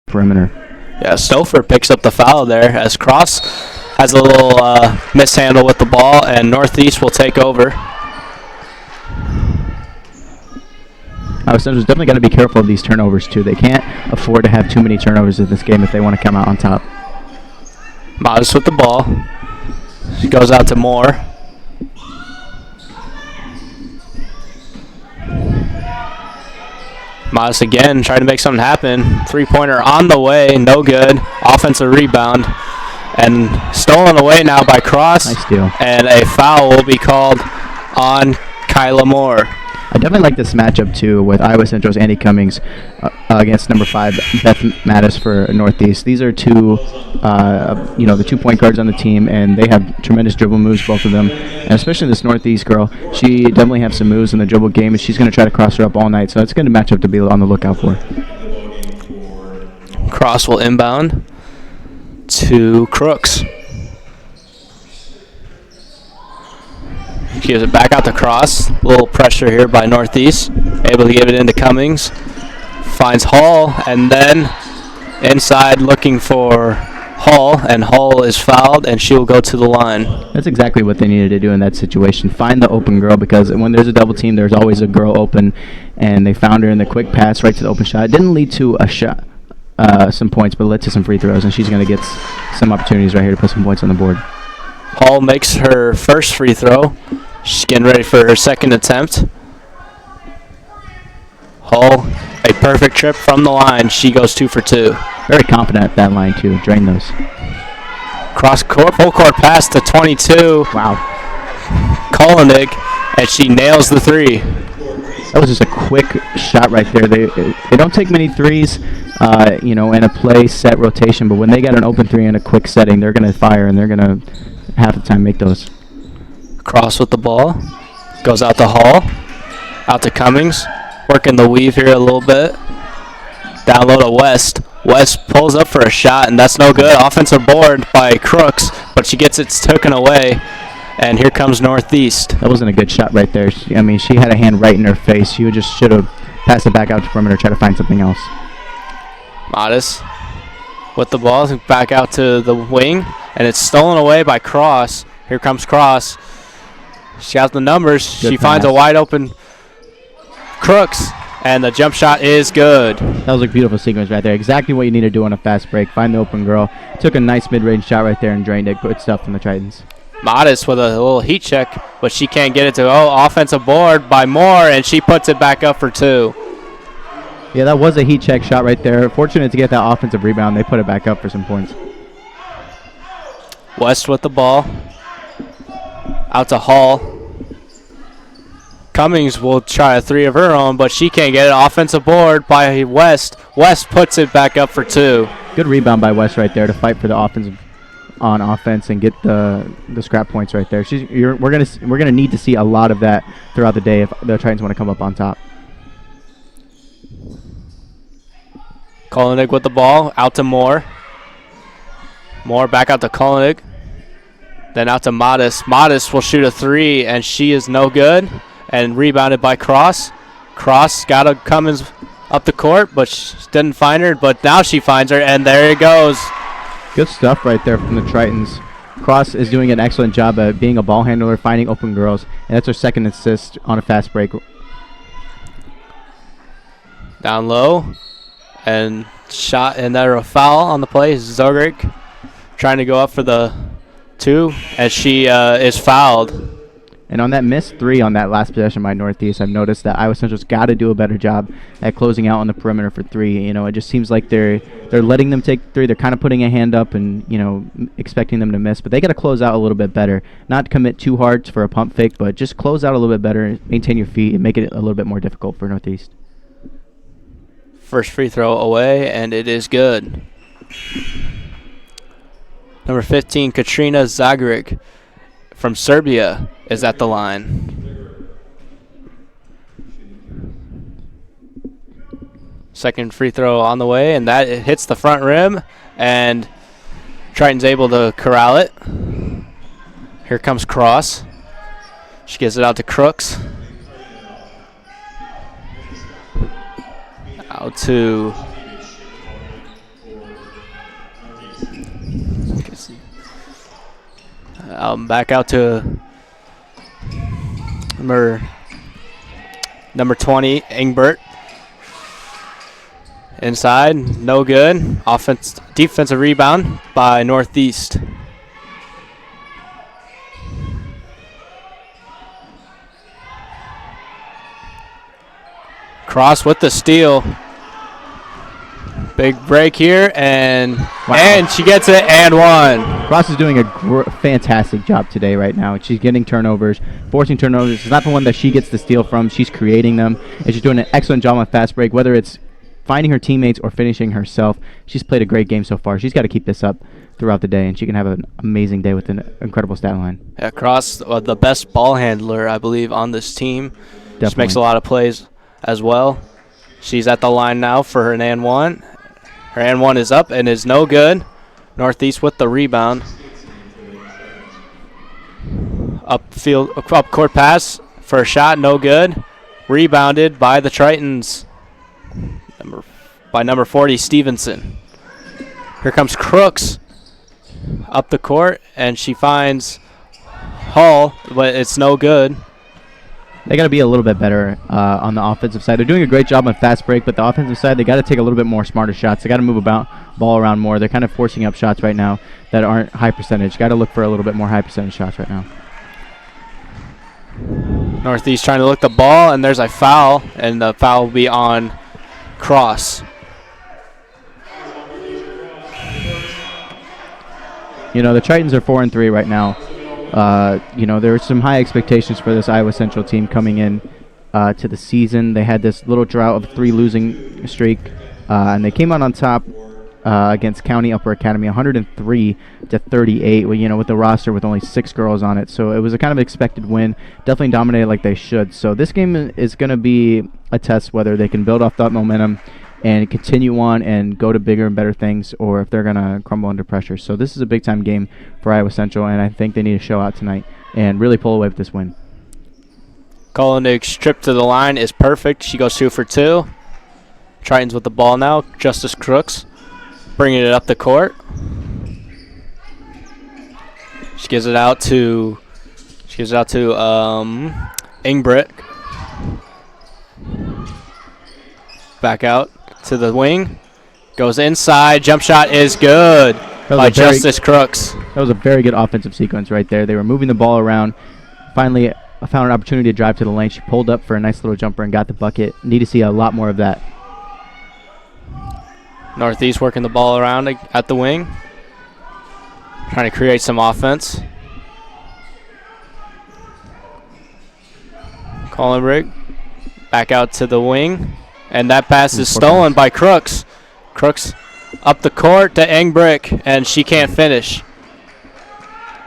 perimeter. Yeah, Stouffer picks up the foul there as Cross has a little mishandle with the ball, and Northeast will take over. Centra's definitely got to be careful of these turnovers, too. They can't afford to have too many turnovers in this game if they want to come out on top. Modest with the ball. She goes out to Moore. Modest again, trying to make something happen. Three-pointer on the way, no good. Offensive rebound. And stolen away now by Cross. Nice steal. And a foul will be called on Kyla Moore. I definitely like this matchup, too, with Iowa Central's Andy Cummings against number 5, Beth Mattis for Northeast. These are two, the 2 point guards on the team, and they have tremendous dribble moves, both of them. And especially this Northeast girl, she definitely has some moves in the dribble game, and she's going to try to cross her up all night. So it's a good matchup to be on the lookout for. Cross will inbound to Crooks. Gives it back out to Cross. A little pressure here by Northeast. Able to give it into Cummings. Finds Hall, and then inside looking for Hall, and Hall is fouled, and she will go to the line. That's exactly what they needed to do in that situation. Find the open girl, because when there's a double team, there's always a girl open, and they found her in the quick pass right to the open shot. It didn't lead to a shot, some points, but led to some free throws, and she's going to get some opportunities right here to put some points on the board. Hall makes her first free throw. She's getting ready for her second attempt. Hall, a perfect trip from the line. She goes 2 for 2. Very confident at that line, too. Drain those. Cross court, full court pass to 22. Wow. Kolonig, and she nails the three. That was just a quick shot right there. They don't take many threes, in a play set rotation, but when they got an open three in a quick setting, they're going to fire, and they're going to half the time make those. Cross with the ball. Goes out to Hall. Out to Cummings. Working the weave here a little bit. Down low to West. West pulls up for a shot, and that's no good. Offensive board by Crooks, but she gets it taken away. And here comes Northeast. That wasn't a good shot right there. She had a hand right in her face. She should have passed it back out to perimeter, try to find something else. Modest with the ball. Back out to the wing, and it's stolen away by Cross. Here comes Cross. She has the numbers. She finds a wide open Crooks, and the jump shot is good. That was a beautiful sequence right there. Exactly what you need to do on a fast break. Find the open girl. Took a nice mid-range shot right there and drained it. Good stuff from the Tritons. Modest with a little heat check, but she can't get it to go. Offensive board by Moore, and she puts it back up for 2. Yeah, that was a heat check shot right there. Fortunate to get that offensive rebound. They put it back up for some points. West with the ball. Out to Hall. Cummings will try a three of her own, but she can't get it. Offensive board by West. West puts it back up for 2. Good rebound by West right there to fight for the offensive on offense and get the scrap points right there. We're gonna need to see a lot of that throughout the day if the Titans want to come up on top. Kolonig with the ball. Out to Moore. Moore back out to Kolonig. Then out to Modest. Modest will shoot a 3, and she is no good. And rebounded by Cross. Cross got a Cummins up the court, but she didn't find her. But now she finds her, and there it goes. Good stuff right there from the Tritons. Cross is doing an excellent job at being a ball handler, finding open girls, and that's her second assist on a fast break. Down low, and shot, and there a foul on the play. Zogrick trying to go up for the 2, as she is fouled. And on that missed 3 on that last possession by Northeast, I've noticed that Iowa Central's got to do a better job at closing out on the perimeter for 3. It just seems like they're letting them take 3. They're kind of putting a hand up and, expecting them to miss. But they got to close out a little bit better. Not commit too hard for a pump fake, but just close out a little bit better, maintain your feet, and make it a little bit more difficult for Northeast. First free throw away, and it is good. Number 15, Katrina Zagric from Serbia is at the line. Second free throw on the way, and that hits the front rim, and Triton's able to corral it. Here comes Cross. She gives it out to Crooks. Out to Back out to number 20, Engbert. Inside, no good. Defensive rebound by Northeast. Cross with the steal. Big break here, and she gets it and one. Cross is doing a fantastic job today right now. She's getting turnovers, forcing turnovers. It's not the one that she gets the steal from. She's creating them, and she's doing an excellent job on fast break, whether it's finding her teammates or finishing herself. She's played a great game so far. She's got to keep this up throughout the day, and she can have an amazing day with an incredible stat line. Yeah, Cross, the best ball handler, I believe, on this team. Definitely. She makes a lot of plays as well. She's at the line now for her and one. Her and one is up and is no good. Northeast with the rebound. Up court pass for a shot, no good. Rebounded by the Tritons. By number 40, Stevenson. Here comes Crooks up the court, and she finds Hull, but it's no good. They got to be a little bit better on the offensive side. They're doing a great job on fast break, but the offensive side, they got to take a little bit more smarter shots. They got to move ball around more. They're kind of forcing up shots right now that aren't high percentage. Got to look for a little bit more high percentage shots right now. Northeast trying to look the ball, and there's a foul, and the foul will be on Cross. You know, the Tritons are 4-3 right now. There were some high expectations for this Iowa Central team coming in to the season. They had this little drought of 3 losing streak, and they came out on top against County Upper Academy, 103-38. With the roster with only 6 girls on it, so it was a kind of expected win. Definitely dominated like they should. So this game is going to be a test whether they can build off that momentum and continue on and go to bigger and better things, or if they're going to crumble under pressure. So this is a big-time game for Iowa Central, and I think they need to show out tonight and really pull away with this win. Kolenig's trip to the line is perfect. She goes 2 for 2. Tritons with the ball now. Justice Crooks bringing it up the court. She gives it out to Ingbrick. Back out to the wing. Goes inside. Jump shot is good by Justice Crooks. That was a very good offensive sequence right there. They were moving the ball around. Finally, found an opportunity to drive to the lane. She pulled up for a nice little jumper and got the bucket. Need to see a lot more of that. Northeast working the ball around at the wing. Trying to create some offense. Collenbrigg back out to the wing. And that pass is stolen by Crooks. Crooks up the court to Engbrick, and she can't finish.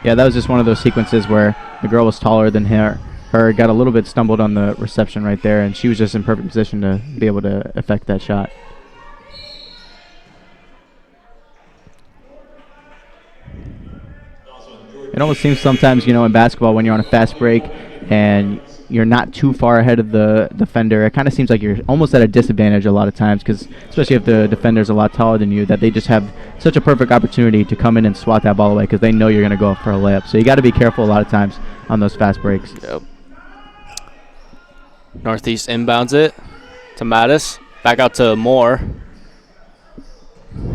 Yeah, that was just one of those sequences where the girl was taller than her, got a little bit stumbled on the reception right there, and she was just in perfect position to be able to affect that shot. It almost seems sometimes, in basketball when you're on a fast break and you're not too far ahead of the defender, it kind of seems like you're almost at a disadvantage a lot of times, because especially if the defender's a lot taller than you, that they just have such a perfect opportunity to come in and swat that ball away because they know you're going to go up for a layup. So you got to be careful a lot of times on those fast breaks. Yep. Northeast inbounds it to Mattis. Back out to Moore.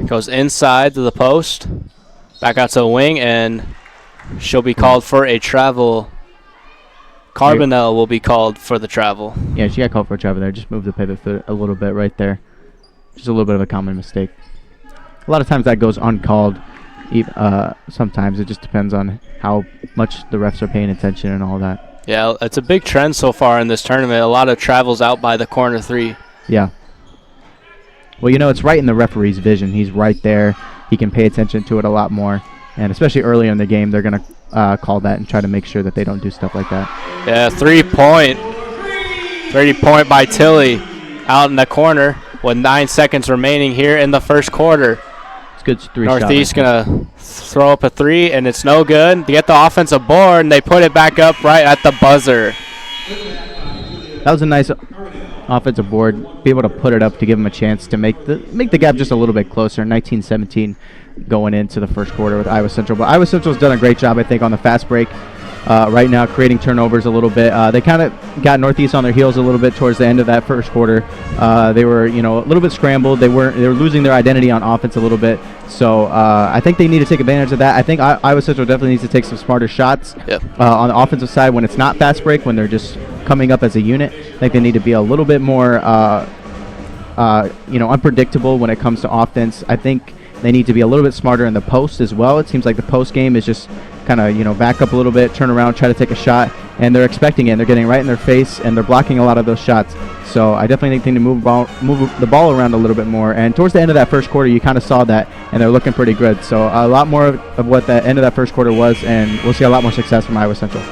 Goes inside to the post. Back out to the wing, and she'll be called for a travel. Carbonell will be called for the travel. Yeah, she got called for a travel there. Just moved the pivot foot a little bit right there. Just a little bit of a common mistake. A lot of times that goes uncalled. Sometimes it just depends on how much the refs are paying attention and all that. Yeah, it's a big trend so far in this tournament. A lot of travels out by the corner 3. Yeah. Well, it's right in the referee's vision. He's right there. He can pay attention to it a lot more. And especially early in the game, they're going to call that and try to make sure that they don't do stuff like that. Yeah, 3-point. 30-point by Tilly out in the corner with 9 seconds remaining here in the first quarter. It's good 3 Northeast going to throw up a 3, and it's no good. They get the offensive board, and they put it back up right at the buzzer. That was a nice offensive board, be able to put it up to give them a chance to make the gap just a little bit closer. 19-17 going into the first quarter with Iowa Central. But Iowa Central's done a great job, I think, on the fast break. Right now, creating turnovers a little bit. They kind of got Northeast on their heels a little bit towards the end of that first quarter. They were, a little bit scrambled. They were losing their identity on offense a little bit. So I think they need to take advantage of that. I think Iowa Central definitely needs to take some smarter shots on the offensive side when it's not fast break, when they're just coming up as a unit. I think they need to be a little bit more, unpredictable when it comes to offense. I think they need to be a little bit smarter in the post as well. It seems like the post game is just kind of, back up a little bit, turn around, try to take a shot, and they're expecting it. They're getting right in their face, and they're blocking a lot of those shots. So I definitely think they need to move the ball around a little bit more. And towards the end of that first quarter, you kind of saw that, and they're looking pretty good. So a lot more of what the end of that first quarter was, and we'll see a lot more success from Iowa Central.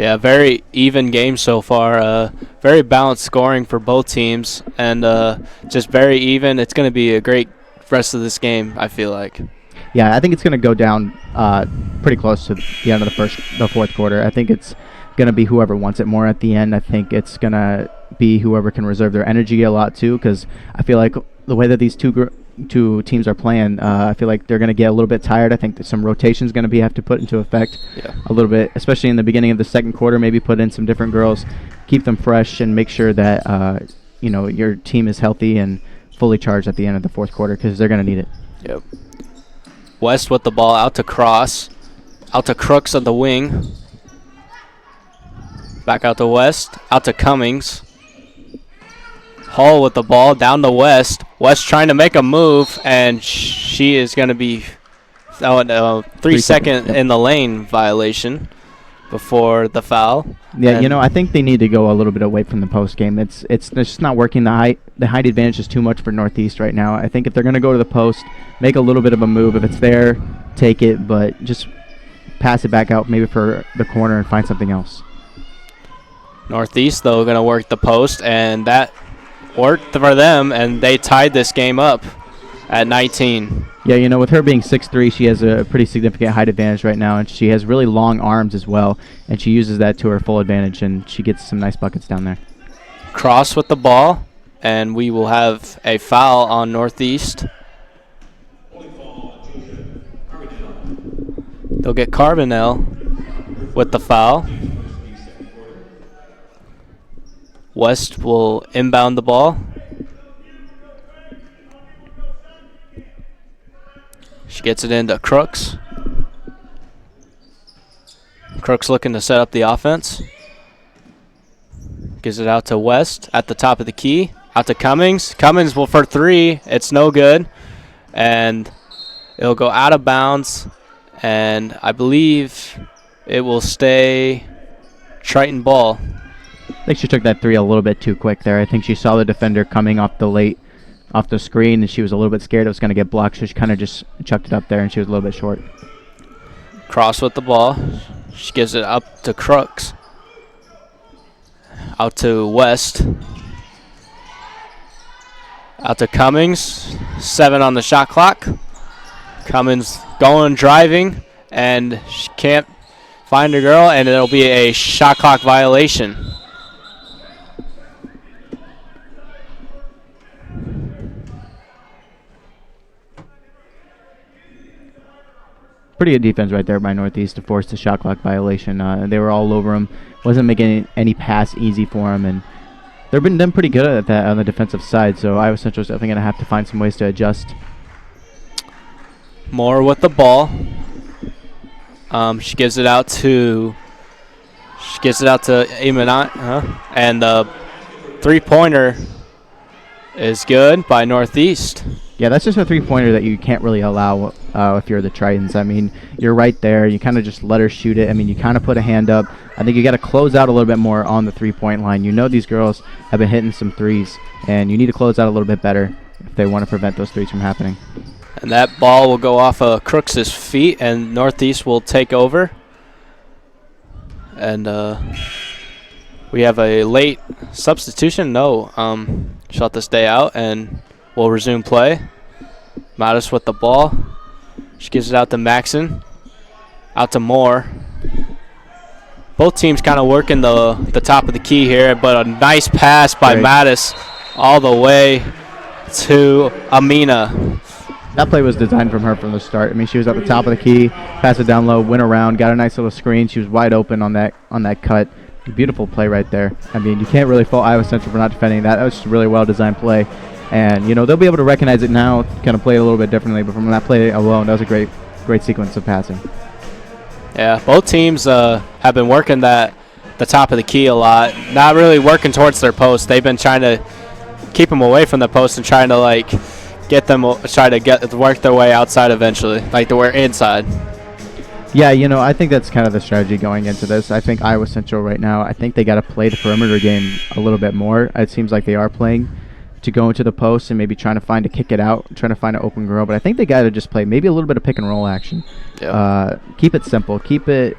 Yeah, very even game so far. Very balanced scoring for both teams, and just very even. It's going to be a great rest of this game, I feel like. Yeah, I think it's going to go down pretty close to the end of the fourth quarter. I think it's going to be whoever wants it more at the end. I think it's going to be whoever can reserve their energy a lot too, because I feel like the way that these two teams are playing, I feel like they're going to get a little bit tired. I think that some rotation is going to have to put into effect a little bit, especially in the beginning of the second quarter. Maybe put in some different girls, keep them fresh, and make sure that your team is healthy and fully charged at the end of the fourth quarter, because they're going to need it. Yep. West with the ball out to Cross, out to Crooks on the wing. Back out to West, out to Cummings. Hall with the ball down to West. West trying to make a move, and she is going to be 3-second in the lane violation before the foul. Yeah, I think they need to go a little bit away from the post game. It's just not working. The height advantage is too much for Northeast right now. I think if they're going to go to the post, make a little bit of a move. If it's there, take it, but just pass it back out maybe for the corner and find something else. Northeast, though, going to work the post, and that worked for them, and they tied this game up at 19. Yeah, with her being 6'3", she has a pretty significant height advantage right now, and she has really long arms as well, and she uses that to her full advantage, and she gets some nice buckets down there. Cross with the ball, and we will have a foul on Northeast. They'll get Carbonell with the foul. West will inbound the ball. She gets it into Crooks. Crooks looking to set up the offense. Gives it out to West at the top of the key. Out to Cummings. Cummings will for three. It's no good. And it'll go out of bounds. And I believe it will stay Triton ball. I think she took that three a little bit too quick there. I think she saw the defender coming off the screen, and she was a little bit scared it was going to get blocked, so she kind of just chucked it up there, and she was a little bit short. Cross with the ball. She gives it up to Crooks. Out to West. Out to Cummings. 7 on the shot clock. Cummings going, driving, and she can't find her girl, and it'll be a shot clock violation. Pretty good defense right there by Northeast to force the shot clock violation. They were all over him. Wasn't making any pass easy for him, and they've been done pretty good at that on the defensive side. So Iowa Central is definitely going to have to find some ways to adjust. Moore with the ball. She gives it out to Imanat, and the three-pointer is good by Northeast. Yeah, that's just a three-pointer that you can't really allow if you're the Tritons. I mean, you're right there. You kind of just let her shoot it. I mean, you kind of put a hand up. I think you got to close out a little bit more on the three-point line. These girls have been hitting some threes, and you need to close out a little bit better if they want to prevent those threes from happening. And that ball will go off of Crooks' feet, and Northeast will take over. And we have a late substitution. No, she'll have to stay out, and we'll resume play. Mattis with the ball. She gives it out to Maxon. Out to Moore. both teams kind of working the top of the key here, but a nice pass by Mattis all the way to Amina. That play was designed from her from the start. I mean, she was at the top of the key, passed it down low, went around, got a nice little screen. She was wide open on that cut. Beautiful play right there. I mean, you can't really fault Iowa Central for not defending that. That was just a really well-designed play. And, you know, they'll be able to recognize it now, kind of play it a little bit differently. But from that play alone, that was a great sequence of passing. Yeah, both teams have been working the top of the key a lot. Not really working towards their post. They've been trying to keep them away from the post and trying to, like, work their way outside eventually, like we're inside. Yeah, you know, I think that's kind of the strategy going into this. I think Iowa Central right now, I think they got to play the perimeter game a little bit more. It seems like they are playing to go into the post and maybe trying to find a kick it out, trying to find an open girl. But I think they got to just play maybe a little bit of pick and roll action. Yep. Keep it simple. Keep it,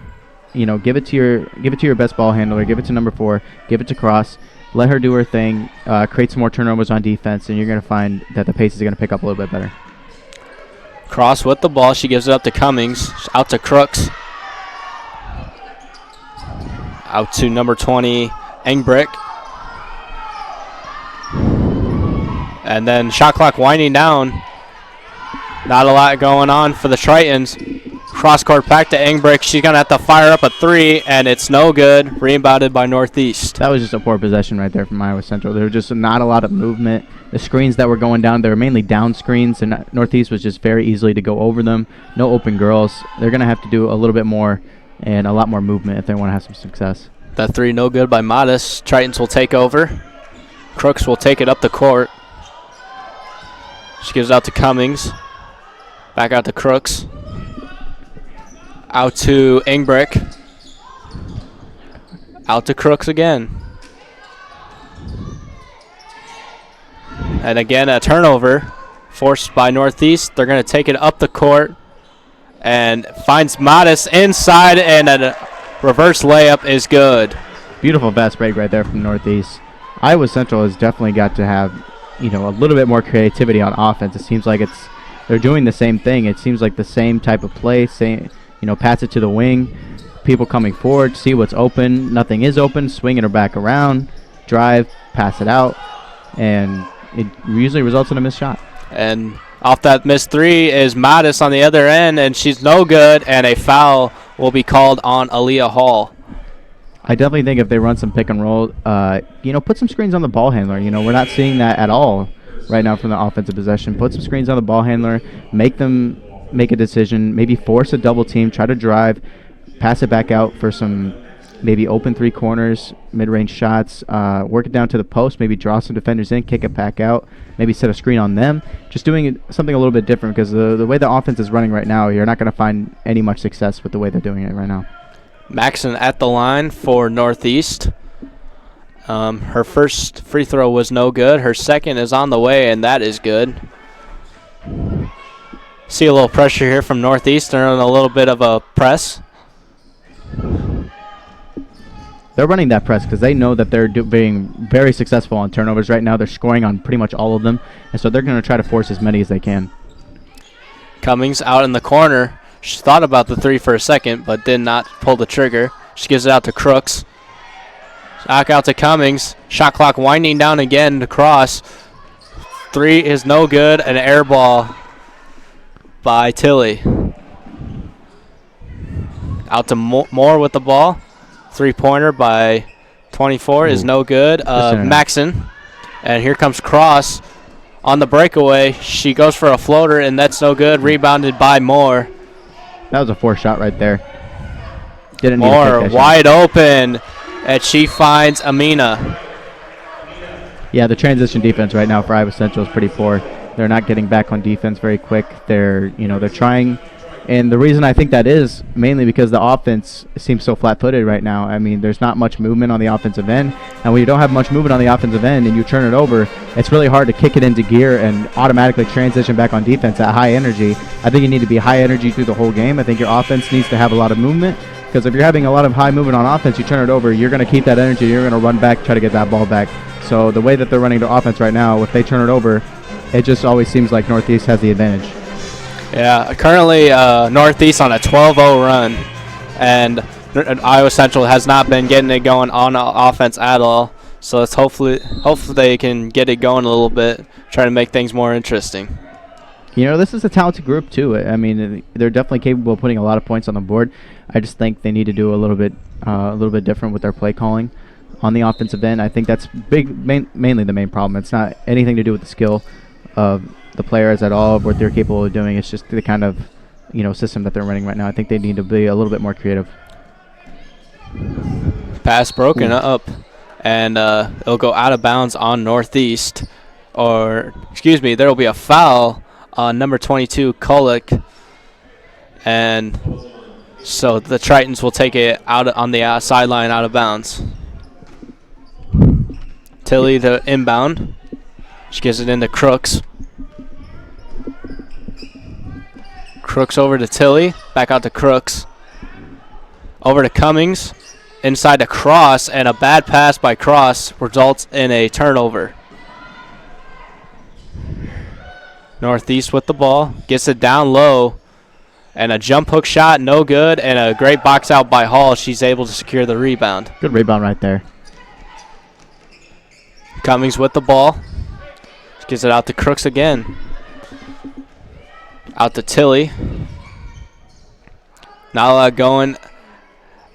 you know, give it to your best ball handler. Give it to number 4. Give it to Cross. Let her do her thing. Create some more turnovers on defense, and you're going to find that the pace is going to pick up a little bit better. Cross with the ball. She gives it up to Cummings. Out to Crooks. Out to number 20, Engbrick. And then shot clock winding down. Not a lot going on for the Tritons. Cross court back to Engbrick. She's going to have to fire up a 3, and it's no good. Rebounded by Northeast. That was just a poor possession right there from Iowa Central. There was just not a lot of movement. The screens that were going down, they were mainly down screens, and Northeast was just very easily to go over them. No open girls. They're going to have to do a little bit more and a lot more movement if they want to have some success. That 3 no good by Modest. Tritons will take over. Crooks will take it up the court. She gives it out to Cummings. Back out to Crooks. Out to Engbrick. Out to Crooks again. And again, a turnover forced by Northeast. They're going to take it up the court and finds Modest inside, and a reverse layup is good. Beautiful fast break right there from Northeast. Iowa Central has definitely got to have, you know, a little bit more creativity on offense. It seems like they're doing the same thing. It seems like the same type of play, pass it to the wing, people coming forward, see what's open. Nothing is open, swinging her back around, drive, pass it out, and it usually results in a missed shot. And off that missed 3 is Modest on the other end, and she's no good, and a foul will be called on Aaliyah Hall. I definitely think if they run some pick and roll, put some screens on the ball handler. You know, we're not seeing that at all right now from the offensive possession. Put some screens on the ball handler, make them make a decision, maybe force a double team, try to drive, pass it back out for some maybe open 3 corners, mid-range shots, work it down to the post, maybe draw some defenders in, kick it back out, maybe set a screen on them. Just doing something a little bit different, because the way the offense is running right now, you're not going to find any much success with the way they're doing it right now. Maxon at the line for Northeast. Her first free throw was no good. Her second is on the way, and that is good. See a little pressure here from Northeast. They're on a little bit of a press. They're running that press because they know that they're being very successful on turnovers right now. They're scoring on pretty much all of them, and so they're going to try to force as many as they can. Cummings out in the corner. She thought about the 3 for a second, but did not pull the trigger. She gives it out to Crooks. Back out to Cummings. Shot clock winding down again to Cross. 3 is no good. An air ball by Tilly. Out to Moore with the ball. 3-pointer by 24 is no good. Maxon. And here comes Cross on the breakaway. She goes for a floater, and that's no good. Rebounded by Moore. That was a forced shot right there. Didn't need Moore wide open, and she finds Amina. Yeah, the transition defense right now for Iowa Central is pretty poor. They're not getting back on defense very quick. They're trying, and the reason I think that is mainly because the offense seems so flat-footed right now. I mean, there's not much movement on the offensive end, and when you don't have much movement on the offensive end and you turn it over, it's really hard to kick it into gear and automatically transition back on defense at high energy. I think you need to be high energy through the whole game. I think your offense needs to have a lot of movement, because if you're having a lot of high movement on offense, you turn it over, you're going to keep that energy, you're going to run back, try to get that ball back. So the way that they're running the offense right now, if they turn it over, it just always seems like Northeast has the advantage. Yeah, currently Northeast on a 12-0 run, and Iowa Central has not been getting it going on offense at all. So let's hopefully they can get it going a little bit, try to make things more interesting. You know, this is a talented group too. I mean, they're definitely capable of putting a lot of points on the board. I just think they need to do a little bit different with their play calling on the offensive end. I think that's mainly the main problem. It's not anything to do with the skill of the players at all, of what they're capable of doing. It's just the kind of system that they're running right now. I think they need to be a little bit more creative. Pass broken up, and it'll go out of bounds on Northeast. Or, excuse me, there will be a foul on number 22, Kulik. And so the Tritons will take it out on the sideline out of bounds. Tilly the inbound. She gives it into Crooks. Crooks over to Tilly. Back out to Crooks. Over to Cummings. Inside to Cross, and a bad pass by Cross results in a turnover. Northeast with the ball. Gets it down low. And a jump hook shot, no good. And a great box out by Hall. She's able to secure the rebound. Good rebound right there. Cummings with the ball. Gives it out to Crooks again. Out to Tilly. Now going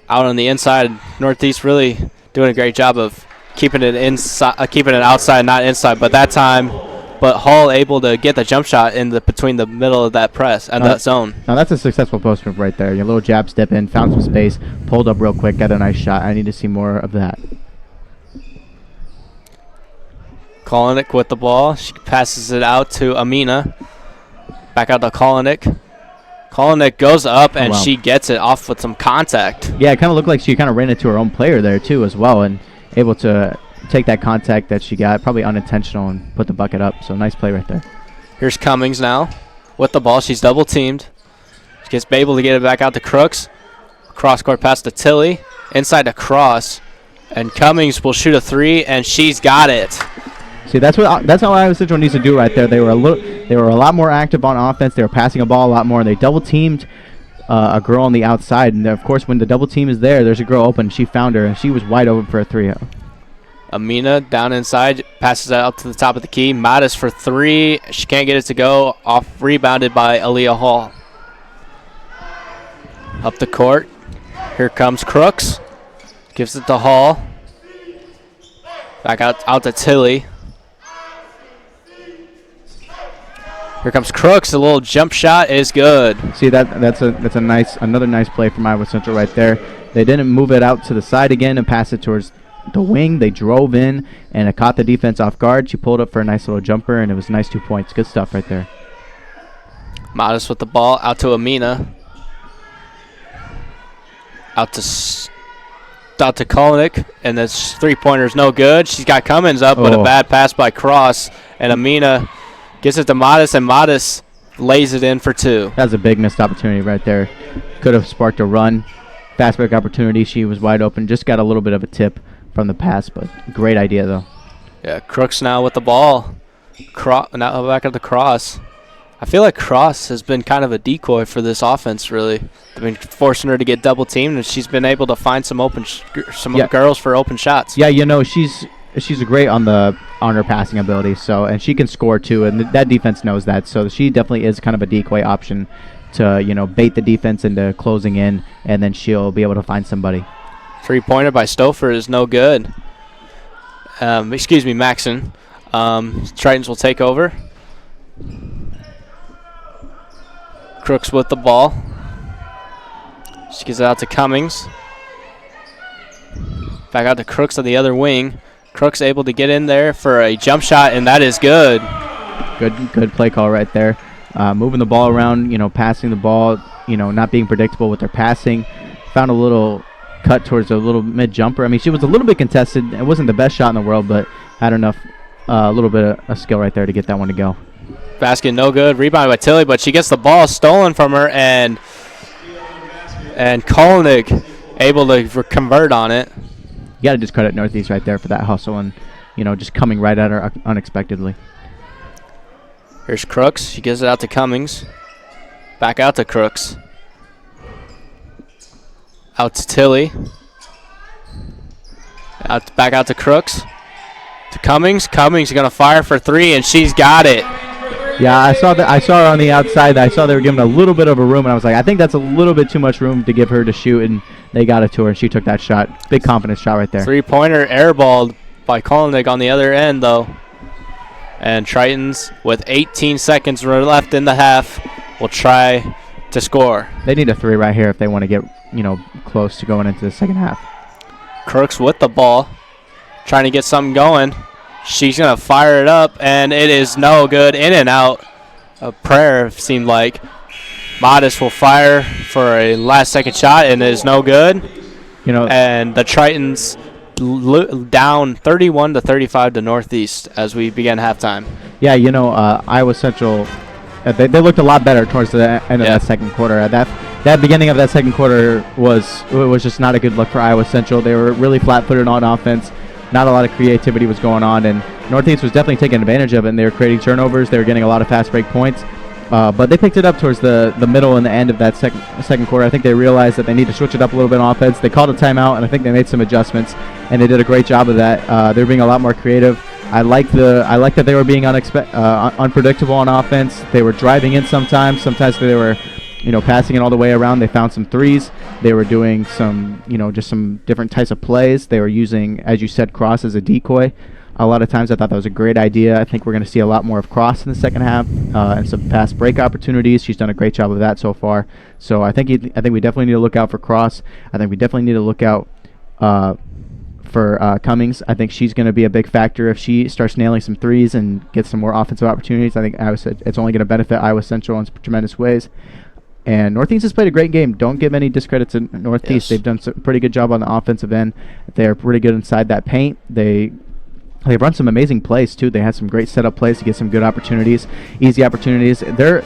out on the inside. Northeast really doing a great job of keeping it inside, keeping it outside, not inside. But that time, Hall able to get the jump shot in between the middle of that press and that zone. Now that's a successful post move right there. Your little jab step in, found some space, pulled up real quick, got a nice shot. I need to see more of that. Kolinek with the ball. She passes it out to Amina. Back out to Kolinek. Kolinek goes up, and she gets it off with some contact. Yeah, it kind of looked like she kind of ran into her own player there, too, as well, and able to take that contact that she got, probably unintentional, and put the bucket up. So nice play right there. Here's Cummings now with the ball. She's double-teamed. She gets able to get it back out to Crooks. Cross-court pass to Tilly. Inside to Cross. And Cummings will shoot a three, and she's got it. See, that's how Iowa Central needs to do right there. They were a lot more active on offense. They were passing a ball a lot more. They double teamed a girl on the outside, and of course, when the double team is there's a girl open. She found her, and she was wide open for a 3-0. Amina down inside, passes it up to the top of the key. Mattis for three. She can't get it to go. Off rebounded by Aaliyah Hall. Up the court. Here comes Crooks. Gives it to Hall. Back out to Tilly. Here comes Crooks. A little jump shot is good. See, that's another nice play from Iowa Central right there. They didn't move it out to the side again and pass it towards the wing. They drove in, and it caught the defense off guard. She pulled up for a nice little jumper, and it was nice 2 points. Good stuff right there. Modest with the ball. Out to Amina. Out to Kolinek, and this three-pointer's no good. She's got Cummins up, but a bad pass by Cross, and Amina gets it to Modest, and Modest lays it in for two. That was a big missed opportunity right there. Could have sparked a run. Fast break opportunity. She was wide open. Just got a little bit of a tip from the pass, but great idea, though. Yeah, Crooks now with the ball. Now back at the Cross. I feel like Cross has been kind of a decoy for this offense, really. They've been forcing her to get double-teamed, and she's been able to find some girls for open shots. Yeah, she's great on her passing ability, and she can score too, and that defense knows that. So she definitely is kind of a decoy option to bait the defense into closing in, and then she'll be able to find somebody. Three-pointer by Stouffer is no good. Maxon. Tritons will take over. Crooks with the ball. She gives it out to Cummings. Back out to Crooks on the other wing. Crooks able to get in there for a jump shot, and that is good. Good play call right there. Moving the ball around, passing the ball, not being predictable with their passing. Found a little cut towards a little mid-jumper. I mean, she was a little bit contested. It wasn't the best shot in the world, but had enough, a little bit of skill right there to get that one to go. Basket no good. Rebound by Tilly, but she gets the ball stolen from her, and Kolinek able to convert on it. You got to just credit Northeast right there for that hustle and, just coming right at her unexpectedly. Here's Crooks. She gives it out to Cummings. Back out to Crooks. Out to Tilly. Back out to Crooks. To Cummings. Cummings is going to fire for 3, and she's got it. Yeah, I saw her on the outside. I saw they were giving a little bit of a room, and I was like, I think that's a little bit too much room to give her to shoot, and they got it to her, and she took that shot. Big confidence shot right there. 3-pointer airballed by Kolnick on the other end, though. And Tritons, with 18 seconds left in the half, will try to score. They need a 3 right here if they want to get, close to going into the second half. Crooks with the ball, trying to get something going. She's going to fire it up, and it is no good. In and out. A prayer seemed like. Modest will fire for a last-second shot, and it is no good. And the Tritons down 31-35 to Northeast as we begin halftime. Yeah, Iowa Central, they looked a lot better towards the end of that second quarter. That beginning of that second quarter was just not a good look for Iowa Central. They were really flat-footed on offense. Not a lot of creativity was going on, and Northeast was definitely taking advantage of it, and they were creating turnovers. They were getting a lot of fast break points. But they picked it up towards the middle and the end of that second quarter. I think they realized that they need to switch it up a little bit on offense. They called a timeout, and I think they made some adjustments, and they did a great job of that. They're being a lot more creative. I like that they were being unpredictable on offense. They were driving in sometimes. Sometimes they were passing it all the way around. They found some threes. They were doing some, just some different types of plays. They were using, as you said, Cross as a decoy. A lot of times I thought that was a great idea. I think we're going to see a lot more of Cross in the second half and some fast break opportunities. She's done a great job of that so far. So I think we definitely need to look out for Cross. I think we definitely need to look out for Cummings. I think she's going to be a big factor if she starts nailing some threes and gets some more offensive opportunities. I think it's only going to benefit Iowa Central in tremendous ways. And Northeast has played a great game. Don't give any discredit to Northeast. Yes. They've done a pretty good job on the offensive end. They're pretty good inside that paint. They've run some amazing plays too. They had some great setup plays to get some good opportunities, easy opportunities. They're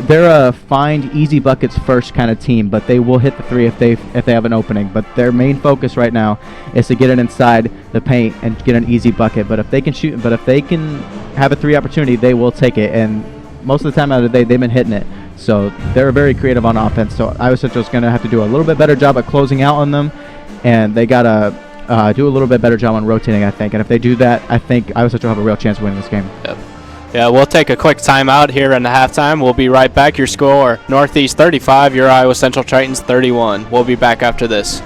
a find easy buckets first kind of team, but they will hit the 3 if they have an opening. But their main focus right now is to get it inside the paint and get an easy bucket. But if they can shoot, if they can have a 3 opportunity, they will take it. And most of the time out of the day, they've been hitting it. So they're very creative on offense. So Iowa Central is going to have to do a little bit better job at closing out on them, and they got to do a little bit better job on rotating, I think. And if they do that, I think Iowa Central will have a real chance of winning this game. Yep. Yeah, we'll take a quick timeout here in the halftime. We'll be right back. Your score, Northeast 35, your Iowa Central Tritons 31. We'll be back after this.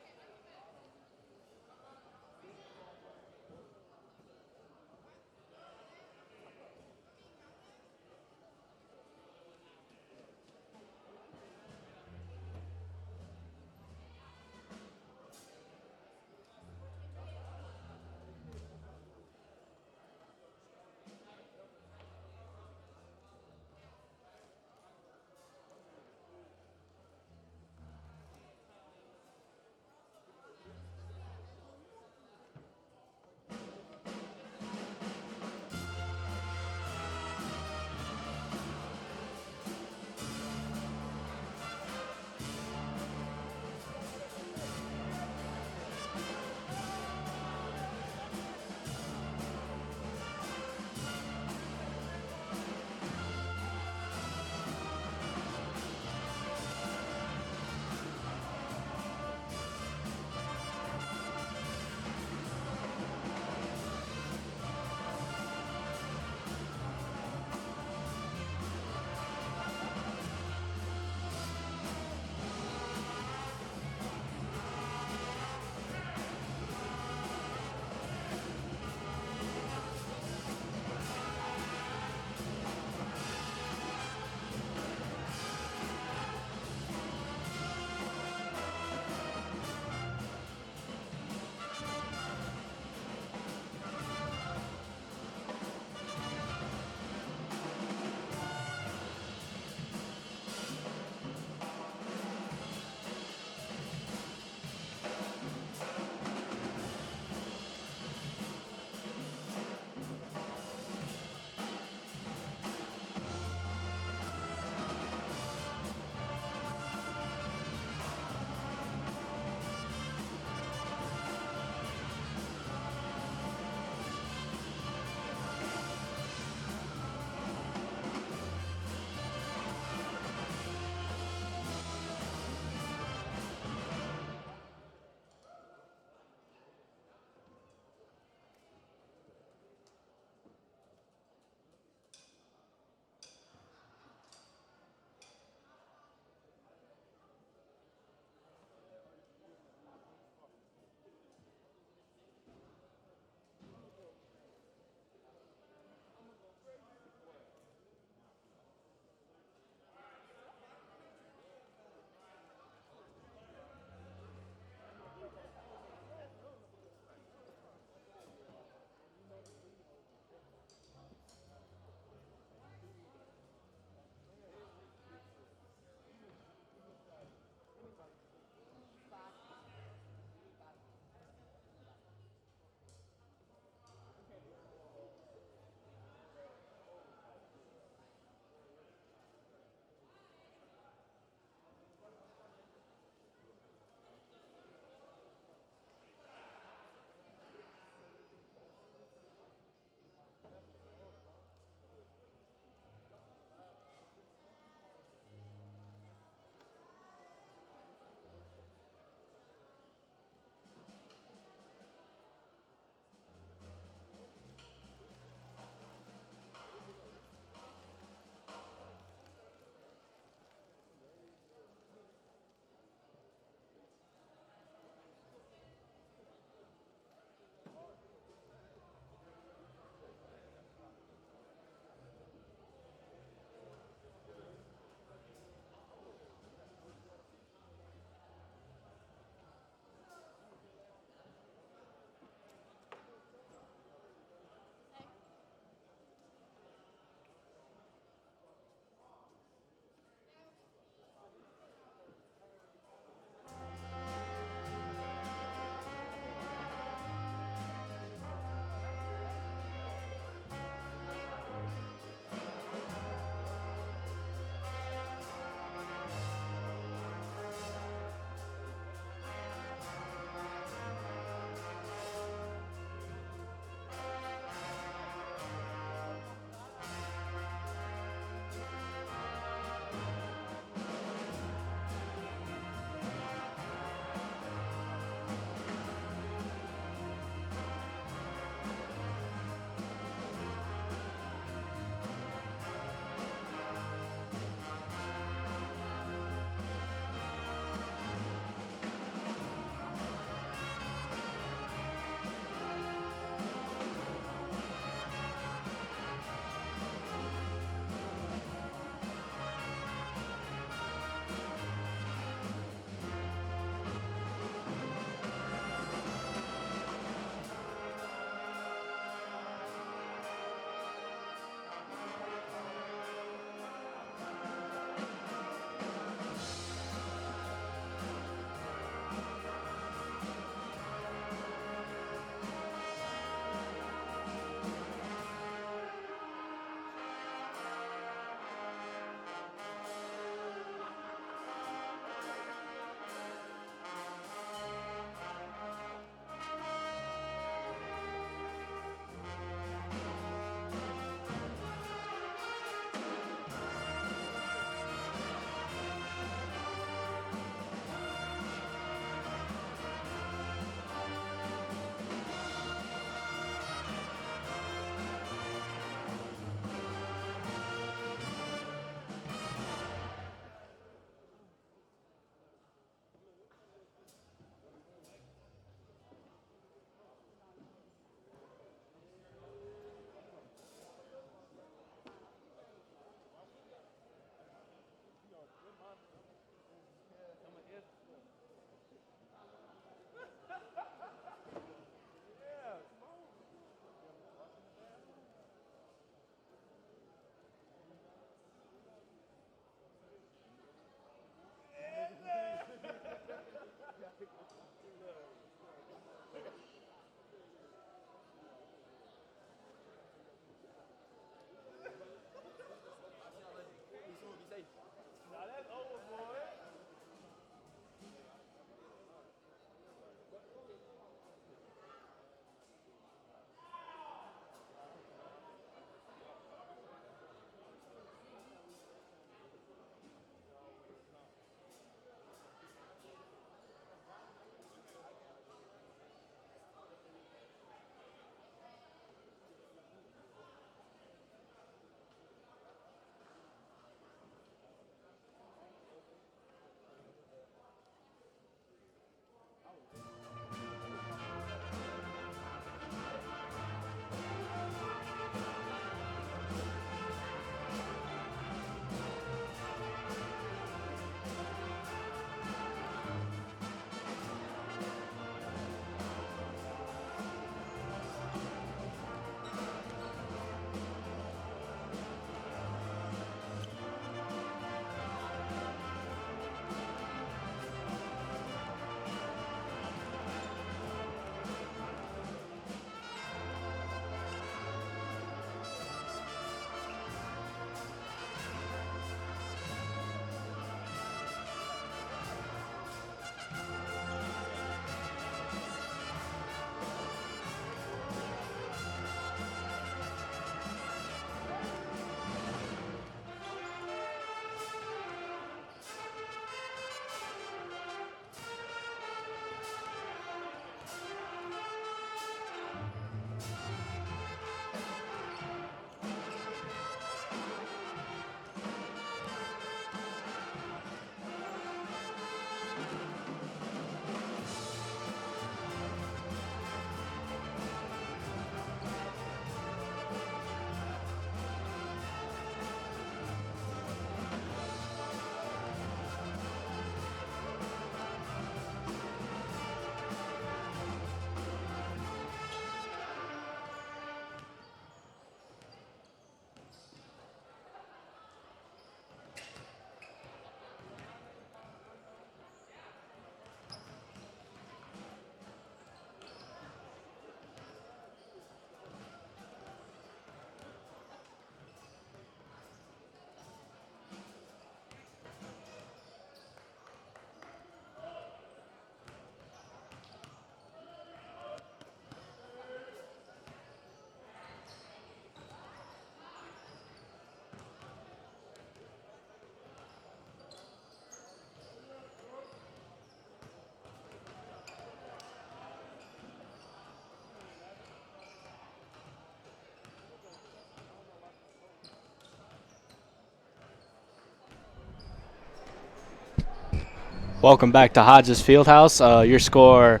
Welcome back to Hodges Fieldhouse. Your score,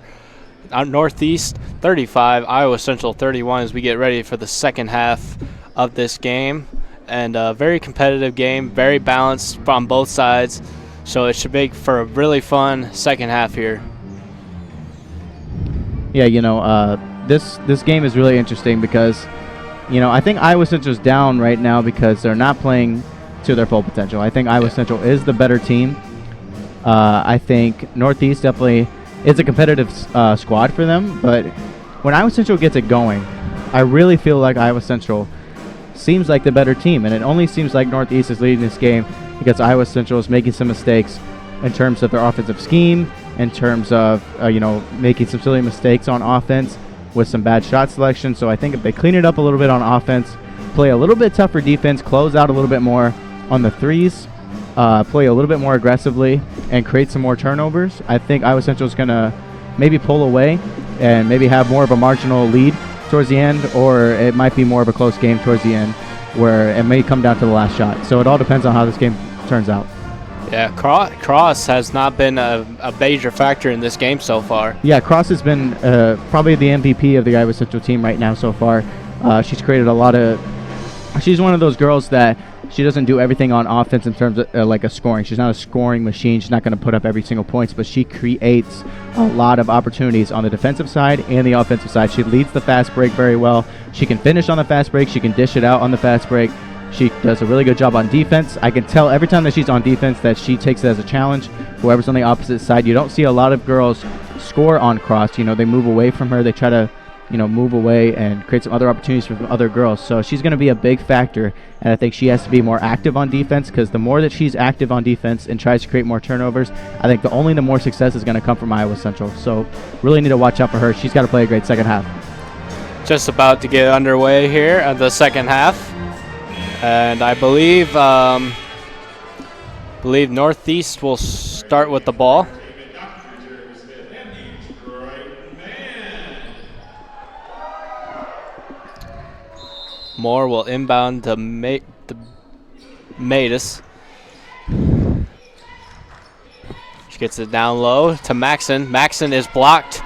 Northeast 35, Iowa Central 31, as we get ready for the second half of this game. And a very competitive game, very balanced from both sides. So it should make for a really fun second half here. Yeah, this game is really interesting because, I think Iowa Central's down right now because they're not playing to their full potential. I think Iowa Central is the better team. I think Northeast definitely is a competitive squad for them, but when Iowa Central gets it going, I really feel like Iowa Central seems like the better team, and it only seems like Northeast is leading this game because Iowa Central is making some mistakes in terms of their offensive scheme, in terms of making some silly mistakes on offense with some bad shot selection. So I think if they clean it up a little bit on offense, play a little bit tougher defense, close out a little bit more on the threes, play a little bit more aggressively, and create some more turnovers, I think Iowa Central is going to maybe pull away and maybe have more of a marginal lead towards the end, or it might be more of a close game towards the end where it may come down to the last shot. So it all depends on how this game turns out. Yeah, Cross has not been a major factor in this game so far. Yeah, Cross has been probably the MVP of the Iowa Central team right now so far. She's created a lot of... She's one of those girls that she doesn't do everything on offense in terms of like a scoring. She's not a scoring machine. She's not going to put up every single points, but she creates a lot of opportunities on the defensive side and the offensive side. She leads the fast break very well. She can finish on the fast break. She can dish it out on the fast break. She does a really good job on defense. I can tell every time that she's on defense that she takes it as a challenge. Whoever's on the opposite side, you don't see a lot of girls score on Cross. They move away from her. They try to move away and create some other opportunities for other girls. So she's going to be a big factor, and I think she has to be more active on defense, because the more that she's active on defense and tries to create more turnovers, I think the more success is going to come from Iowa Central. So really need to watch out for her. She's got to play a great second half. Just about to get underway here at the second half, and I believe Northeast will start with the ball. Moore will inbound to Matus. She gets it down low to Maxon. Maxon is blocked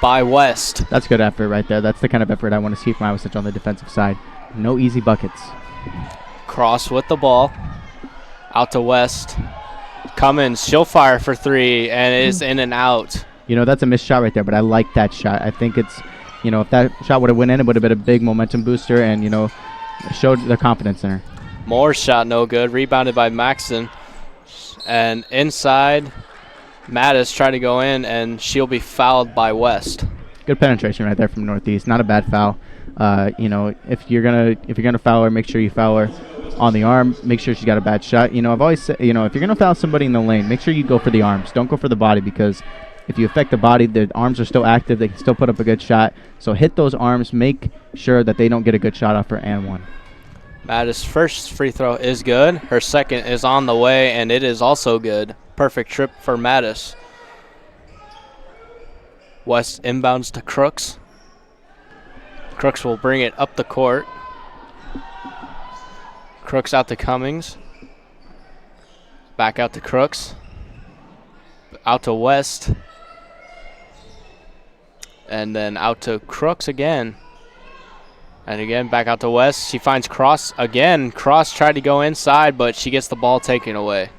by West. That's good effort right there. That's the kind of effort I want to see from Iowa Central on the defensive side. No easy buckets. Cross with the ball. Out to West. Cummins, she'll fire for three, and it is in and out. That's a missed shot right there, but I like that shot. I think it's... if that shot would have went in, it would have been a big momentum booster and, showed the confidence in her. Moore's shot no good. Rebounded by Maxon. And inside, Mattis tried to go in, and she'll be fouled by West. Good penetration right there from Northeast. Not a bad foul. If you're gonna foul her, make sure you foul her on the arm. Make sure she's got a bad shot. I've always said, if you're gonna foul somebody in the lane, make sure you go for the arms. Don't go for the body, because if you affect the body, the arms are still active. They can still put up a good shot. So hit those arms. Make sure that they don't get a good shot off her and one. Mattis' first free throw is good. Her second is on the way, and it is also good. Perfect trip for Mattis. West inbounds to Crooks. Crooks will bring it up the court. Crooks out to Cummings. Back out to Crooks. Out to West. And then out to Crooks again. And again, back out to West. She finds Cross again. Cross tried to go inside, but she gets the ball taken away.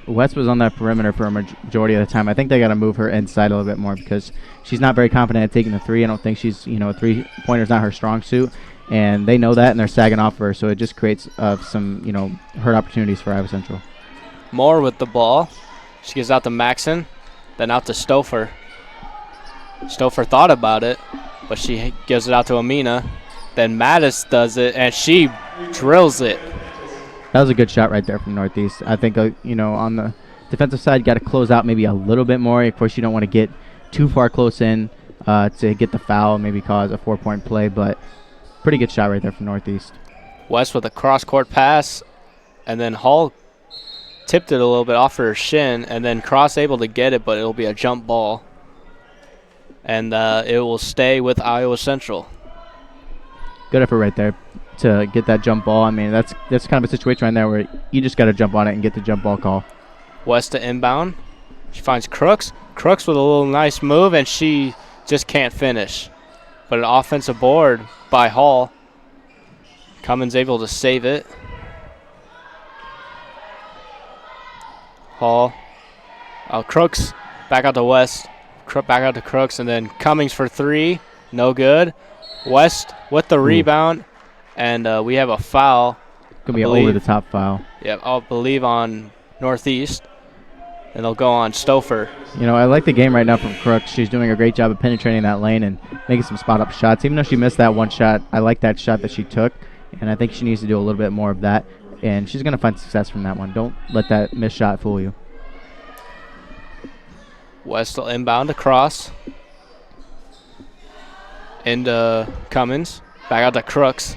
West was on that perimeter for a majority of the time. I think they got to move her inside a little bit more, because she's not very confident at taking the three. I don't think she's, a three-pointer's not her strong suit. And they know that, and they're sagging off her. So it just creates some, hurt opportunities for Iowa Central. Moore with the ball. She gives out to Maxon, then out to Stouffer. Stouffer thought about it, but she gives it out to Amina. Then Mattis does it, and she drills it. That was a good shot right there from Northeast. I think, on the defensive side, you got to close out maybe a little bit more. Of course, you don't want to get too far close in to get the foul, maybe cause a 4-point play, but pretty good shot right there from Northeast. West with a cross-court pass, and then Hall tipped it a little bit off her shin, and then Cross able to get it, but it'll be a jump ball. And it will stay with Iowa Central. Good effort right there to get that jump ball. I mean, that's kind of a situation right there where you just got to jump on it and get the jump ball call. West to inbound. She finds Crooks. Crooks with a little nice move, and she just can't finish. But an offensive board by Hall. Cummins able to save it. Hall. Crooks back out to West. Back out to Crooks, and then Cummings for three. No good. West with the rebound, and we have a foul. Could be an over-the-top foul. Yeah, I believe on Northeast, and they'll go on Stouffer. You know, I like the game right now from Crooks. She's doing a great job of penetrating that lane and making some spot-up shots. Even though she missed that one shot, I like that shot that she took, and I think she needs to do a little bit more of that, and she's going to find success from that one. Don't let that missed shot fool you. West will inbound across. Into Cummins. Back out to Crooks.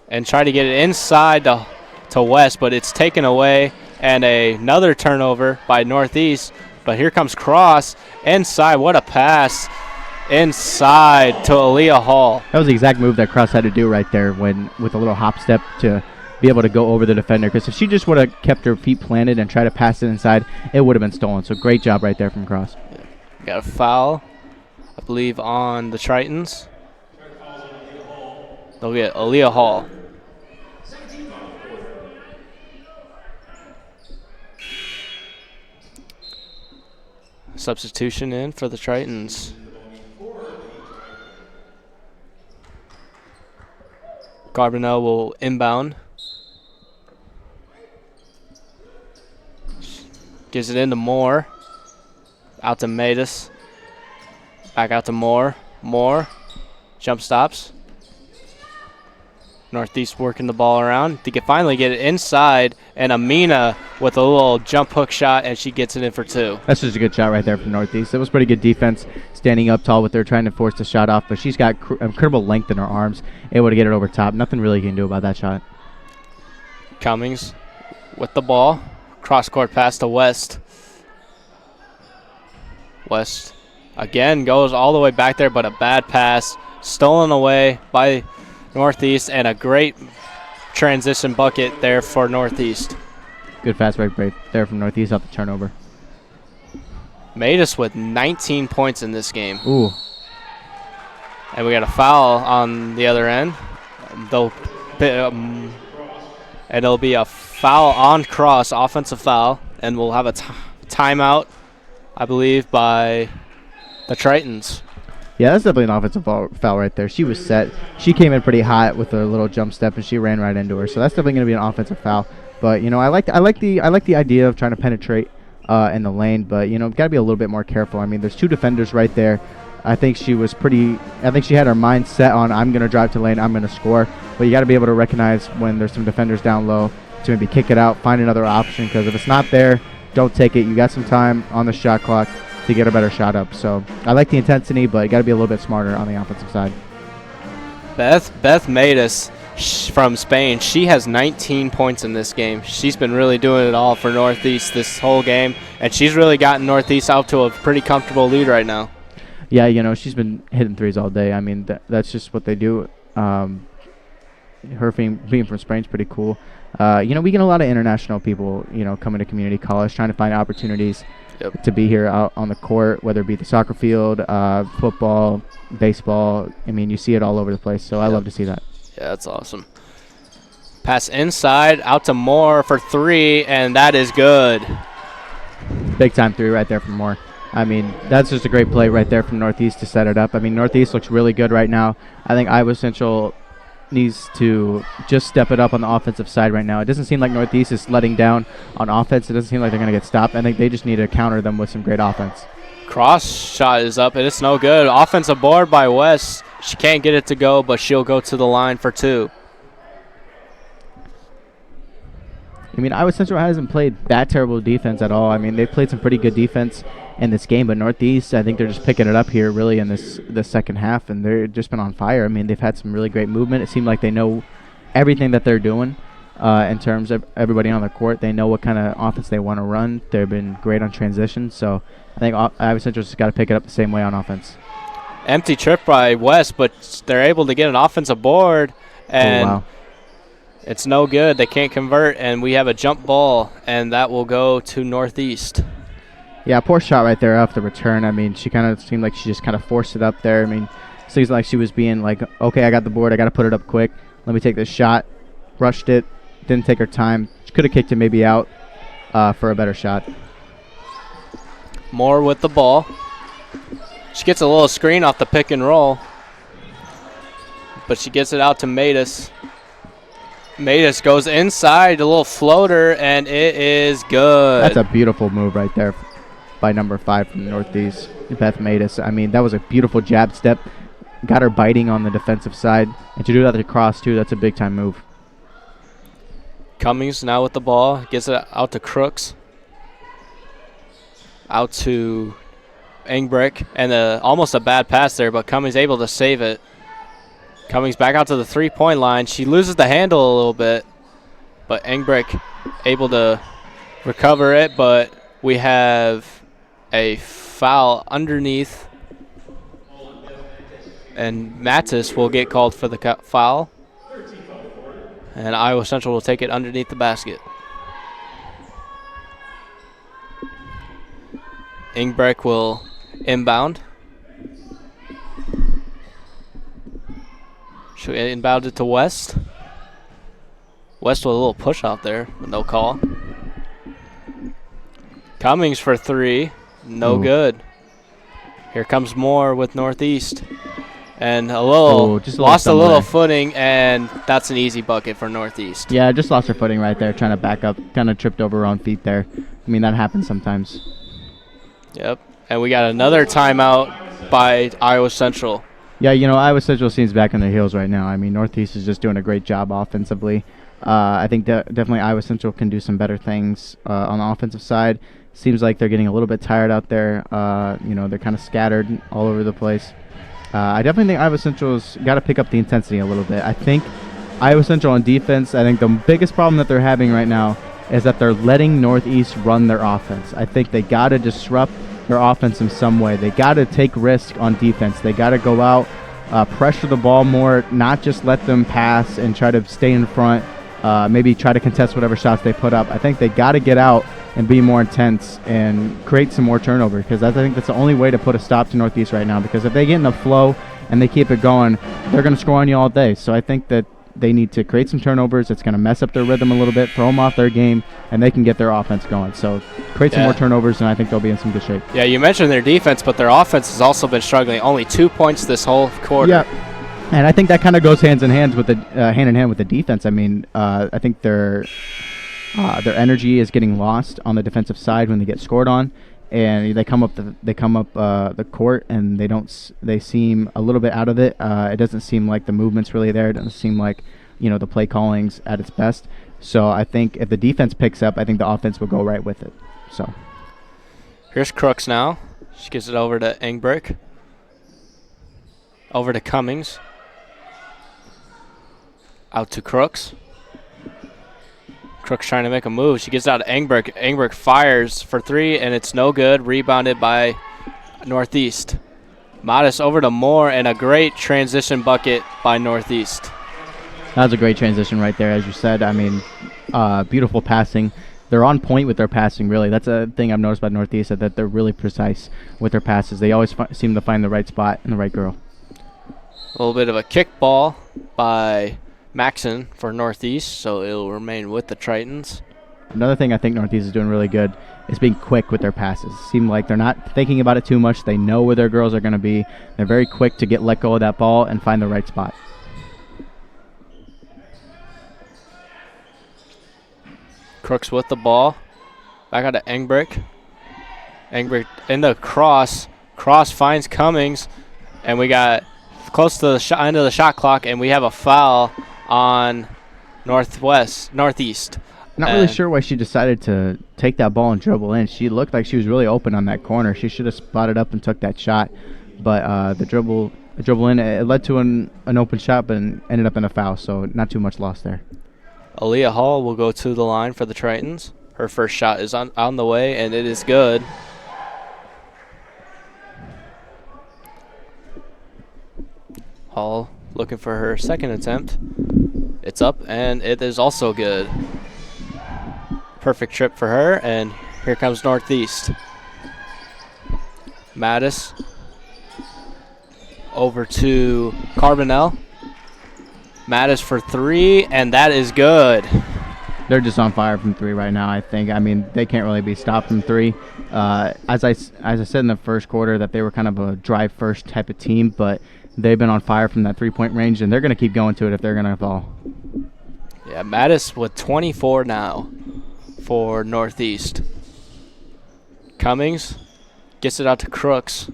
And try to get it inside to West, but it's taken away. And another turnover by Northeast. But here comes Cross. Inside. What a pass. Inside to Aaliyah Hall. That was the exact move that Cross had to do right there with a little hop step to be able to go over the defender, because if she just would have kept her feet planted and tried to pass it inside, it would have been stolen. So great job right there from Cross. Yeah. Got a foul, I believe, on the Tritons. They'll get Aaliyah Hall. Substitution in for the Tritons. Carbonell will inbound. Gives it into Moore. Out to Matus. Back out to Moore. Moore. Jump stops. Northeast working the ball around. They can finally get it inside, and Amina with a little jump hook shot, and she gets it in for two. That's just a good shot right there from Northeast. It was pretty good defense, standing up tall with her, trying to force the shot off, but she's got incredible length in her arms, able to get it over top. Nothing really you can do about that shot. Cummings with the ball. Cross-court pass to West. West again goes all the way back there, but a bad pass. Stolen away by Northeast, and a great transition bucket there for Northeast. Good fast break there from Northeast off the turnover. Matus with 19 points in this game. Ooh. And we got a foul on the other end. And it'll be a foul on Cross, offensive foul, and we'll have a timeout, I believe, by the Tritons. Yeah, that's definitely an offensive foul right there. She was set. She came in pretty hot with a little jump step, and she ran right into her. So that's definitely going to be an offensive foul. But you know, I like the idea of trying to penetrate in the lane. But you know, got to be a little bit more careful. I mean, there's two defenders right there. I think she had her mind set on, I'm going to drive to lane, I'm going to score. But you got to be able to recognize when there's some defenders down low to maybe kick it out, find another option. Because if it's not there, don't take it. You got some time on the shot clock to get a better shot up. So I like the intensity, but you got to be a little bit smarter on the offensive side. Beth Matus from Spain, she has 19 points in this game. She's been really doing it all for Northeast this whole game, and she's really gotten Northeast out to a pretty comfortable lead right now. Yeah, you know, she's been hitting threes all day. I mean, that's just what they do. Her being from Spain's pretty cool. You know, we get a lot of international people, you know, coming to community college, trying to find opportunities to be here out on the court, whether it be the soccer field, football, baseball. I mean, you see it all over the place, so I love to see that. Yeah, that's awesome. Pass inside, out to Moore for three, and that is good. Big time three right there from Moore. I mean, that's just a great play right there from Northeast to set it up. I mean, Northeast looks really good right now. I think Iowa Central needs to just step it up on the offensive side right now. It doesn't seem like Northeast is letting down on offense. It doesn't seem like they're going to get stopped. I think they just need to counter them with some great offense. Cross shot is up, and it's no good. Offensive board by West. She can't get it to go, but she'll go to the line for two. I mean, Iowa Central hasn't played that terrible defense at all. I mean, they've played some pretty good defense in this game, but Northeast, I think they're just picking it up here really in this second half, and they've just been on fire. I mean, they've had some really great movement. It seemed like they know everything that they're doing in terms of everybody on the court. They know what kind of offense they want to run. They've been great on transition, so I think Iowa Central's just got to pick it up the same way on offense. Empty trip by West, but they're able to get an offensive board, and it's no good. They can't convert, and we have a jump ball, and that will go to Northeast. Yeah, poor shot right there off the return. I mean, she kind of seemed like she just kind of forced it up there. I mean, seems like she was being like, okay, I got the board. I got to put it up quick. Let me take this shot. Rushed it. Didn't take her time. She could have kicked it maybe out for a better shot. Moore with the ball. She gets a little screen off the pick and roll, but she gets it out to Matus. Matus goes inside, a little floater, and it is good. That's a beautiful move right there by number 5 from Northeast, Beth Matus. I mean, that was a beautiful jab step. Got her biting on the defensive side. And to do that across, too, that's a big-time move. Cummings now with the ball. Gets it out to Crooks. Out to Engbrick. And almost a bad pass there, but Cummings able to save it. Cummings back out to the three-point line. She loses the handle a little bit, but Engbrick able to recover it, but we have a foul underneath, and Matis will get called for the foul, and Iowa Central will take it underneath the basket. Engbrick will inbound. She inbounded to West. West with a little push out there, but no call. Cummings for 3, no good. Here comes Moore with Northeast. And lost a little footing, and that's an easy bucket for Northeast. Yeah, just lost her footing right there, trying to back up, kind of tripped over her own feet there. I mean, that happens sometimes. Yep, and we got another timeout by Iowa Central. Yeah, you know, Iowa Central seems back on their heels right now. I mean, Northeast is just doing a great job offensively. I think definitely Iowa Central can do some better things on the offensive side. Seems like they're getting a little bit tired out there. You know, they're kind of scattered all over the place. I definitely think Iowa Central's got to pick up the intensity a little bit. I think Iowa Central on defense, I think the biggest problem that they're having right now is that they're letting Northeast run their offense. I think they got to disrupt their offense in some way. They got to take risk on defense. They got to go out, pressure the ball more, not just let them pass and try to stay in front, maybe try to contest whatever shots they put up. I think they got to get out and be more intense and create some more turnover, because I think that's the only way to put a stop to Northeast right now, because if they get in a flow and they keep it going, they're going to score on you all day. So I think that they need to create some turnovers. It's going to mess up their rhythm a little bit, throw them off their game, and they can get their offense going. So create some more turnovers, and I think they'll be in some good shape. Yeah, you mentioned their defense, but their offense has also been struggling. Only 2 points this whole quarter. Yeah, and I think that kind of goes hand in hand with the defense. I mean, I think their energy is getting lost on the defensive side when they get scored on, and they come up the court, and they seem a little bit out of it. It doesn't seem like the movement's really there. It doesn't seem like, you know, the play calling's at its best. So I think if the defense picks up, I think the offense will go right with it. So here's Crooks now. She gives it over to Engbrick. Over to Cummings. Out to Crooks. Crooks trying to make a move. She gets out to Engbrick. Engbrick fires for 3, and it's no good. Rebounded by Northeast. Modest over to Moore, and a great transition bucket by Northeast. That was a great transition right there, as you said. I mean, beautiful passing. They're on point with their passing, really. That's a thing I've noticed about Northeast, that they're really precise with their passes. They always seem to find the right spot and the right girl. A little bit of a kick ball by Maxon for Northeast, so it'll remain with the Tritons. Another thing I think Northeast is doing really good is being quick with their passes. Seem like they're not thinking about it too much. They know where their girls are going to be. They're very quick to let go of that ball and find the right spot. Crooks with the ball. Back out to Engbrick. Engbrick in the cross. Cross finds Cummings, and we got close to the end of the shot clock, and we have a foul on Northeast. Not really sure why she decided to take that ball and dribble in. She looked like she was really open on that corner. She should have spotted up and took that shot. But the dribble in, it led to an open shot, but ended up in a foul, so not too much loss there. Aaliyah Hall will go to the line for the Tritons. Her first shot is on the way, and it is good. Hall looking for her second attempt. It's up, and it is also good. Perfect trip for her, and here comes Northeast. Mattis over to Carbonell. Mattis for 3, and that is good. They're just on fire from 3 right now, I think. I mean, they can't really be stopped from 3. As I said in the first quarter, that they were kind of a drive-first type of team, but they've been on fire from that 3-point range, and they're going to keep going to it if they're going to fall. Yeah, Mattis with 24 now for Northeast. Cummings gets it out to Crooks.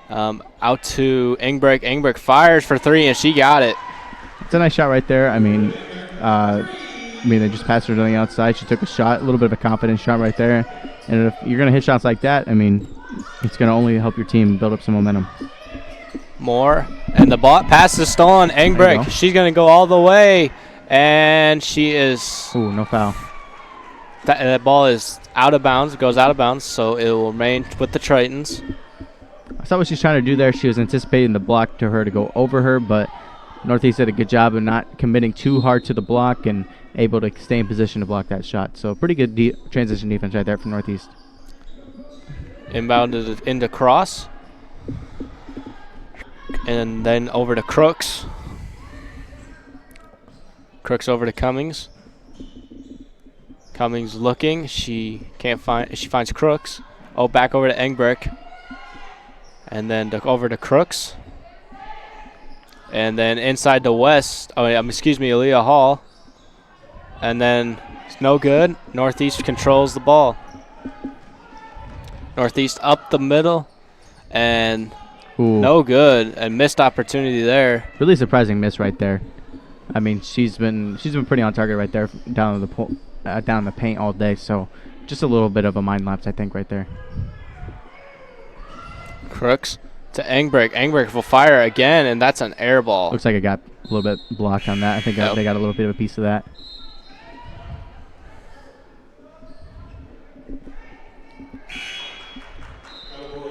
Out to Engbrick. Engbrick fires for 3, and she got it. It's a nice shot right there. I mean, they just passed her to the outside. She took a shot, a little bit of a confidence shot right there. And if you're going to hit shots like that, I mean, it's going to only help your team build up some momentum. Moore, and the ball pass is stolen. Engbrick, she's going to go all the way, and she is. Ooh, no foul. That ball is out of bounds, goes out of bounds, so it will remain with the Tritons. I saw what she's trying to do there. She was anticipating the block to her to go over her, but Northeast did a good job of not committing too hard to the block and able to stay in position to block that shot. So pretty good transition defense right there from Northeast. Inbounded into Cross. And then over to Crooks. Crooks over to Cummings. Cummings looking. She finds Crooks. Oh, back over to Engbrick. And then over to Crooks. And then inside to West. Aaliyah Hall. And then it's no good. Northeast controls the ball. Northeast up the middle. And no good. And missed opportunity there. Really surprising miss right there. I mean, she's been pretty on target right there down in the paint all day. So just a little bit of a mind lapse, I think, right there. Crooks to Engbrick. Engbrick will fire again, and that's an air ball. Looks like it got a little bit blocked on that. I think they got a little bit of a piece of that.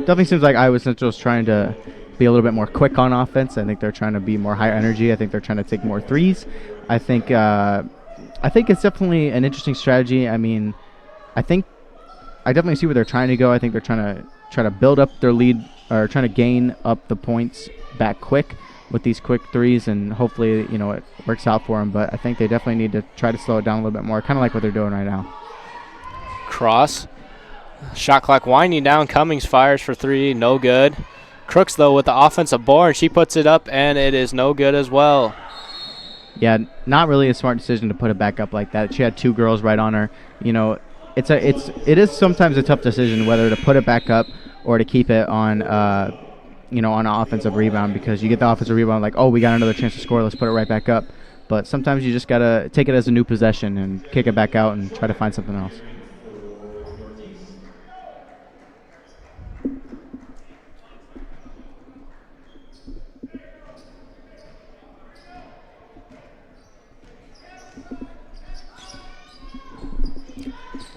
Definitely seems like Iowa Central's trying to be a little bit more quick on offense. I think they're trying to be more higher energy. I think they're trying to take more threes. I think it's definitely an interesting strategy. I mean, I definitely see where they're trying to go. I think they're trying to build up their lead, or trying to gain up the points back quick with these quick threes, and hopefully, it works out for them. But I think they definitely need to try to slow it down a little bit more, kind of like what they're doing right now. Cross. Shot clock winding down. Cummings fires for 3. No good. Crooks, though, with the offensive board. She puts it up, and it is no good as well. Yeah, not really a smart decision to put it back up like that. She had 2 girls right on her. It is sometimes a tough decision whether to put it back up or to keep it on on an offensive rebound, because you get the offensive rebound like, oh, we got another chance to score, let's put it right back up. But sometimes you just got to take it as a new possession and kick it back out and try to find something else.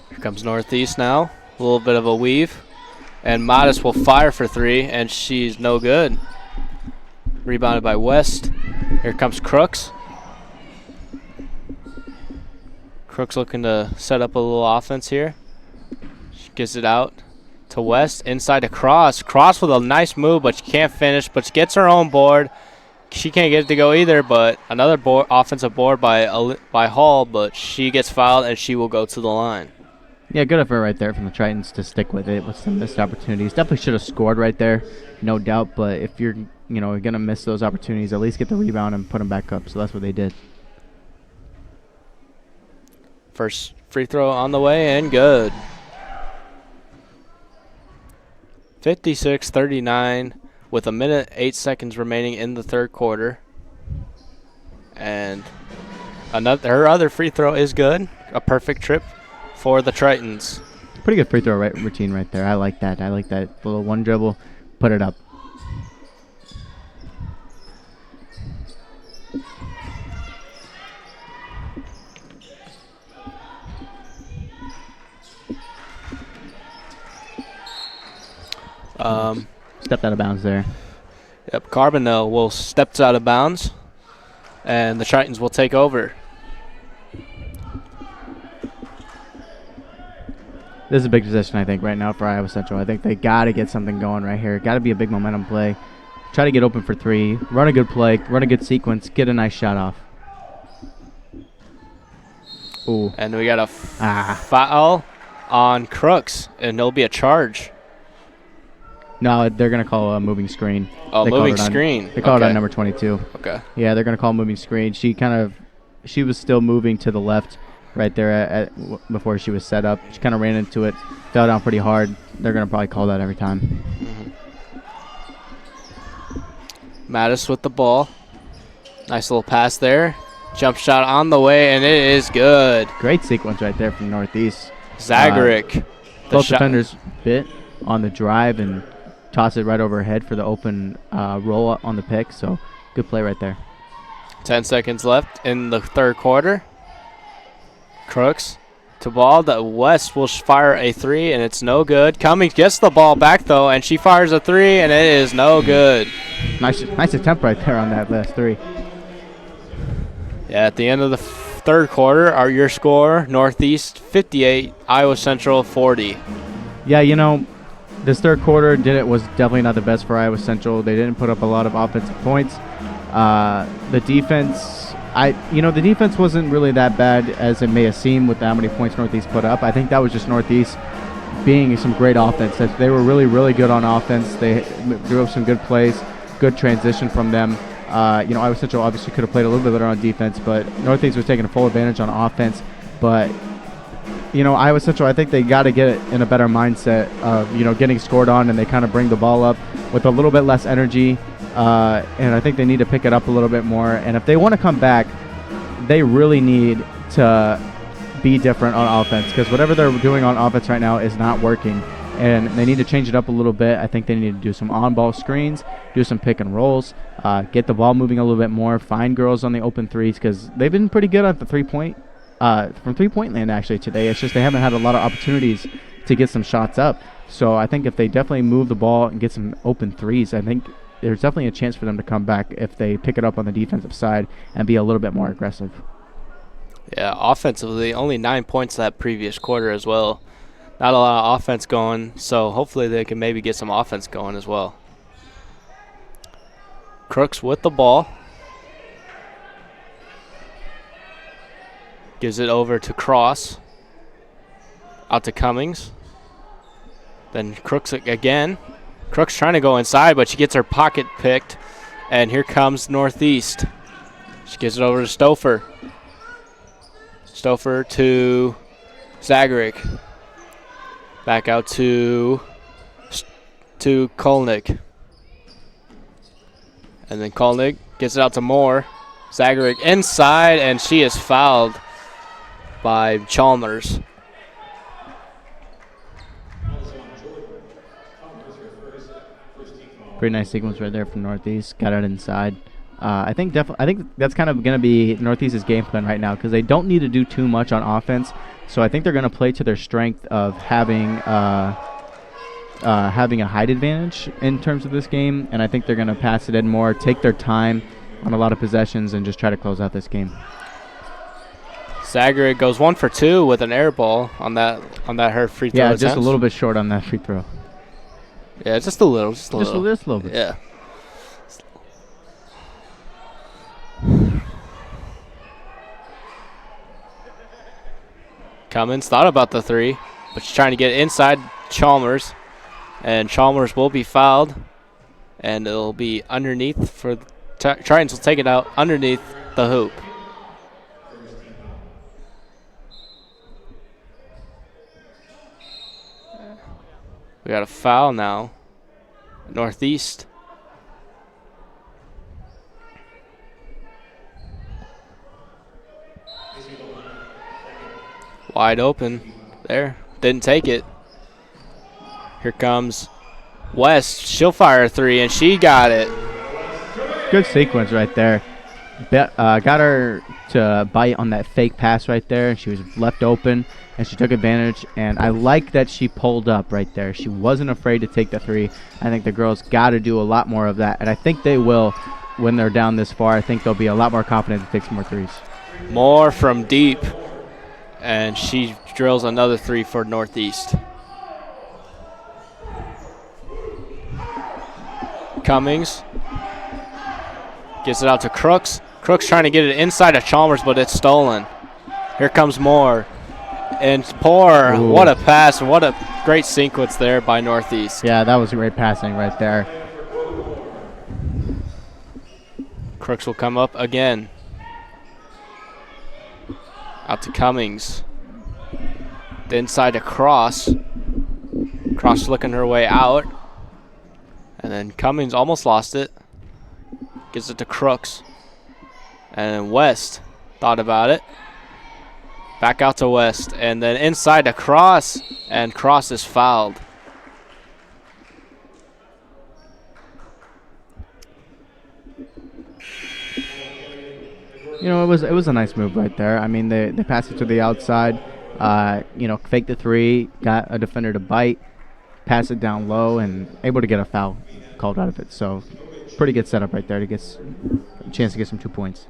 Here comes Northeast now. A little bit of a weave. And Modest will fire for 3, and she's no good. Rebounded by West. Here comes Crooks. Crooks looking to set up a little offense here. She gets it out to West. Inside to Cross. Cross with a nice move, but she can't finish. But she gets her own board. She can't get it to go either, but another offensive board by Hall, but she gets fouled, and she will go to the line. Yeah, good effort right there from the Tritons to stick with it with some missed opportunities. Definitely should have scored right there, no doubt. But if you're, going to miss those opportunities, at least get the rebound and put them back up. So that's what they did. First free throw on the way and good. 56-39 with 1:08 remaining in the third quarter. And her other free throw is good. A perfect trip for the Tritons. Pretty good free throw routine right there. I like that. I like that little one dribble, put it up. Stepped out of bounds there. Yep, Carbonell will steps out of bounds, and the Tritons will take over. This is a big position, I think, right now for Iowa Central. I think they got to get something going right here. Got to be a big momentum play. Try to get open for 3. Run a good play. Run a good sequence. Get a nice shot off. Ooh. And we got a foul on Crooks, and there'll be a charge. No, they're going to call a moving screen. Oh, moving screen. They call it on number 22. Okay. Yeah, they're going to call moving screen. She was still moving to the left right there before she was set up. She kind of ran into it, fell down pretty hard. They're going to probably call that every time. Mattis with the ball. Nice little pass there. Jump shot on the way, and it is good. Great sequence right there from Northeast. Zagaric. Both defenders bit on the drive and toss it right over her head for the open roll on the pick. So good play right there. 10 seconds left in the third quarter. Crooks to ball. The West will fire a 3, and it's no good. Cummings gets the ball back, though, and she fires a 3, and it is no good. Nice attempt right there on that last 3. Yeah, at the end of the third quarter, your score, Northeast 58, Iowa Central 40. Yeah, you know, this third quarter was definitely not the best for Iowa Central. They didn't put up a lot of offensive points. The defense, the defense wasn't really that bad as it may have seemed with how many points Northeast put up. I think that was just Northeast being some great offense. They were really, really good on offense. They drove some good plays, good transition from them. Iowa Central obviously could have played a little bit better on defense, but Northeast was taking a full advantage on offense. But, Iowa Central, I think they got to get it in a better mindset of, getting scored on, and they kind of bring the ball up with a little bit less energy. And I think they need to pick it up a little bit more. And if they want to come back, they really need to be different on offense, because whatever they're doing on offense right now is not working. And they need to change it up a little bit. I think they need to do some on-ball screens, do some pick and rolls, get the ball moving a little bit more, find girls on the open threes, because they've been pretty good at the three-point land actually today. It's just they haven't had a lot of opportunities to get some shots up. So I think if they definitely move the ball and get some open threes, I think there's definitely a chance for them to come back if they pick it up on the defensive side and be a little bit more aggressive. Yeah, offensively, only 9 points that previous quarter as well. Not a lot of offense going, so hopefully they can maybe get some offense going as well. Crooks with the ball. Gives it over to Cross. Out to Cummings. Then Crooks again. Crooks trying to go inside, but she gets her pocket picked. And here comes Northeast. She gives it over to Stouffer. Stouffer to Zagaric. Back out to Kolnick. And then Kolnick gets it out to Moore. Zagaric inside, and she is fouled by Chalmers. Pretty nice sequence right there from Northeast. Got it inside. I think that's kind of going to be Northeast's game plan right now, because they don't need to do too much on offense. So I think they're going to play to their strength of having a height advantage in terms of this game, and I think they're going to pass it in more, take their time on a lot of possessions, and just try to close out this game. Zagaric goes 1 for 2 with an air ball on that her free throw. Yeah, attempts. just a little bit short on that free throw. Yeah, just a little. Just a little bit. Yeah. Cummins thought about the 3, but she's trying to get inside Chalmers, and Chalmers will be fouled, and it'll be underneath for trying to take it out underneath the hoop. We got a foul now. Northeast. Wide open there. Didn't take it. Here comes West. She'll fire a 3, and she got it. Good sequence right there. Got her to bite on that fake pass right there. She was left open, and she took advantage. And I like that she pulled up right there. She wasn't afraid to take the 3. I think the girls got to do a lot more of that, and I think they will when they're down this far. I think they'll be a lot more confident to take some more 3s. More from deep. and she drills another 3 for Northeast. Cummings gets it out to Crooks. Crooks trying to get it inside of Chalmers, but it's stolen. Here comes Moore. And Poor, Ooh. What a pass. What a great sequence there by Northeast. Yeah, that was great passing right there. Crooks will come up again. Out to Cummings. The inside to Cross. Cross looking her way out. And then Cummings almost lost it. Gives it to Crooks. And West thought about it. Back out to West. And then inside to Cross. And Cross is fouled. You know, it was a nice move right there. I mean, they passed it to the outside. You know, faked the 3, got a defender to bite, pass it down low, and able to get a foul called out of it. So, pretty good setup right there to get a chance to get some 2 points.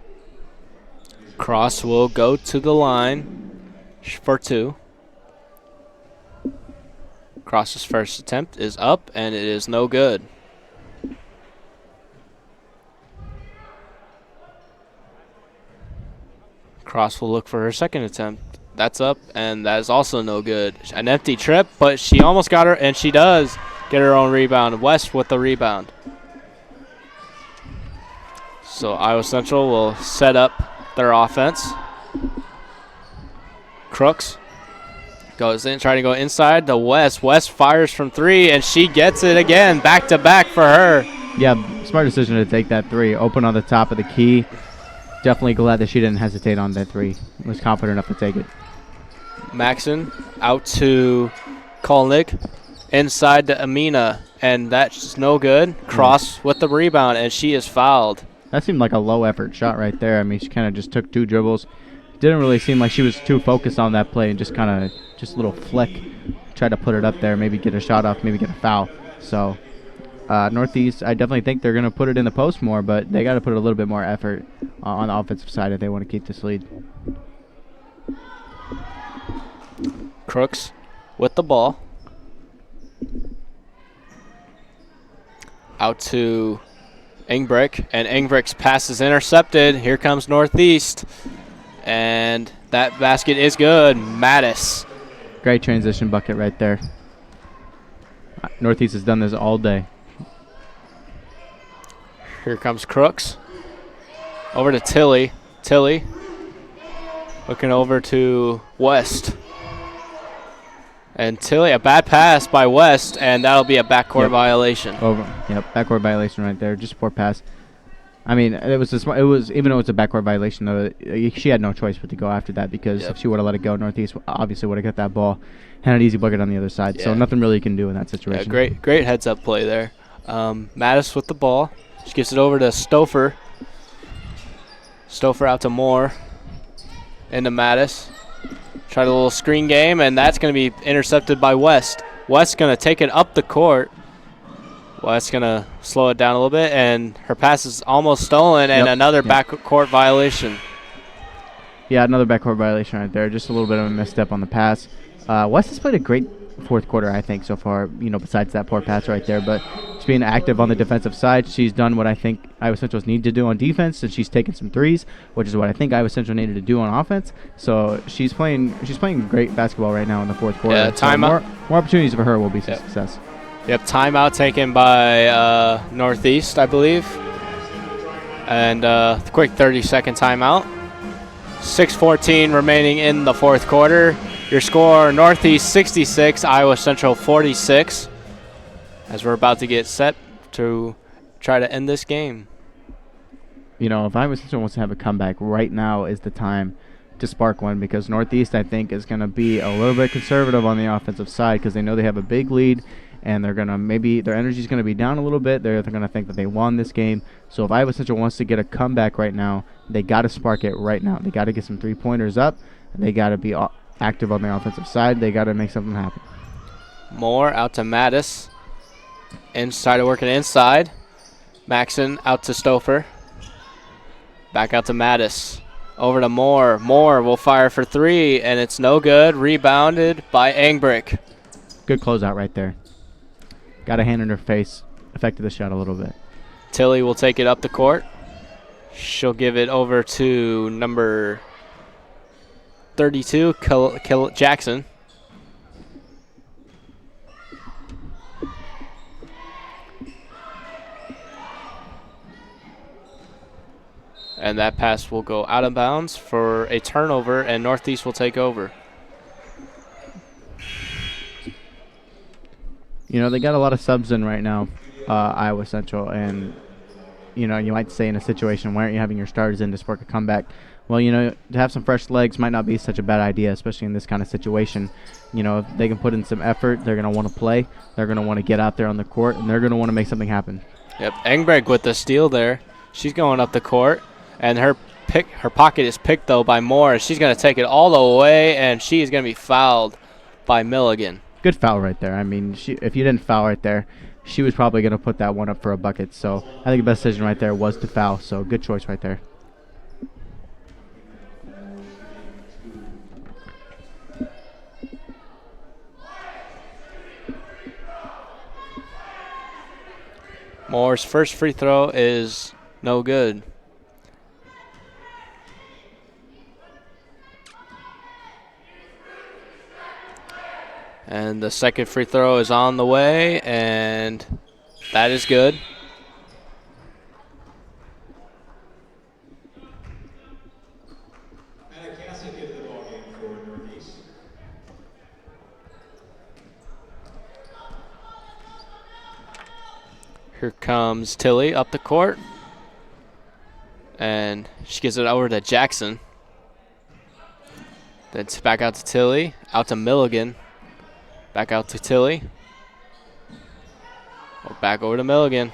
Cross will go to the line for 2. Cross's first attempt is up, and it is no good. Cross will look for her second attempt. That's up, and that is also no good. An empty trip, but she almost got her, and she does get her own rebound. West with the rebound. So Iowa Central will set up their offense. Crooks goes in, trying to go inside to West. West fires from 3, and she gets it again. Back to back for her. Yeah, smart decision to take that 3. Open on the top of the key. Definitely glad that she didn't hesitate on that 3. Was confident enough to take it. Maxon out to Kolnick. Inside to Amina, and that's no good. Cross with the rebound, and she is fouled. That seemed like a low-effort shot right there. I mean, she kind of just took 2 dribbles. Didn't really seem like she was too focused on that play and just kind of just a little flick. Tried to put it up there, maybe get a shot off, maybe get a foul. So Northeast, I definitely think they're going to put it in the post more, but they got to put a little bit more effort on the offensive side if they want to keep this lead. Crooks with the ball. Out to Engbrick, and Engbrick's pass is intercepted. Here comes Northeast, and that basket is good. Mattis. Great transition bucket right there. Northeast has done this all day. Here comes Crooks. Over to Tilly. Tilly looking over to West. And Tilly, a bad pass by West, and that'll be a backcourt violation. Backcourt violation right there. Just poor pass. I mean, it was even though it's a backcourt violation, though, she had no choice but to go after that because if she would have let it go, Northeast obviously would have got that ball, had an easy bucket on the other side. So nothing really you can do in that situation. Yeah, great heads-up play there. Mattis with the ball. She gives it over to Stouffer. Stouffer out to Moore. Into Mattis. Tried a little screen game, and that's going to be intercepted by West. West's going to take it up the court. West's going to slow it down a little bit, and her pass is almost stolen, and another backcourt violation. Yeah, another backcourt violation right there. Just a little bit of a misstep on the pass. West has played a great fourth quarter, I think, so far, besides that poor pass right there. But she's being active on the defensive side. She's done what I think Iowa Central's need to do on defense, and she's taken some threes, which is what I think Iowa Central needed to do on offense. So she's playing great basketball right now in the fourth quarter. Yeah, timeout. So more opportunities for her will be success. Yep, timeout taken by Northeast, I believe. And quick 30-second timeout. 6:14 remaining in the fourth quarter. Your score, Northeast 66, Iowa Central 46. As we're about to get set to try to end this game. If Iowa Central wants to have a comeback, right now is the time to spark one, because Northeast, I think, is going to be a little bit conservative on the offensive side because they know they have a big lead, and they're going to their energy is going to be down a little bit. They're going to think that they won this game. So if Iowa Central wants to get a comeback right now, they got to spark it right now. They got to get some three-pointers up. They got to be active on the offensive side. They got to make something happen. Moore out to Mattis. Inside working inside. Maxon out to Stouffer. Back out to Mattis. Over to Moore. Moore will fire for 3, and it's no good. Rebounded by Engbrick. Good closeout right there. Got a hand in her face. Affected the shot a little bit. Tilly will take it up the court. She'll give it over to number 32, Jackson. And that pass will go out of bounds for a turnover, and Northeast will take over. You know, they got a lot of subs in right now, Iowa Central, and, you know, you might say in a situation, why aren't you having your starters in to spark a comeback? Well, you know, to have some fresh legs might not be such a bad idea, especially in this kind of situation. You know, if they can put in some effort, they're going to want to play, they're going to want to get out there on the court, and they're going to want to make something happen. Yep, Engberg with the steal there. She's going up the court. And her pocket is picked, though, by Moore. She's going to take it all the way, and she is going to be fouled by Milligan. Good foul right there. I mean, if you didn't foul right there, she was probably going to put that one up for a bucket. So I think the best decision right there was to foul. So good choice right there. Moore's first free throw is no good. And the second free throw is on the way, and that is good. Here comes Tilly up the court. And she gives it over to Jackson. Then it's back out to Tilly, out to Milligan. Back out to Tilly. Back over to Milligan.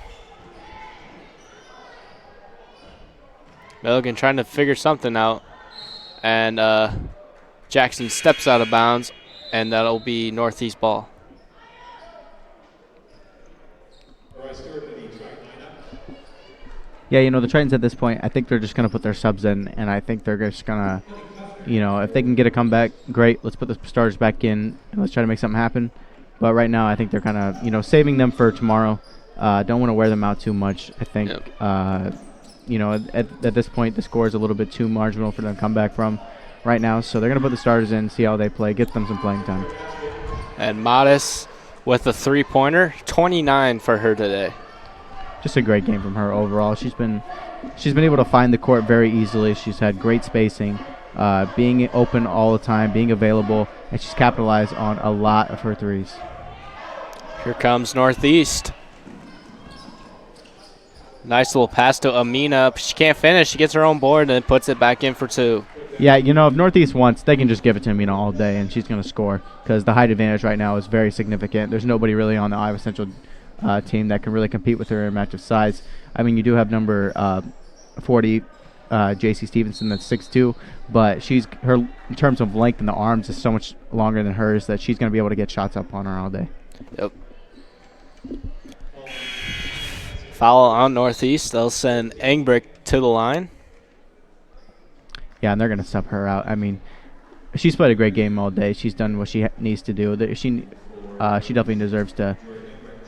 Milligan trying to figure something out. And Jackson steps out of bounds, and that'll be Northeast ball. Yeah, you know, the Tritons at this point, I think they're just going to put their subs in, and I think they're just going to, you know, if they can get a comeback, great. Let's put the starters back in, and let's try to make something happen. But right now, I think they're kind of, you know, saving them for tomorrow. Don't want to wear them out too much. I think, you know, at this point, the score is a little bit too marginal for them to come back from right now. So they're going to put the starters in, see how they play, get them some playing time. And Modest with a three-pointer, 29 for her today. Just a great game from her overall. She's been able to find the court very easily. She's had great spacing, being open all the time, being available, and she's capitalized on a lot of her threes. Here comes Northeast. Nice little pass to Amina. She can't finish. She gets her own board and then puts it back in for 2. Yeah, you know, if Northeast wants, they can just give it to Amina all day, and she's going to score because the height advantage right now is very significant. There's nobody really on the Iowa Central team that can really compete with her in a match of size. I mean, you do have number 40, J.C. Stevenson, that's 6'2", but her in terms of length in the arms is so much longer than hers that she's going to be able to get shots up on her all day. Yep. Foul on Northeast. They'll send Engbrick to the line. Yeah, and they're going to sub her out. I mean, she's played a great game all day. She's done what she needs to do. She definitely deserves to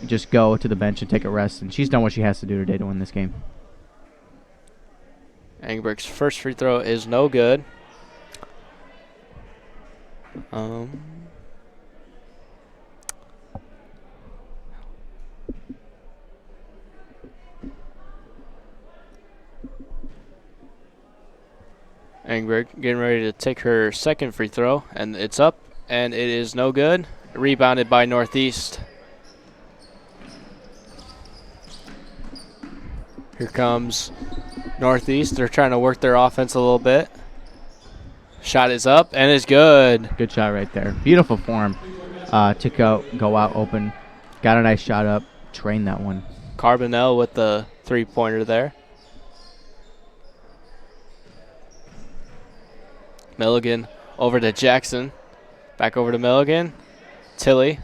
just go to the bench and take a rest, and she's done what she has to do today to win this game. Engbrick's first free throw is no good. Engbrick getting ready to take her second free throw, and it's up, and it is no good. Rebounded by Northeast. Here comes Northeast. They're trying to work their offense a little bit. Shot is up and is good. Good shot right there. Beautiful form to go out open. Got a nice shot up. Train that one. Carbonell with the three-pointer there. Milligan over to Jackson. Back over to Milligan. Tilly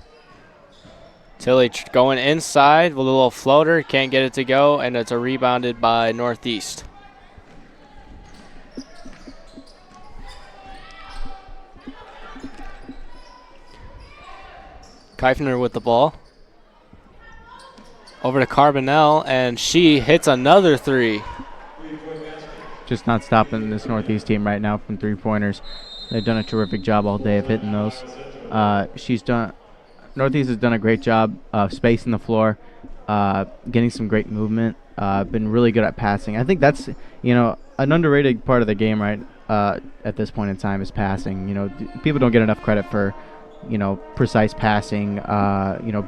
going inside with a little floater. Can't get it to go, and it's rebounded by Northeast. Keifner with the ball. Over to Carbonell, and she hits another three. Just not stopping this Northeast team right now from three-pointers. They've done a terrific job all day of hitting those. Northeast has done a great job of spacing the floor, getting some great movement, been really good at passing. I think that's, an underrated part of the game right at this point in time is passing. People don't get enough credit for, precise passing,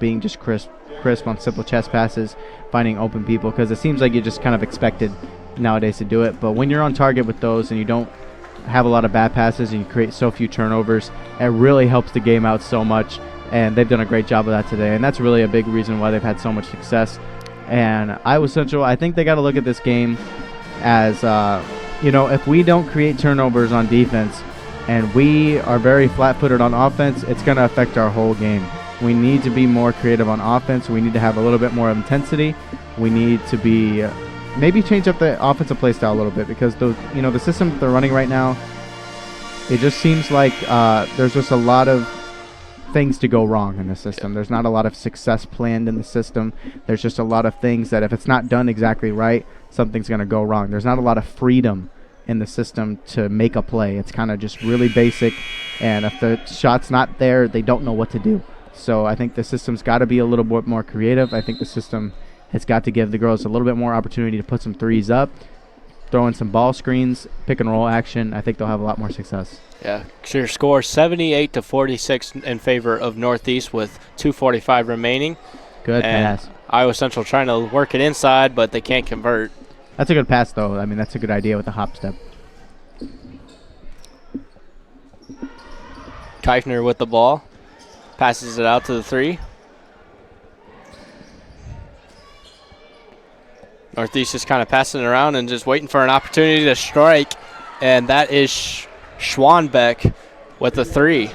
being just crisp on simple chest passes, finding open people, because it seems like you're just kind of expected nowadays to do it. But when you're on target with those and you don't have a lot of bad passes and you create so few turnovers, it really helps the game out so much. And they've done a great job of that today, and that's really a big reason why they've had so much success. And Iowa Central, I think they got to look at this game as, if we don't create turnovers on defense and we are very flat-footed on offense, it's going to affect our whole game. We need to be more creative on offense. We need to have a little bit more intensity. We need to be maybe change up the offensive play style a little bit, because the system they're running right now, it just seems like there's just a lot of things to go wrong in the system. There's not a lot of success planned in the system. There's just a lot of things that if it's not done exactly right, something's going to go wrong. There's not a lot of freedom in the system to make a play. It's kind of just really basic, and if the shot's not there, they don't know what to do. So I think the system's got to be a little bit more creative. I think the system has got to give the girls a little bit more opportunity to put some threes up, throw in some ball screens, pick and roll action. I think they'll have a lot more success. Yeah, your score 78-46 in favor of Northeast with 2:45 remaining. Good pass. Iowa Central trying to work it inside, but they can't convert. That's a good pass, though. I mean, that's a good idea with the hop step. Keifner with the ball. Passes it out to the three. Northeast just kind of passing it around and just waiting for an opportunity to strike. And that is Schwanbeck with the three.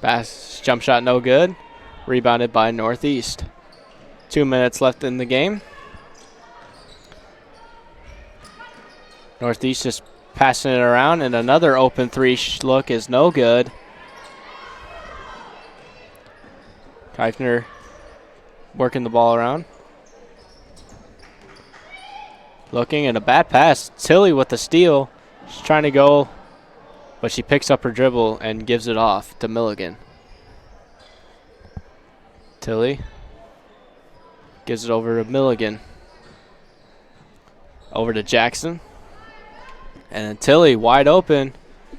Pass, jump shot no good. Rebounded by Northeast. 2 minutes left in the game. Northeast just passing it around, and another open three look is no good. Keifner working the ball around. Looking, and a bad pass. Tilly with the steal. She's trying to go, but she picks up her dribble and gives it off to Milligan. Tilly gives it over to Milligan. Over to Jackson. And then Tilly wide open.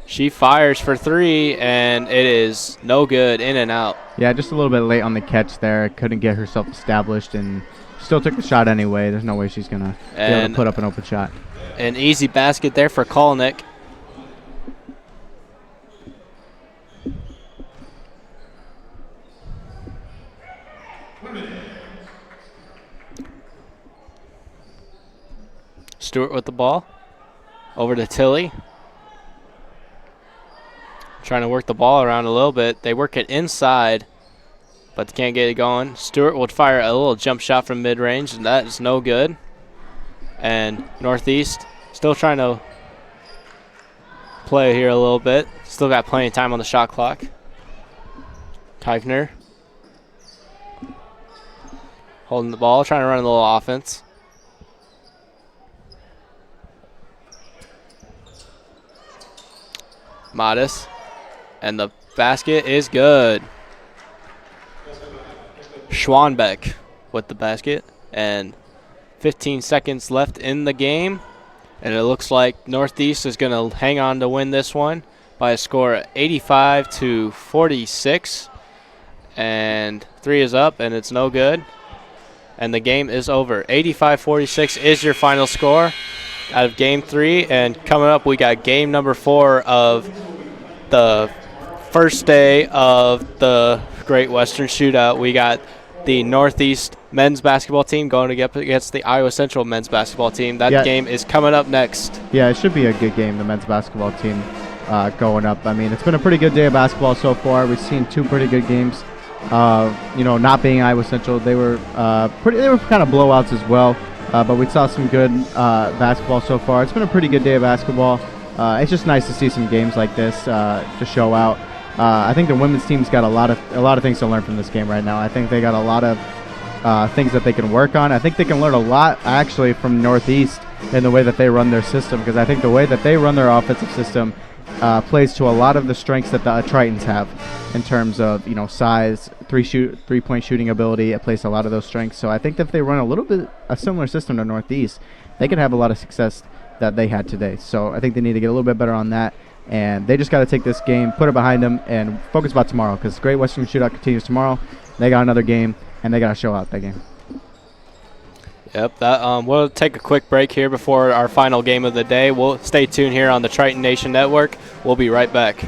She fires for three, and it is no good, in and out. Yeah, just a little bit late on the catch there. Couldn't get herself established, and still took the shot anyway. There's no way she's going to be able to put up an open shot. An easy basket there for Kolnick. Stewart with the ball. Over to Tilly. Trying to work the ball around a little bit. They work it inside, but they can't get it going. Stewart would fire a little jump shot from mid-range, and that is no good. And Northeast still trying to play here a little bit. Still got plenty of time on the shot clock. Keifner holding the ball, trying to run a little offense. Modest, and the basket is good. Schwanbeck with the basket, and 15 seconds left in the game, and it looks like Northeast is going to hang on to win this one by a score of 85-46, and three is up, and it's no good, and the game is over. 85-46 is your final score out of game 3, and coming up we got game number 4 of the first day of the Great Western Shootout. We got the Northeast men's basketball team going against the Iowa Central men's basketball team. That game is coming up next. Yeah, it should be a good game, the men's basketball team going up. I mean, it's been a pretty good day of basketball so far. We've seen 2 pretty good games Not being Iowa Central, they were They were kind of blowouts as well. But we saw some good basketball so far. It's been a pretty good day of basketball. It's just nice to see some games like this to show out. I think the women's team's got a lot of things to learn from this game right now. I think they got a lot of things that they can work on. I think they can learn a lot actually from Northeast in the way that they run their system, because I think the way that they run their offensive system plays to a lot of the strengths that the Tritons have in terms of size, three-point shooting ability. It plays to a lot of those strengths. So I think that if they run a similar system to Northeast, they could have a lot of success that they had today. So I think they need to get a little bit better on that, and they just got to take this game, put it behind them, and focus about tomorrow, because Great Western Shootout continues tomorrow. They got another game, and they got to show out that game. Yep. We'll take a quick break here before our final game of the day. We'll stay tuned here on the Triton Nation Network. We'll be right back.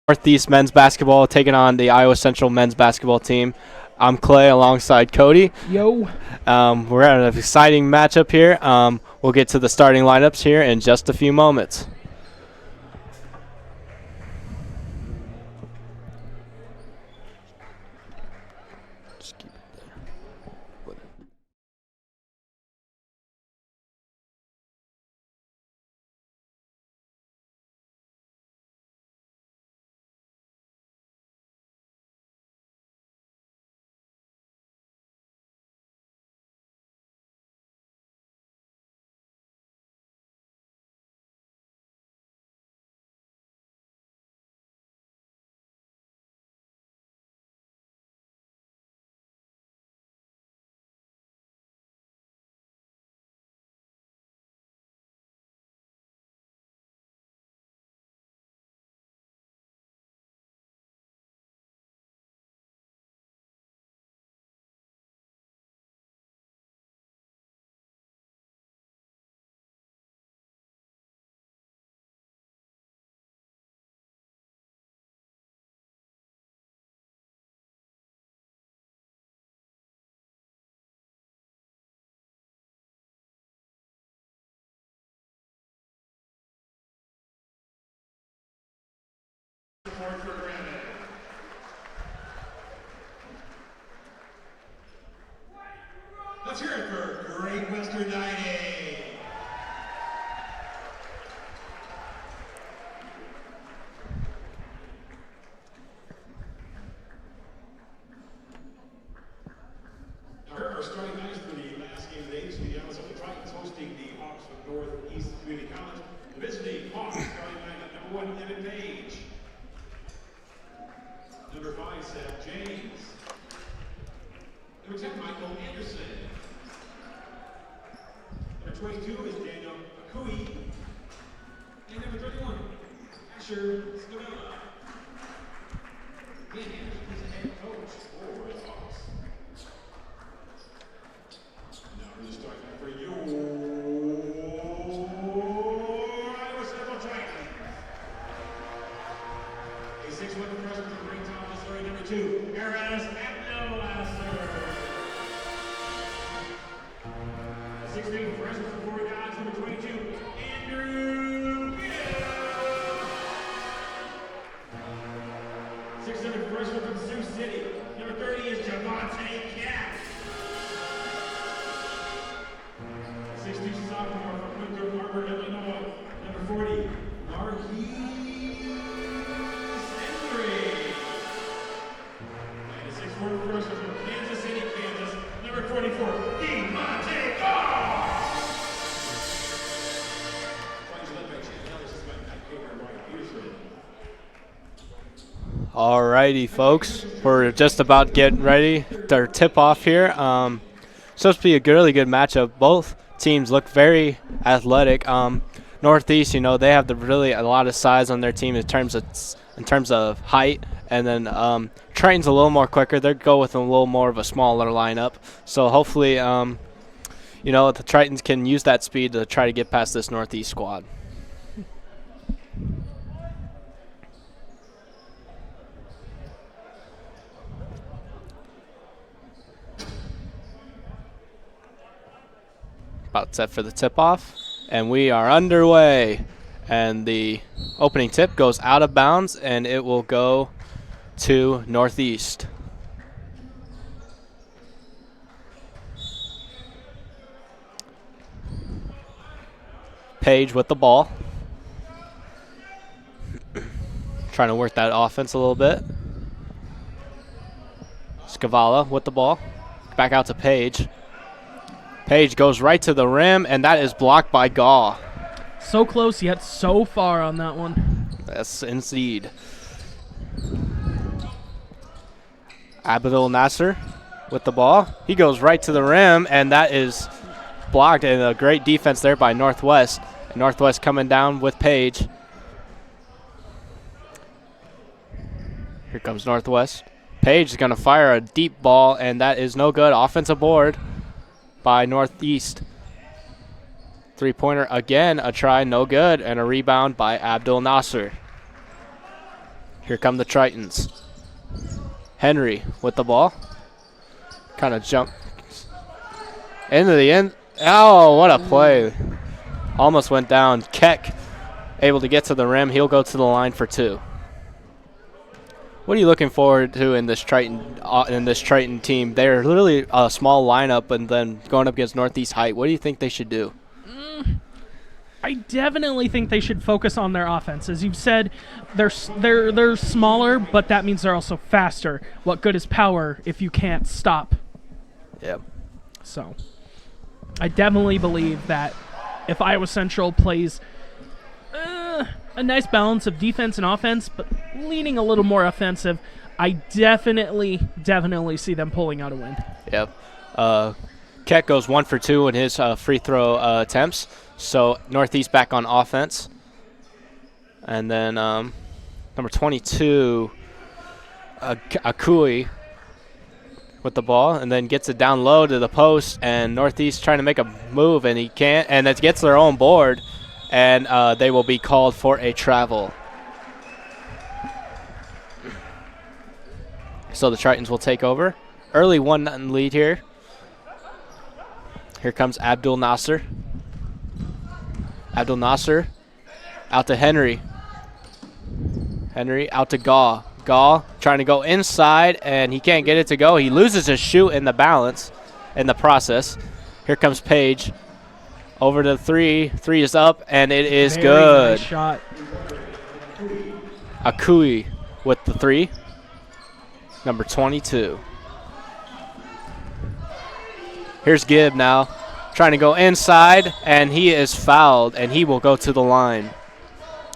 Northeast men's basketball taking on the Iowa Central men's basketball team. I'm Clay alongside Cody. Yo. We're at an exciting matchup here. We'll get to the starting lineups here in just a few moments. Let's hear it for Great Western Dining. Our starting lineups for the last game of the day, the Arizona Titans hosting the Hawks from Northeast Community College. The visiting Hawks starting lineup: number 1, Evan Page. Number 5, Seth James. Number 10, Michael Anderson. Number 22 is Daniel Akui. And number 31, Asher Scavella. Dan Anderson is the head coach for the Hawks. Now we're just starting for your Iowa Central Titans. A 6'1" freshman from Greentown, Missouri, number 2, Aras Abdelasser. 6'3" freshman from Fort Dodge, number 22, Andrew Gill. 6'7" freshman from Sioux City, number 30 is Javante Cat. 6'2" sophomore from Winthrop Harbor, Illinois, number 40, Marquis Henry. And a 6'4" freshman from Kansas City, Kansas, number 44, DeMonte Goss. Alrighty, folks, we're just about getting ready. Their tip-off here. Supposed to be a really good matchup. Both teams look very athletic. Northeast, you know, they have really a lot of size on their team in terms of height, and then Triton's a little more quicker. They go with a little more of a smaller lineup. So hopefully, you know, the Tritons can use that speed to try to get past this Northeast squad. About set for the tip-off, and we are underway. And the opening tip goes out of bounds, and it will go to Northeast. Page with the ball. Trying to work that offense a little bit. Scavala with the ball. Back out to Page. Page goes right to the rim, and that is blocked by Gaw. So close, yet so far on that one. Yes, indeed. Abdul Nasser with the ball. He goes right to the rim, and that is blocked, and a great defense there by Northwest. Northwest coming down with Page. Here comes Northwest. Page is going to fire a deep ball, and that is no good. Offensive board by Northeast. Three-pointer again, a try, no good, and a rebound by Abdul Nasser. Here come the Tritons. Henry with the ball. Kind of jump into the end. Oh, what a play. Almost went down. Keck able to get to the rim. He'll go to the line for 2. What are you looking forward to in this Triton team? They're literally a small lineup, and then going up against Northeast Height. What do you think they should do? I definitely think they should focus on their offense. As you've said, they're smaller, but that means they're also faster. What good is power if you can't stop? Yep. So I definitely believe that if Iowa Central plays a nice balance of defense and offense, but leaning a little more offensive, I definitely see them pulling out a win. Yep. Keck goes 1 for 2 in his free throw attempts. So Northeast back on offense. And then number 22, Akui with the ball, and then gets it down low to the post, and Northeast trying to make a move, and he can't, and it gets their own board, and they will be called for a travel. So the Tritons will take over. Early 1-0 lead here. Here comes Abdul Nasser. Abdul Nasser out to Henry. Henry out to Gaw. Gaw trying to go inside, and he can't get it to go. He loses his shoot in the balance in the process. Here comes Page. Over to 3. 3 is up, and it is Very good. Nice shot. Akui with the 3. Number 22. Here's Gibb now, trying to go inside, and he is fouled, and he will go to the line.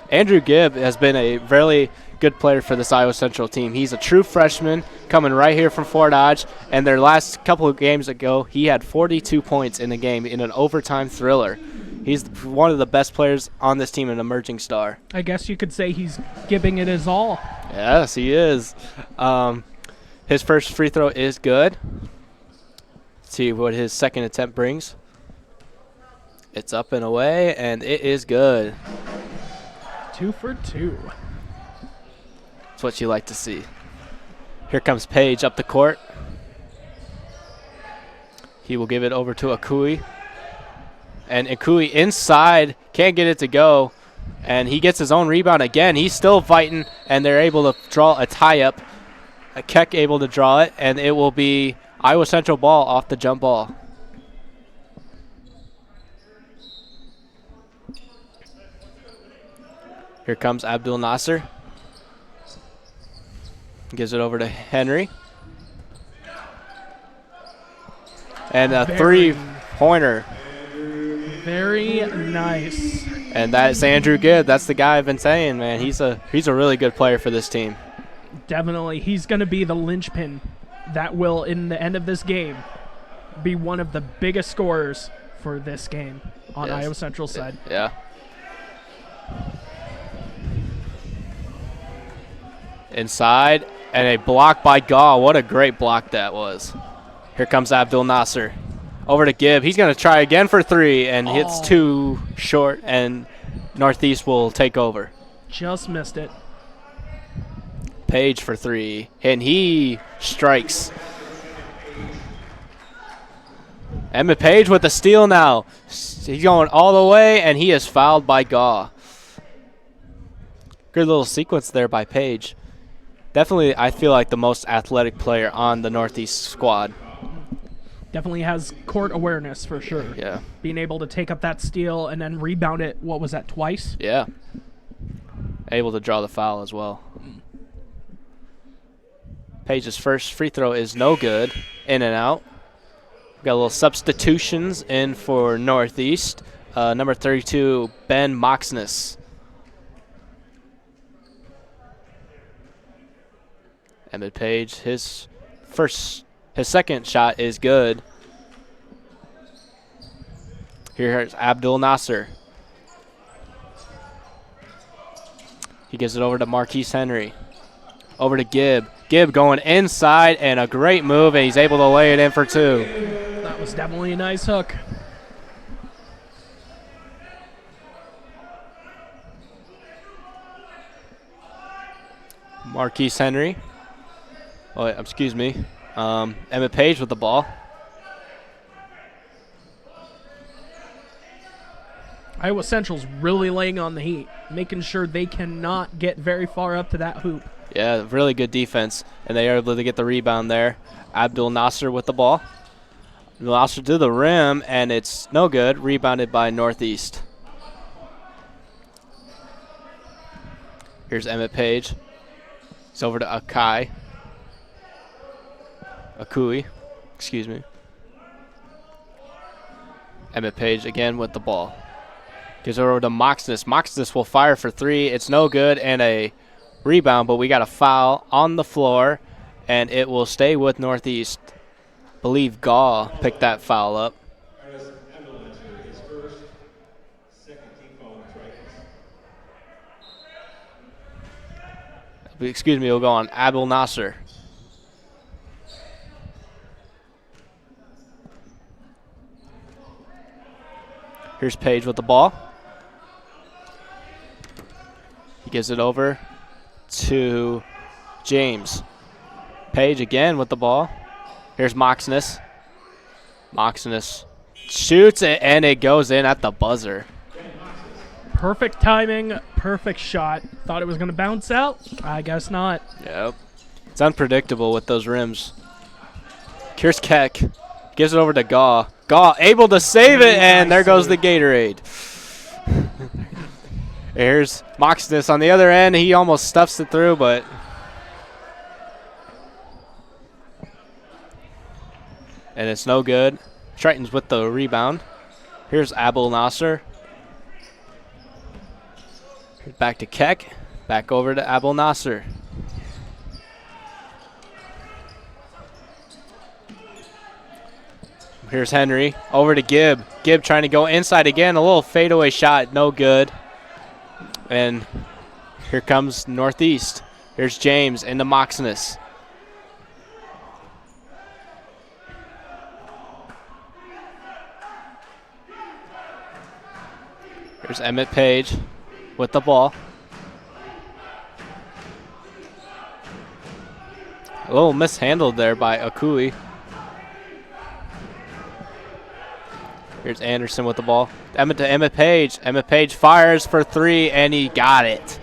Andrew Gibb has been a really good player for this Iowa Central team. He's a true freshman coming right here from Fort Dodge, and their last couple of games ago, he had 42 points in the game in an overtime thriller. He's one of the best players on this team, an emerging star. I guess you could say he's giving it his all. Yes, he is. His first free throw is good. See what his second attempt brings. It's up and away, and it is good. 2 for 2. That's what you like to see. Here comes Page up the court. He will give it over to Akui. And Akui inside, can't get it to go. And he gets his own rebound again. He's still fighting, and they're able to draw a tie-up. Keck able to draw it, and it will be Iowa Central ball off the jump ball. Here comes Abdul Nasser. Gives it over to Henry. And a three-pointer. Very nice. And that is Andrew Gibb. That's the guy I've been saying, man. He's a really good player for this team. Definitely. He's going to be the linchpin that will, in the end of this game, be one of the biggest scorers for this game on Iowa Central's side. Yeah. Inside, and a block by Gaw. What a great block that was. Here comes Abdul Nasser. Over to Gibb. He's going to try again for 3, and hits 2 short, and Northeast will take over. Just missed it. Page for 3, and he strikes. Emmett Page with the steal now. He's going all the way, and he is fouled by Gaw. Good little sequence there by Page. Definitely, I feel like the most athletic player on the Northeast squad. Definitely has court awareness for sure. Yeah. Being able to take up that steal and then rebound it, what was that, twice? Yeah. Able to draw the foul as well. Page's first free throw is no good. In and out. Got a little substitutions in for Northeast. Number 32, Ben Moxness. Emmett Page, his second shot is good. Here's Abdul Nasser. He gives it over to Marquise Henry. Over to Gibb. Gibb going inside, and a great move, and he's able to lay it in for 2. That was definitely a nice hook. Marquise Henry. Oh, excuse me. Emmett Page with the ball. Iowa Central's really laying on the heat, making sure they cannot get very far up to that hoop. Yeah, really good defense, and they are able to get the rebound there. Abdul Nasser with the ball. Abdul Nasser to the rim, and it's no good. Rebounded by Northeast. Here's Emmett Page. It's over to Akui, excuse me. Emmett Page again with the ball. Gives it over to Moxness. Moxness will fire for three. It's no good, and a rebound, but we got a foul on the floor, and it will stay with Northeast. I believe Gaw picked that foul up. His first, second team foul on strikers. Excuse me, we'll go on Abdul Nasser. Here's Page with the ball. He gives it over to James. Page again with the ball. Here's Moxness. Moxness shoots it, and it goes in at the buzzer. Perfect timing, perfect shot. Thought it was going to bounce out. I guess not. Yep. It's unpredictable with those rims. Here's Keck. Gives it over to Gaw. Gaw able to save it, and there goes the Gatorade. Here's Moxness on the other end. He almost stuffs it through, but and it's no good. Triton's with the rebound. Here's Abdul Nasser. Back to Keck. Back over to Abdul Nasser. Here's Henry. Over to Gibb. Gibb trying to go inside again. A little fadeaway shot. No good. And here comes Northeast. Here's James into Moxness. Here's Emmett Page with the ball. A little mishandled there by Akui. Here's Anderson with the ball. Emmett to Emmett Page. Emmett Page fires for three, and he got it.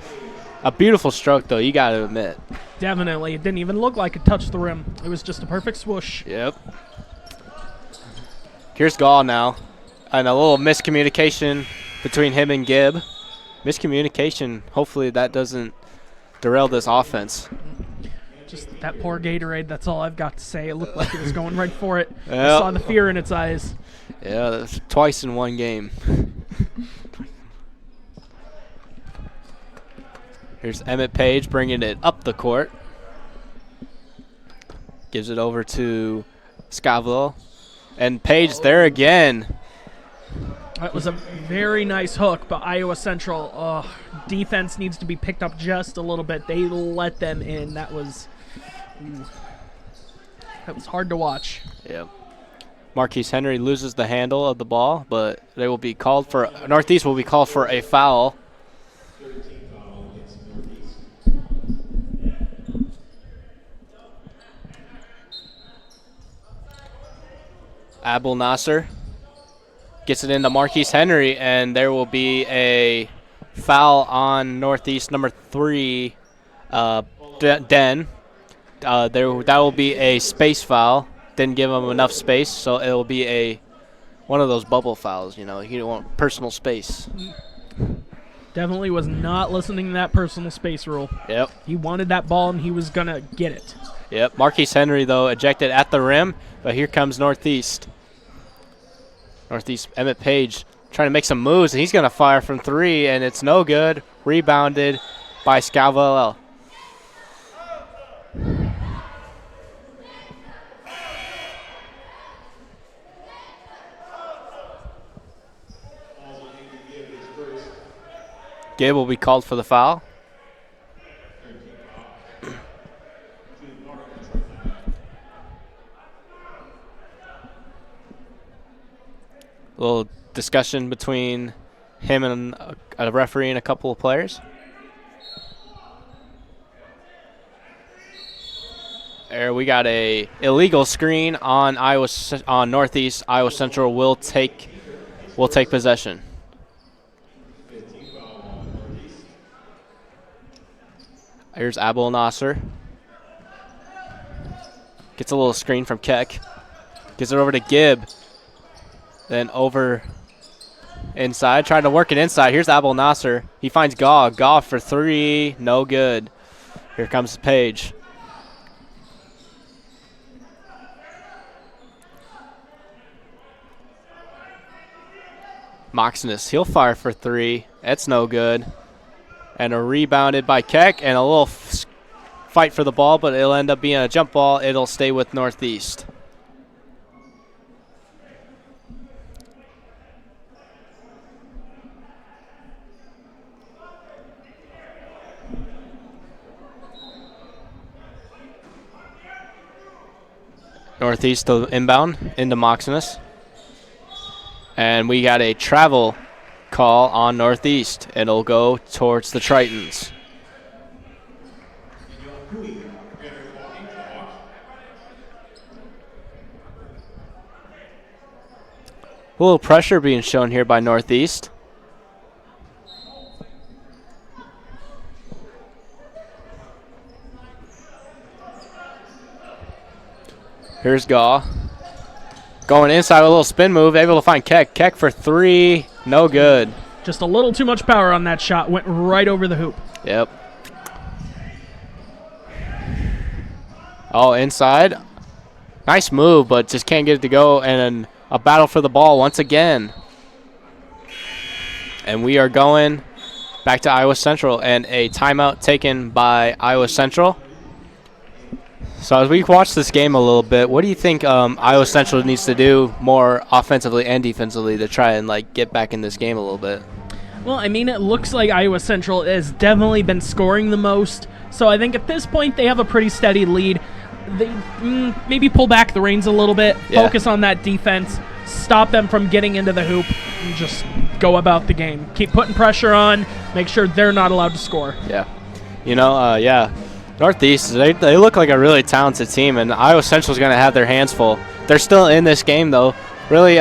A beautiful stroke, though, you got to admit. Definitely. It didn't even look like it touched the rim. It was just a perfect swoosh. Yep. Here's Gall now. And a little miscommunication between him and Gibb. Miscommunication. Hopefully that doesn't derail this offense. Just that poor Gatorade, that's all I've got to say. It looked like it was going right for it. Yep. I saw the fear in its eyes. Yeah, that's twice in one game. Here's Emmett Page bringing it up the court. Gives it over to Scavolo. And Page there again. That was a very nice hook, but Iowa Central, defense needs to be picked up just a little bit. They let them in. That was hard to watch. Yep. Marquise Henry loses the handle of the ball, but they will be called for Northeast will be called for a foul. Abdul Nasser gets it into Marquise Henry, and there will be a foul on Northeast number 3, Den. That will be a space foul. Didn't give him enough space, so it will be one of those bubble fouls. You know, you don't want personal space. Definitely was not listening to that personal space rule. Yep. He wanted that ball, and he was going to get it. Yep. Marquise Henry, though, ejected at the rim, but here comes Northeast. Northeast, Emmett Page trying to make some moves, and he's going to fire from 3, and it's no good. Rebounded by Scavolo. Gibb will be called for the foul. A little discussion between him and a referee and a couple of players. There we got a illegal screen on on Northeast. Iowa Central will take possession. Here's Abel Nasser. Gets a little screen from Keck. Gives it over to Gibb. Then over inside. Trying to work it inside. Here's Abel Nasser. He finds Gaw. Gaw for three. No good. Here comes Page. Moxness. He'll fire for three. That's no good. And a rebounded by Keck. And a little fight for the ball, but it'll end up being a jump ball. It'll stay with Northeast. Northeast to inbound into Moxness. And we got a travel call on Northeast. It'll go towards the Tritons. A little pressure being shown here by Northeast. Here's Gaw. Going inside with a little spin move, able to find Keck. Keck for three, no good. Just a little too much power on that shot. Went right over the hoop. Yep. Oh, inside. Nice move, but just can't get it to go. And a battle for the ball once again. And we are going back to Iowa Central, and a timeout taken by Iowa Central. So as we watch this game a little bit, what do you think Iowa Central needs to do more offensively and defensively to try and get back in this game a little bit? Well, I mean, it looks like Iowa Central has definitely been scoring the most. So I think at this point they have a pretty steady lead. They maybe pull back the reins a little bit, focus on that defense, stop them from getting into the hoop, and just go about the game. Keep putting pressure on, make sure they're not allowed to score. Yeah. Northeast, they look like a really talented team, and Iowa Central's going to have their hands full. They're still in this game, though. Really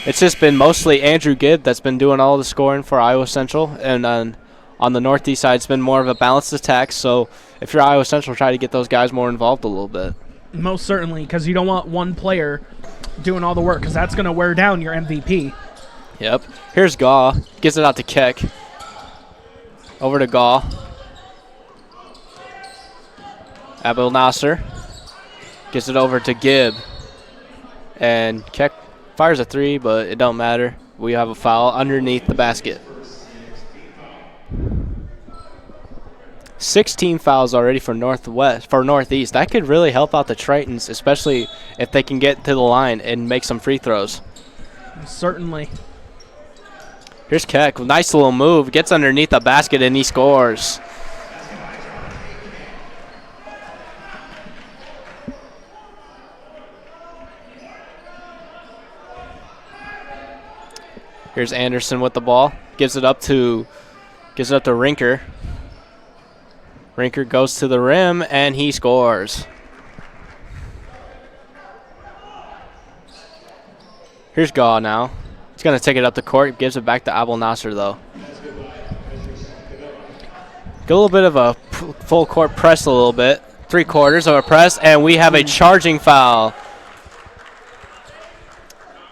it's just been mostly Andrew Gibb that's been doing all the scoring for Iowa Central, and on the Northeast side, it's been more of a balanced attack. So if you're Iowa Central, try to get those guys more involved a little bit. Most certainly, because you don't want one player doing all the work, because that's going to wear down your MVP. Yep. Here's Gaw. Gives it out to Keck. Over to Gaw. Abel Nasser gives it over to Gibb. And Keck fires a three, but it don't matter. We have a foul underneath the basket. 16 fouls already for Northeast. That could really help out the Tritons, especially if they can get to the line and make some free throws. Certainly. Here's Keck. Nice little move. Gets underneath the basket and he scores. Here's Anderson with the ball. Gives it up to Rinker. Rinker goes to the rim and he scores. Here's Gaw now. He's going to take it up the court. Gives it back to Abel Nasser, though. Get a little bit of a full court press a little bit. 3/4 of a press, and we have a charging foul.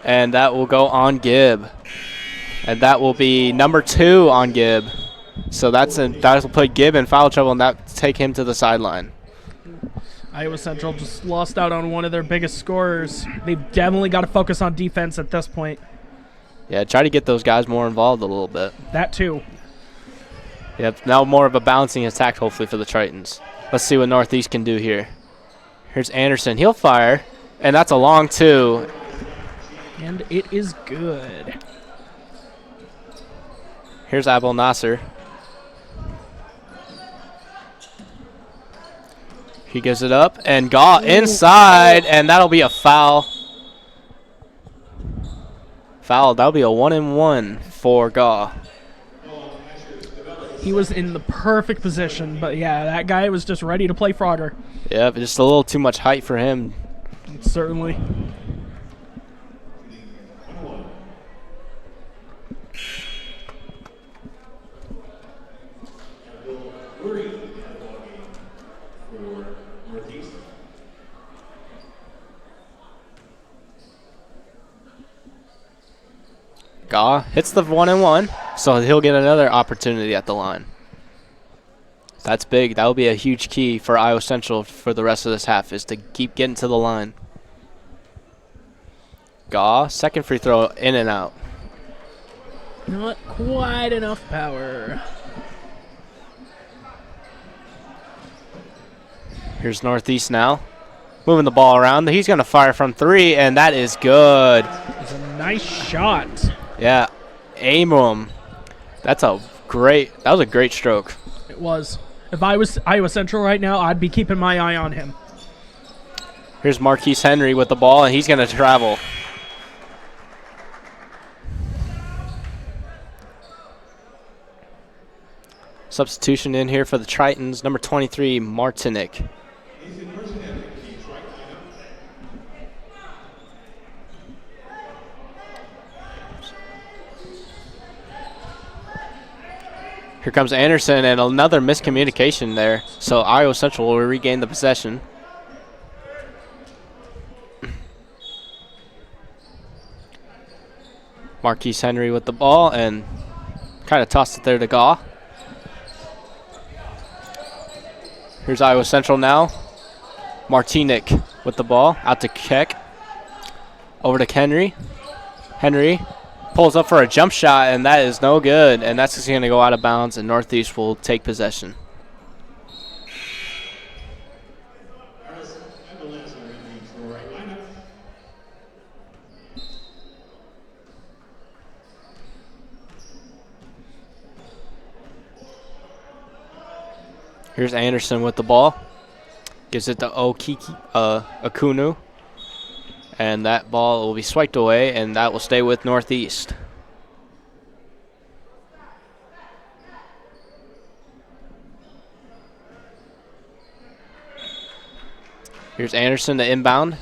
And that will go on Gibb. And that will be number 2 on Gibb. So that will put Gibb in foul trouble, and that take him to the sideline. Iowa Central just lost out on one of their biggest scorers. They've definitely got to focus on defense at this point. Yeah, try to get those guys more involved a little bit. That too. Yep, now more of a balancing attack hopefully for the Tritons. Let's see what Northeast can do here. Here's Anderson. He'll fire, and that's a long 2. And it is good. Here's Abel Nasser. He gives it up, and Gaw inside, and that'll be a foul. That'll be a 1-and-1 for Gaw. He was in the perfect position, but yeah, that guy was just ready to play Frogger. Yep, just a little too much height for him. Certainly. Gaw hits the 1-and-1, so he'll get another opportunity at the line. That's big. That will be a huge key for Iowa Central for the rest of this half, is to keep getting to the line. Gaw, second free throw, in and out. Not quite enough power. Here's Northeast now. Moving the ball around. He's going to fire from 3, and that is good. It's a nice shot. Yeah, aim him. That was a great stroke. It was. If I was Iowa Central right now, I'd be keeping my eye on him. Here's Marquise Henry with the ball, and he's going to travel. Substitution in here for the Tritons, number 23, Martinick. Here comes Anderson, and another miscommunication there. So Iowa Central will regain the possession. Marquise Henry with the ball, and kind of tossed it there to Gaw. Here's Iowa Central now. Martinick with the ball, out to Keck. Over to Henry. Henry pulls up for a jump shot, and that is no good. And that's just going to go out of bounds, and Northeast will take possession. Here's Anderson with the ball. Gives it to Akunu. And that ball will be swiped away, and that will stay with Northeast. Here's Anderson to inbound.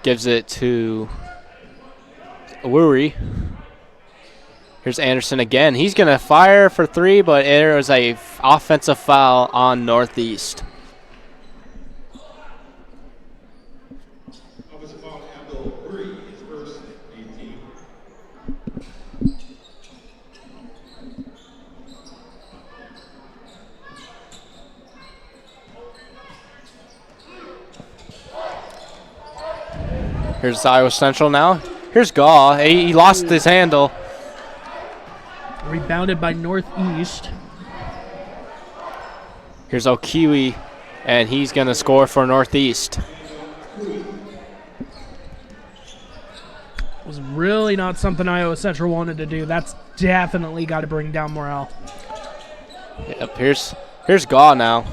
Gives it to Awuri. Here's Anderson again. He's going to fire for 3, but there is a offensive foul on Northeast. Here's Iowa Central now. Here's Gaw. He lost his handle. Rebounded by Northeast. Here's Okiwi, and he's going to score for Northeast. Was really not something Iowa Central wanted to do. That's definitely got to bring down morale. Yep, here's Gaw now.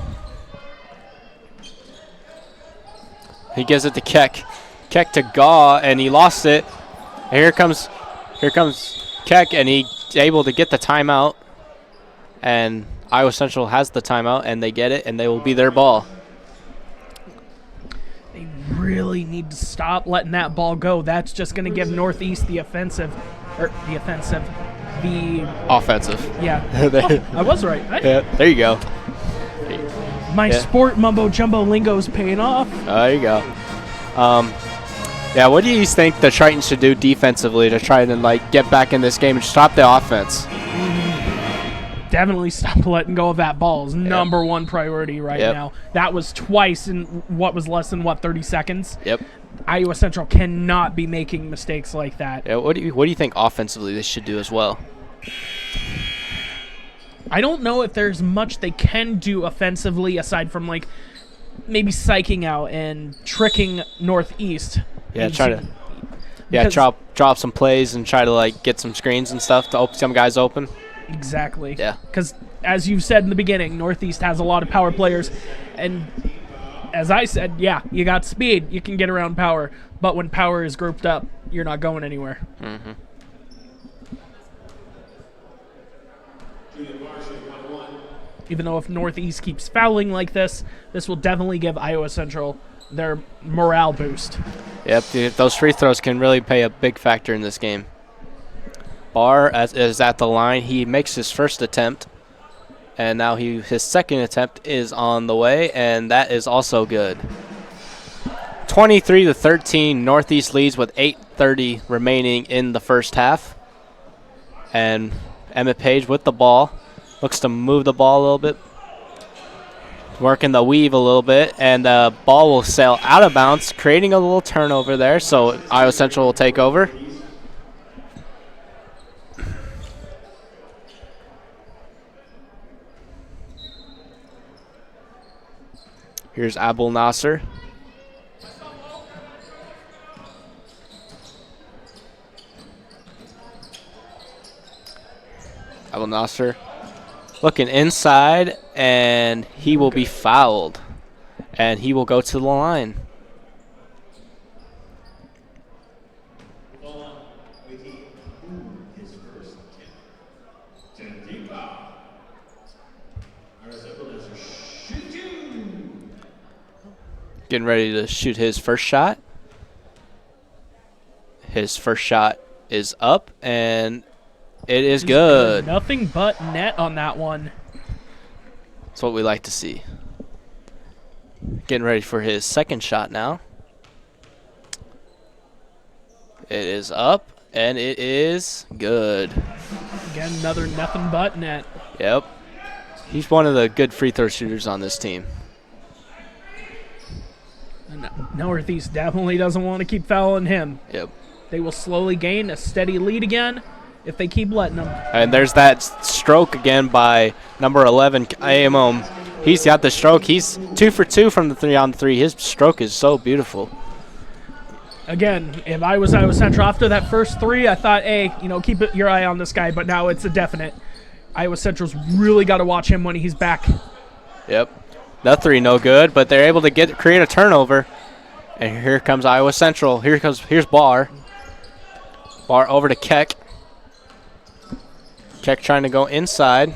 He gives it to Keck. Keck to Gaw, and he lost it. And here comes Keck, and he's able to get the timeout. And Iowa Central has the timeout, and they get it, and they will be their ball. They really need to stop letting that ball go. That's just going to give Northeast the offensive. Yeah. I was right. Yeah, there you go. My sport mumbo jumbo lingo is paying off. There you go. Yeah, what do you think the Tritons should do defensively to try to get back in this game and stop the offense? Definitely stop letting go of that ball is number one priority right now. That was twice in what was less than 30 seconds. Yep. Iowa Central cannot be making mistakes like that. Yeah, what do you think offensively they should do as well? I don't know if there's much they can do offensively aside from maybe psyching out and tricking Northeast. Yeah, drop some plays and try to get some screens and stuff to open some guys open. Exactly. Yeah. Because as you've said in the beginning, Northeast has a lot of power players, and as I said, you got speed, you can get around power, but when power is grouped up, you're not going anywhere. Mm-hmm. Even though if Northeast keeps fouling like this will definitely give Iowa Central their morale boost. Yep, those free throws can really play a big factor in this game. Barr is at the line. He makes his first attempt, and now his second attempt is on the way, and that is also good. 23-13, Northeast leads with 8:30 remaining in the first half. And Emmett Page with the ball. Looks to move the ball a little bit. Working the weave a little bit, and the ball will sail out of bounds, creating a little turnover there, so Iowa Central will take over. Here's Abul Nasser. Abul Nasser looking inside, and he will be fouled, and he will go to the line. Getting ready to shoot his first shot. His first shot is up, and it is good. Nothing but net on that one. That's what we like to see. Getting ready for his second shot now. It is up, and it is good. Again, another nothing but net. Yep. He's one of the good free throw shooters on this team. Northeast definitely doesn't want to keep fouling him. Yep. They will slowly gain a steady lead again if they keep letting them. And there's that stroke again by number 11, AMO. He's got the stroke. He's 2 for 2 from the 3-on-3. His stroke is so beautiful. Again, if I was Iowa Central after that first three, I thought, hey, keep your eye on this guy. But now it's a definite. Iowa Central's really got to watch him when he's back. Yep. The three no good, but they're able to create a turnover. And here comes Iowa Central. Here's Barr. Barr over to Keck. Keck trying to go inside.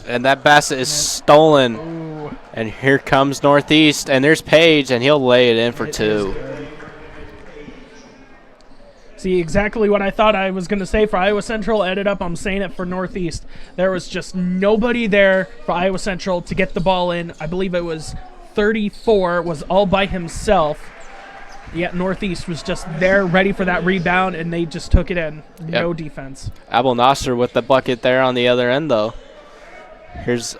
And that basket is stolen. Ooh. And here comes Northeast. And there's Page, and he'll lay it in for two. See, exactly what I thought I was going to say for Iowa Central. Ended up I'm saying it for Northeast. There was just nobody there for Iowa Central to get the ball in. I believe it was 34, was all by himself. Yet Northeast was just there ready for that rebound, and they just took it in. Yep. No defense. Abul Nasser with the bucket there on the other end, though. Here's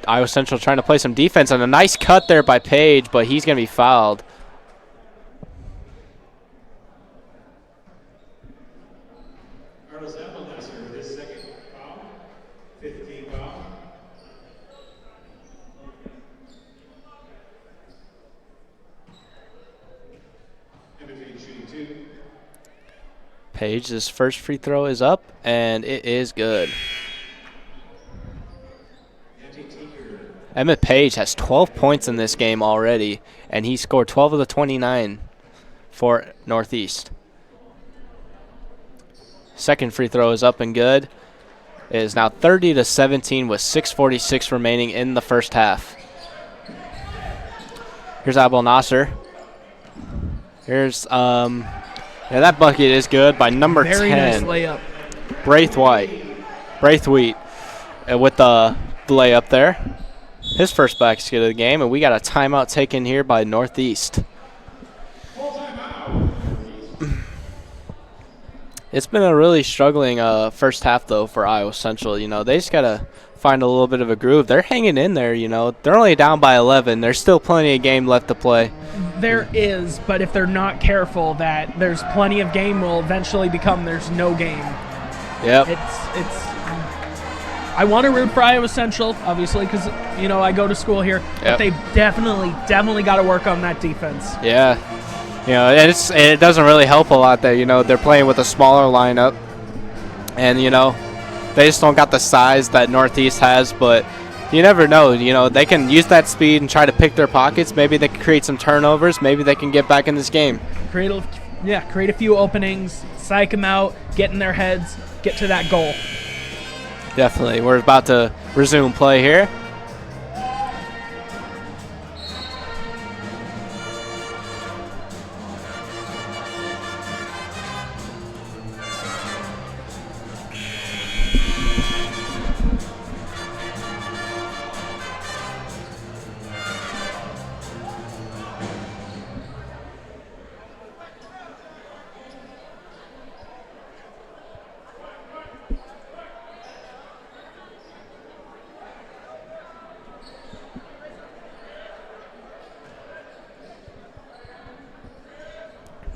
Iowa Central trying to play some defense, and a nice cut there by Page, but he's going to be fouled. Page's first free throw is up, and it is good. Emmett Page has 12 points in this game already, and he scored 12 of the 29 for Northeast. Second free throw is up and good. It is now 30-17 with 6:46 remaining in the first half. Here's Abul Nasser. Here's yeah, that bucket is good by number 10. Very nice layup. Braithwaite with the layup there. His first basket of the game, and we got a timeout taken here by Northeast. It's been a really struggling first half, though, for Iowa Central. They just got to find a little bit of a groove. They're hanging in there, They're only down by 11. There's still plenty of game left to play. There is, but if they're not careful, that there's plenty of game will eventually become there's no game. Yep. It's. I want to root for Iowa Central, obviously, because I go to school here. Yep. But they definitely got to work on that defense. Yeah. And it doesn't really help a lot that they're playing with a smaller lineup, and they just don't got the size that Northeast has, but. You never know. They can use that speed and try to pick their pockets. Maybe they can create some turnovers. Maybe they can get back in this game. Create a few openings, psych them out, get in their heads, get to that goal. Definitely. We're about to resume play here.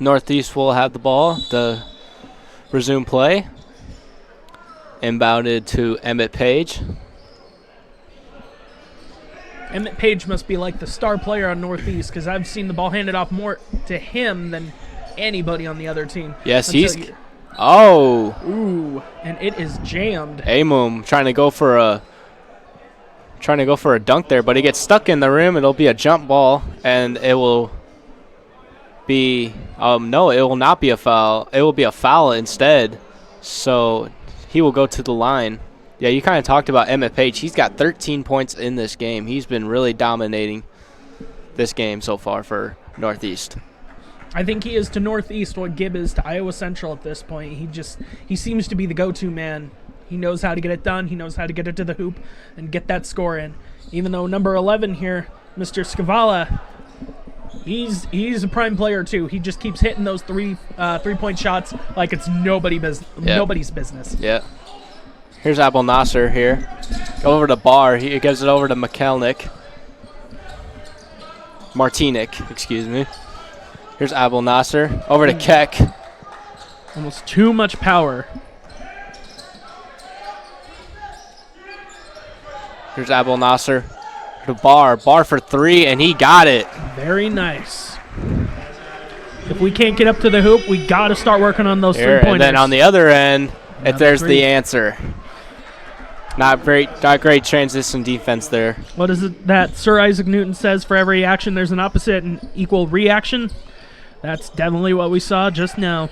Northeast will have the ball to resume play. Inbounded to Emmett Page. Emmett Page must be like the star player on Northeast because I've seen the ball handed off more to him than anybody on the other team. Yes, he's. Oh. Ooh, and it is jammed. Amum trying to go for a dunk there, but he gets stuck in the rim. It'll be a jump ball, and it will be no, it will not be a foul. It will be a foul instead. So he will go to the line. Yeah, you kind of talked about Emmett Page. He's got 13 points in this game. He's been really dominating this game so far for Northeast. I think he is to Northeast what Gibb is to Iowa Central at this point. He seems to be the go-to man. He knows how to get it done. He knows how to get it to the hoop and get that score in. Even though number 11 here, Mr. Scavala, he's a prime player too. He just keeps hitting those three-point shots like it's nobody's business. Yeah. Here's Abel Nasser here. Go over to Barr. He gives it over to Martinic, excuse me. Here's Abel Nasser. Over to Keck. Almost too much power. Here's Abel Nasser. To Barr. Barr for three, and he got it. Very nice. If we can't get up to the hoop, we got to start working on those three-pointers. And then on the other end, there's the answer. Not great transition defense there. What is it that Sir Isaac Newton says? For every action, there's an opposite and equal reaction. That's definitely what we saw just now.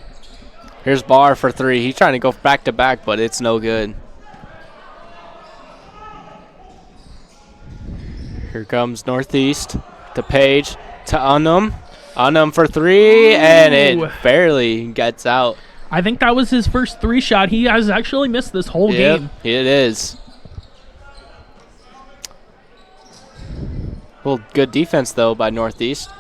Here's Barr for three. He's trying to go back-to-back, but it's no good. Here comes Northeast to Page to Unum. Unum for three, and it barely gets out. I think that was his first three shot. He has actually missed this whole game. It is. Well, good defense, though, by Northeast.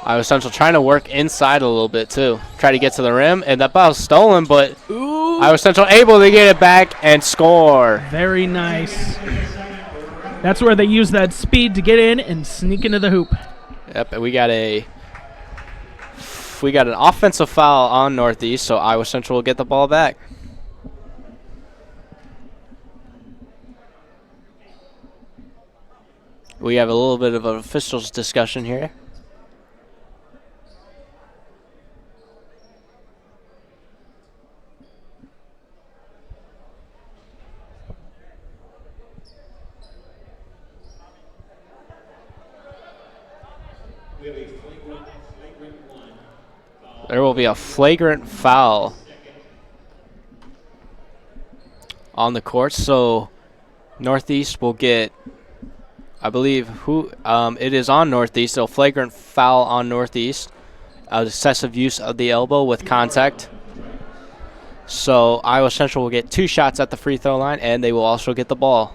Iowa Central trying to work inside a little bit, too. Try to get to the rim, and that ball's stolen, but Iowa Central able to get it back and score. Very nice. That's where they use that speed to get in and sneak into the hoop. Yep, and we got an offensive foul on Northeast, so Iowa Central will get the ball back. We have a little bit of an officials discussion here. There will be a flagrant foul on the court, so Northeast will get, I believe, it is on Northeast, so flagrant foul on Northeast, excessive use of the elbow with contact. So Iowa Central will get 2 shots at the free throw line, and they will also get the ball.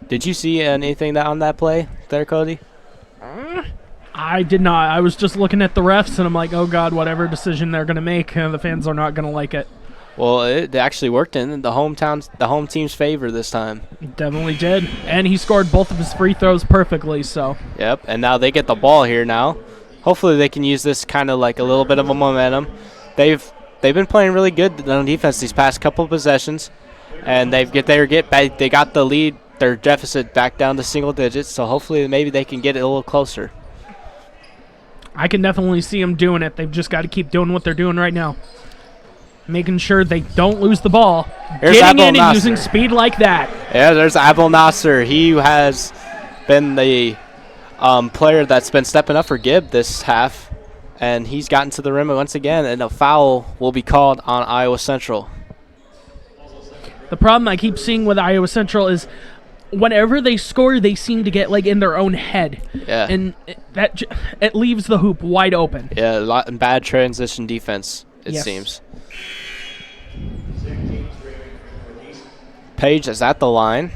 Did you see anything on that play there, Cody? I did not. I was just looking at the refs, and I'm like, oh, God, whatever decision they're going to make, the fans are not going to like it. Well, it actually worked in the home team's favor this time. It definitely did. And he scored both of his free throws perfectly, so. Yep, and now they get the ball here now. Hopefully they can use this kind of like a little bit of a momentum. They've been playing really good on defense these past couple of possessions, and they got the lead, their deficit back down to single digits, so hopefully maybe they can get it a little closer. I can definitely see them doing it. They've just got to keep doing what they're doing right now. Making sure they don't lose the ball. Here's Getting Abel in Nasser. and using speed like that. Yeah, there's Abel Nasser. He has been the player that's been stepping up for Gibb this half, and he's gotten to the rim once again, and a foul will be called on Iowa Central. The problem I keep seeing with Iowa Central is whenever they score, they seem to get like in their own head. Yeah. And it leaves the hoop wide open. Yeah, a lot of bad transition defense, it Yes. seems. Page is at the line.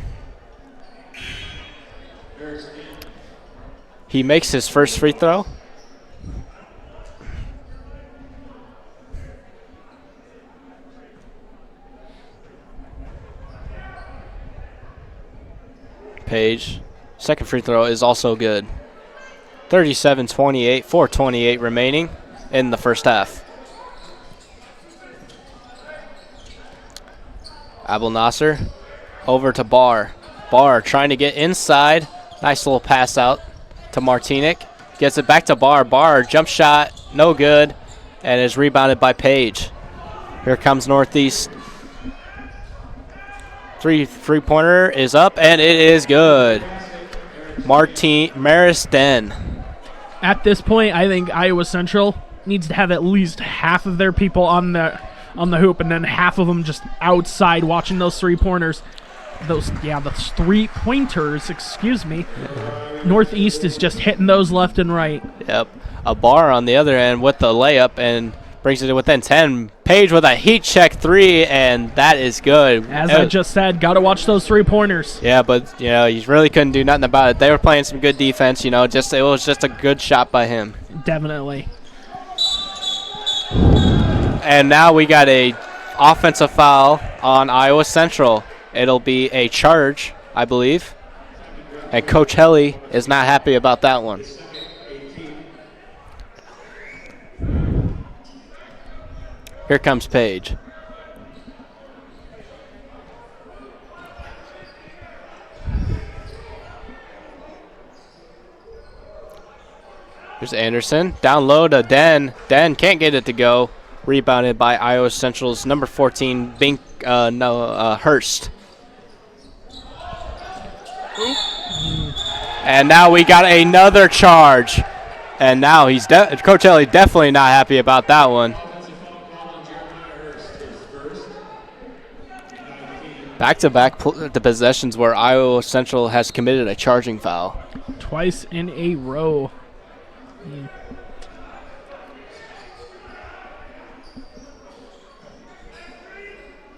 He makes his first free throw. Page. Second free throw is also good. 37-28, 4:28 remaining in the first half. Abel Nasser over to Barr. Barr trying to get inside. Nice little pass out to Martinic. Gets it back to Barr. Barr, jump shot, no good, and is rebounded by Page. Here comes Northeast. Three-pointer is up, and it is good. Maris Den. At this point, I think Iowa Central needs to have at least half of their people on the hoop, and then half of them just outside watching those three-pointers. Those 3-pointers, excuse me. Northeast is just hitting those left and right. Yep. A Barr on the other end with the layup and brings it to within 10. Page with a heat check 3, and that is good. As I just said, got to watch those 3-pointers. Yeah, but you really couldn't do nothing about it. They were playing some good defense. It was just a good shot by him. Definitely. And now we got a offensive foul on Iowa Central. It'll be a charge, I believe. And Coach Helly is not happy about that one. Here comes Page. Here's Anderson. Down low to Den. Den can't get it to go. Rebounded by Iowa Central's number 14, Hurst. And now we got another charge. And now Coach Helly definitely not happy about that one. Back-to-back the possessions where Iowa Central has committed a charging foul. Twice in a row. Yeah.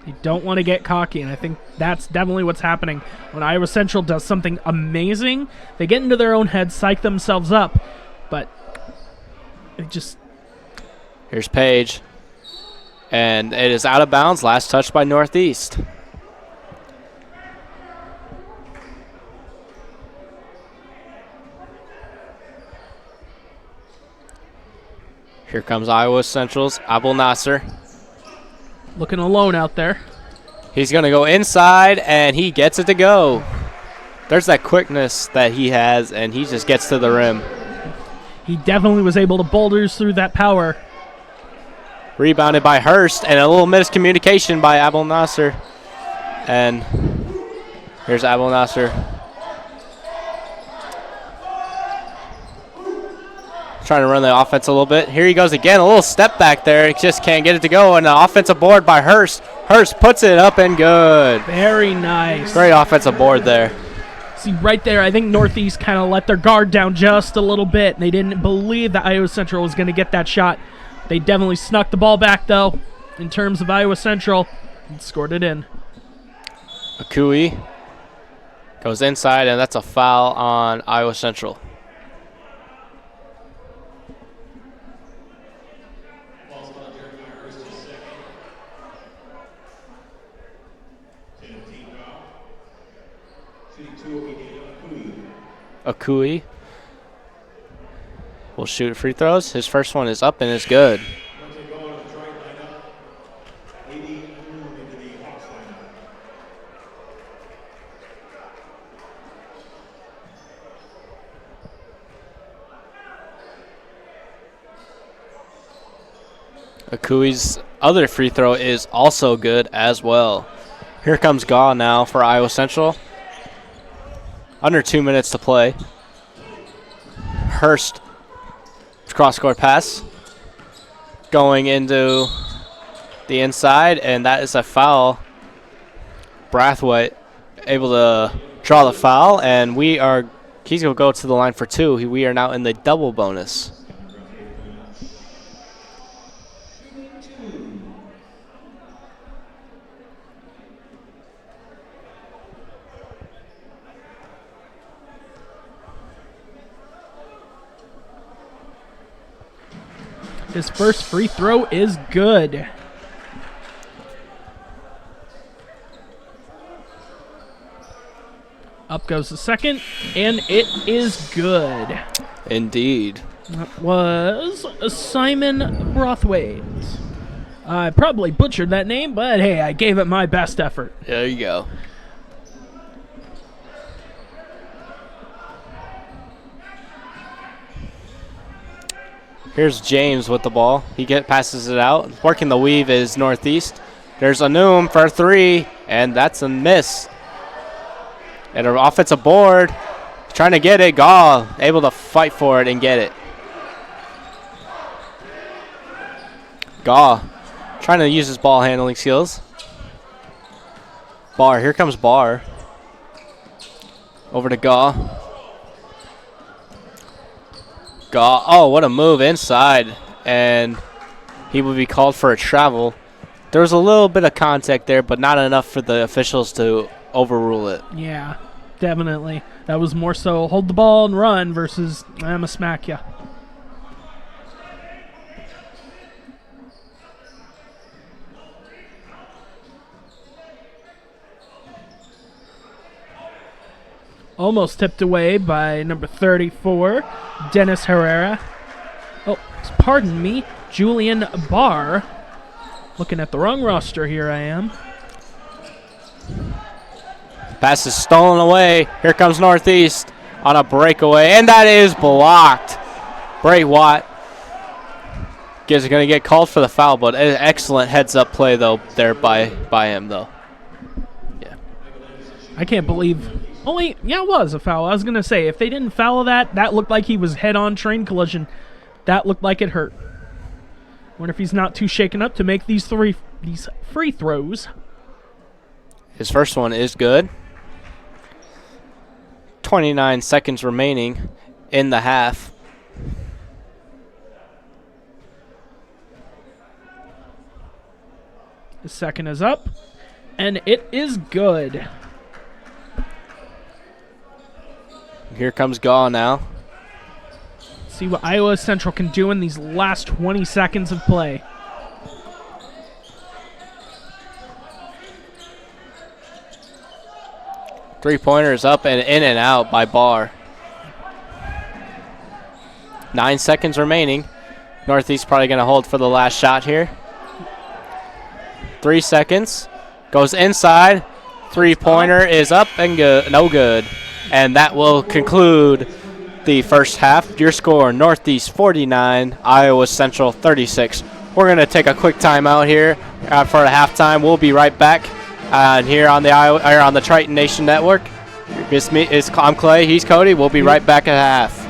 You don't want to get cocky, and I think that's definitely what's happening. When Iowa Central does something amazing, they get into their own head, psych themselves up, but it just... Here's Page, and it is out of bounds. Last touch by Northeast. Here comes Iowa Central's Abel Nasser. Looking alone out there. He's going to go inside, and he gets it to go. There's that quickness that he has, and he just gets to the rim. He definitely was able to bulldoze through that power. Rebounded by Hurst, and a little miscommunication by Abel Nasser. And here's Abel Nasser. Trying to run the offense a little bit. Here he goes again. A little step back there. He just can't get it to go. And an offensive board by Hurst. Hurst puts it up and good. Very nice. Great offensive board there. See, right there, I think Northeast kind of let their guard down just a little bit. They didn't believe that Iowa Central was going to get that shot. They definitely snuck the ball back, though, in terms of Iowa Central, and scored it in. Akui goes inside, and that's a foul on Iowa Central. Akui will shoot free throws. His first one is up and is good. Akui's other free throw is also good as well. Here comes Gaw now for Iowa Central. Under 2 minutes to play. Hurst, cross-court pass. Going into the inside, and that is a foul Brathwaite able to draw the foul, and he's going to go to the line for 2. We are now in the double bonus. His first free throw is good. Up goes the second, and it is good. Indeed. That was Simon Brathwaite. I probably butchered that name, but hey, I gave it my best effort. There you go. Here's James with the ball. He passes it out. Working the weave is Northeast. There's Anum for 3, and that's a miss. And an offensive board. Trying to get it. Gaw able to fight for it and get it. Gaw trying to use his ball handling skills. Barr. Here comes Barr. Over to Gaw. Gaw. Oh, what a move inside. And he would be called for a travel. There was a little bit of contact there, but not enough for the officials to overrule it. Yeah, definitely. That was more so hold the ball and run versus I'm going to smack you. Almost tipped away by number 34, Dennis Herrera. Oh, pardon me, Julian Barr. Looking at the wrong roster here I am. Pass is stolen away. Here comes Northeast on a breakaway, and that is blocked. Bray Watt is going to get called for the foul, but an excellent heads-up play, though, there by him, though. Yeah. I can't believe... it was a foul. I was going to say, if they didn't foul that looked like he was head-on train collision. That looked like it hurt. Wonder if he's not too shaken up to make these free throws. His first one is good. 29 seconds remaining in the half. The second is up, and it is good. Here comes Gaw now. See what Iowa Central can do in these last 20 seconds of play. Three-pointers up and in and out by Barr. 9 seconds remaining. Northeast probably going to hold for the last shot here. 3 seconds. Goes inside. Three-pointer is up and good. No good. And that will conclude the first half. Your score, Northeast 49, Iowa Central 36. We're going to take a quick timeout here for the halftime. We'll be right back here on the Triton Nation Network. I'm Clay. He's Cody. We'll be right back at half.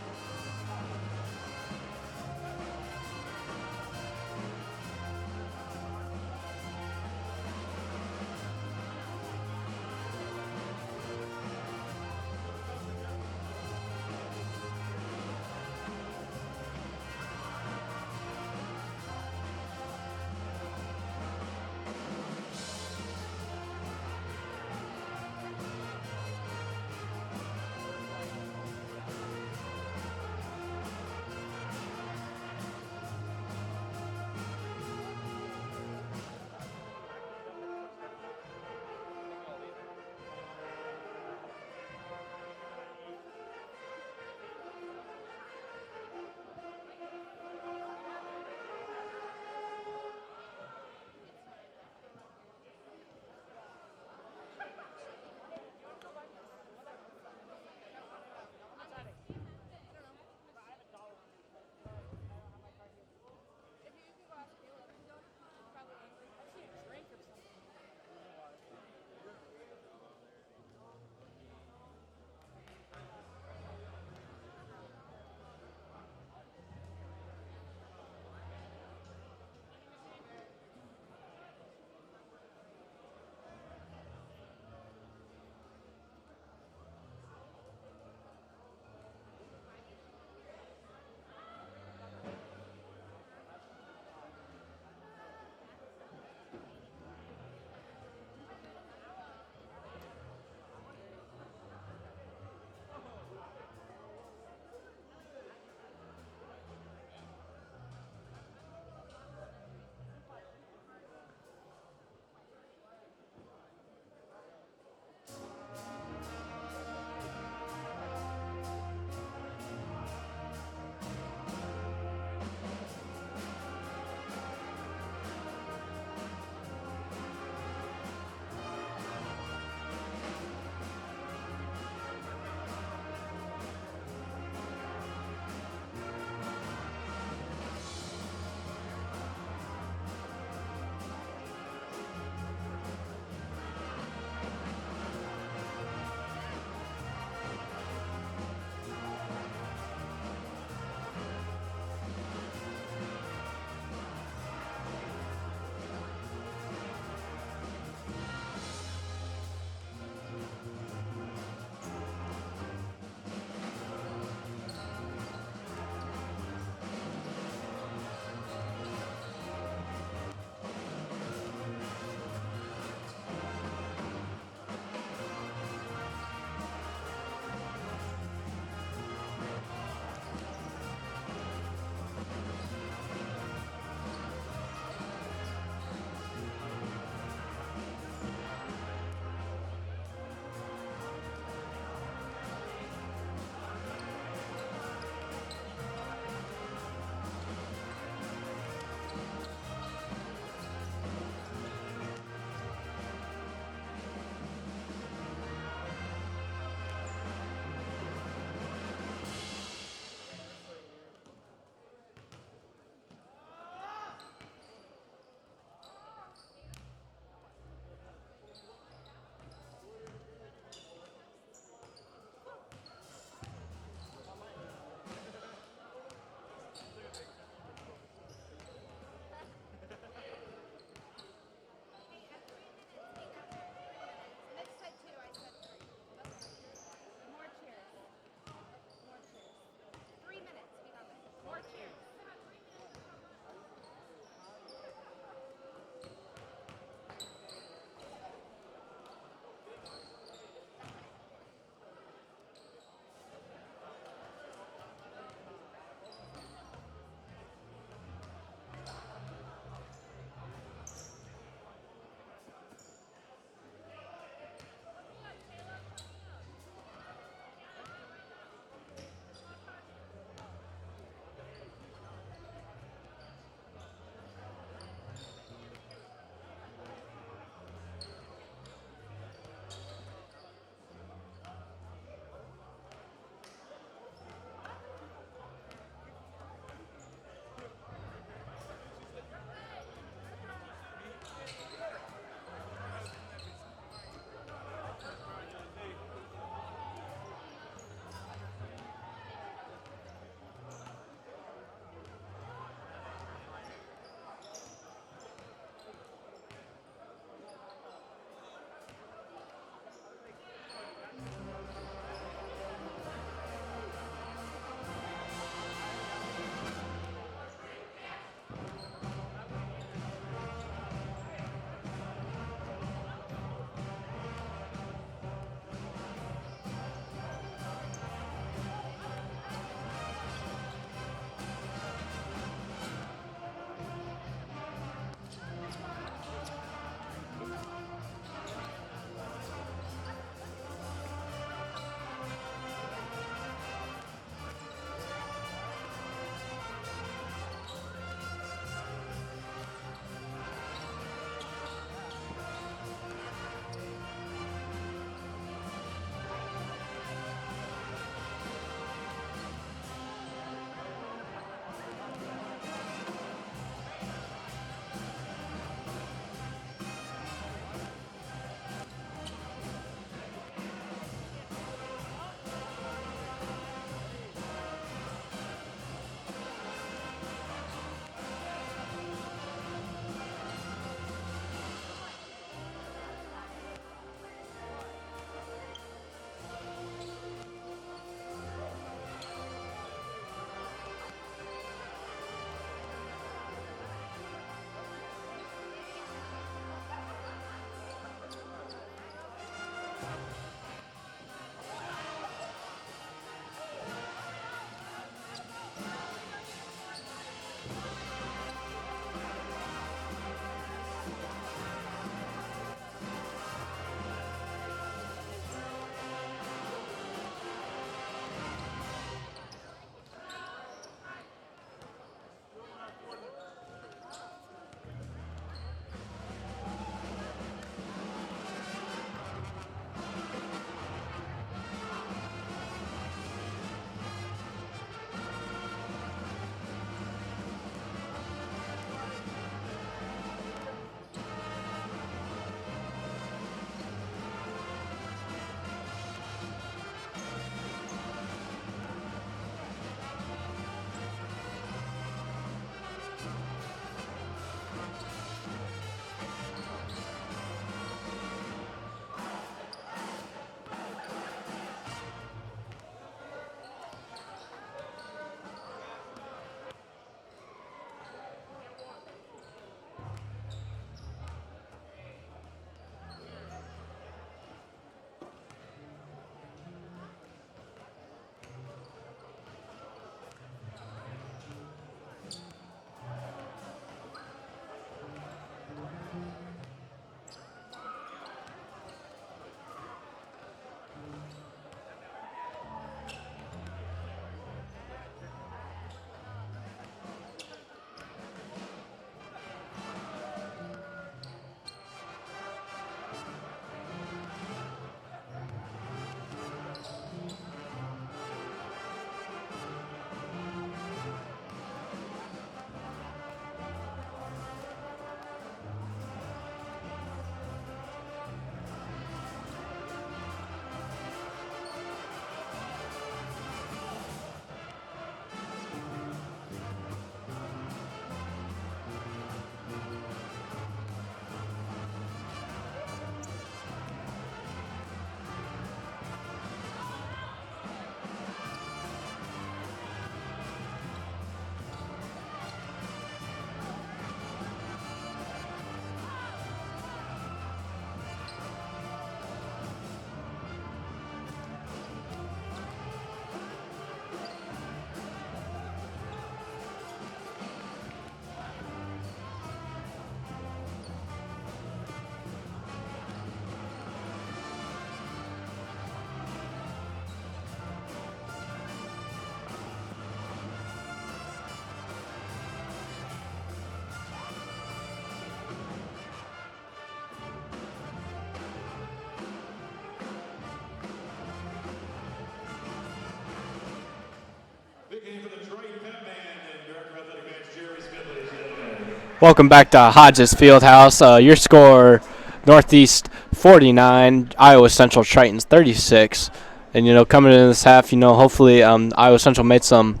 Welcome back to Hodges Fieldhouse. Your score, Northeast 49, Iowa Central Tritons 36. And, coming into this half, hopefully Iowa Central made some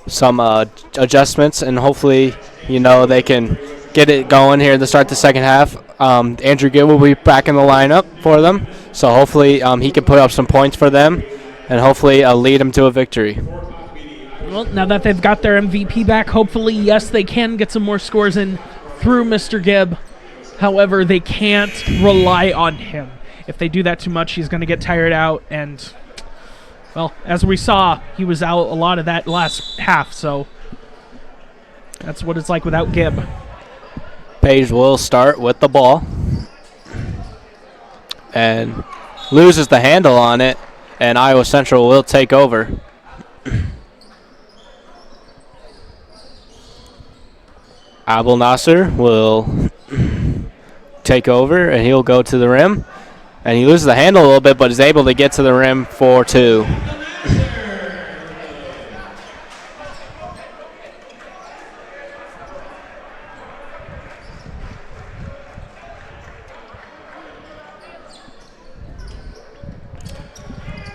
adjustments, and hopefully, they can get it going here to start the second half. Andrew Gibb will be back in the lineup for them, so hopefully he can put up some points for them and hopefully lead them to a victory. Well, now that they've got their MVP back, hopefully, yes, they can get some more scores in through Mr. Gibb. However, they can't rely on him. If they do that too much, he's going to get tired out. And, well, as we saw, he was out a lot of that last half. So that's what it's like without Gibb. Page will start with the ball and loses the handle on it, and Iowa Central will take over. Abel Nasser will take over, and he'll go to the rim. And he loses the handle a little bit, but is able to get to the rim for two.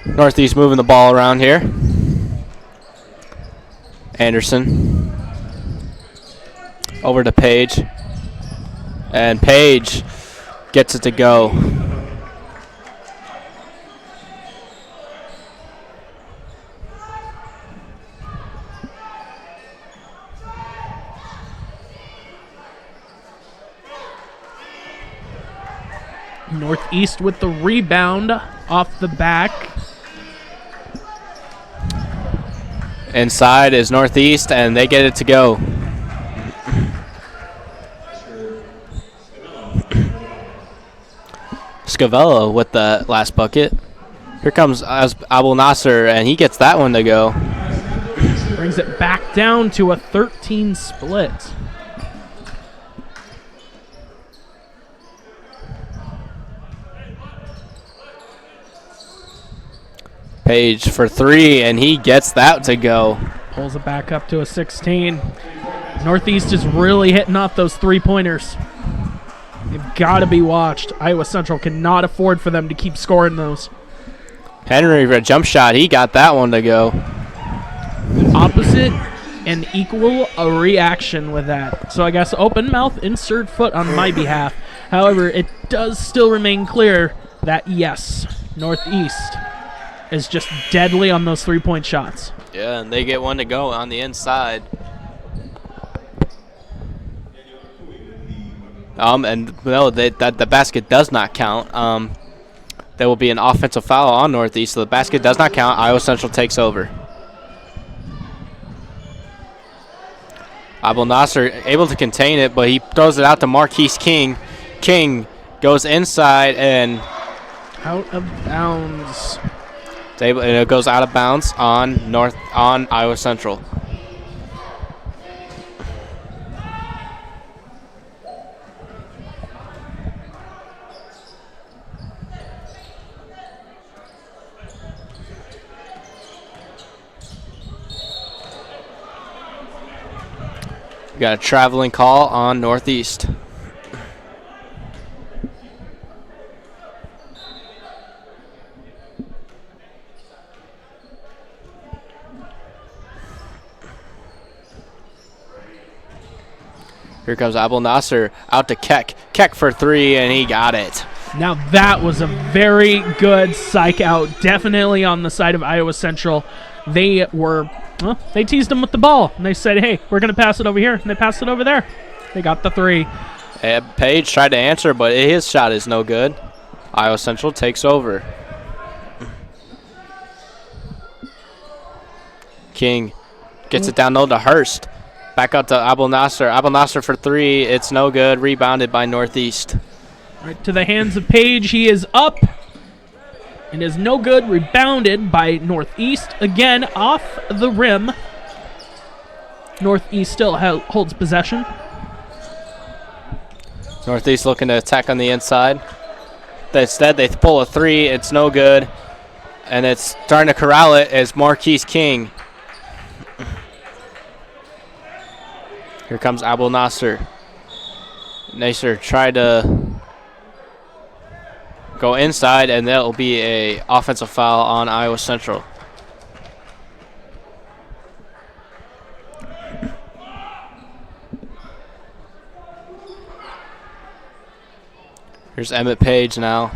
Northeast moving the ball around here. Anderson over to Page, and Page gets it to go. Northeast with the rebound off the back. Inside is Northeast, and they get it to go. Scavella with the last bucket. Here comes Abel Nasser, and he gets that one to go. Brings it back down to a 13 split. Page for three, and he gets that to go. Pulls it back up to a 16. Northeast is really hitting off those three-pointers. They've got to be watched. Iowa Central cannot afford for them to keep scoring those. Henry for a jump shot. He got that one to go. Opposite and equal a reaction with that. So I guess open mouth, insert foot on my behalf. However, it does still remain clear that, yes, Northeast is just deadly on those three-point shots. Yeah, and they get one to go on the inside. And no, that the basket does not count. There will be an offensive foul on Northeast, so the basket does not count. Iowa Central takes over. Abel Nasser able to contain it, but he throws it out to Marquise King. King goes inside and out of bounds. And it goes out of bounds on Iowa Central. We got a traveling call on Northeast. Here comes Abel Nasser out to Keck. Keck for three, and he got it. Now that was a very good psych out, definitely on the side of Iowa Central. They teased him with the ball, and they said, hey, we're going to pass it over here, and they passed it over there. They got the three. Page tried to answer, but his shot is no good. Iowa Central takes over. King gets it down low to Hurst. Back out to Abel Nasser. Abel Nasser for three. It's no good. Rebounded by Northeast. Right to the hands of Page. He is up and is no good. Rebounded by Northeast. Again, off the rim. Northeast still holds possession. Northeast looking to attack on the inside. Instead, they pull a three. It's no good. And it's starting to corral it as Marquise King. Here comes Abel Nasser. Nacer tried to go inside, and that will be a offensive foul on Iowa Central. Here's Emmett Page now.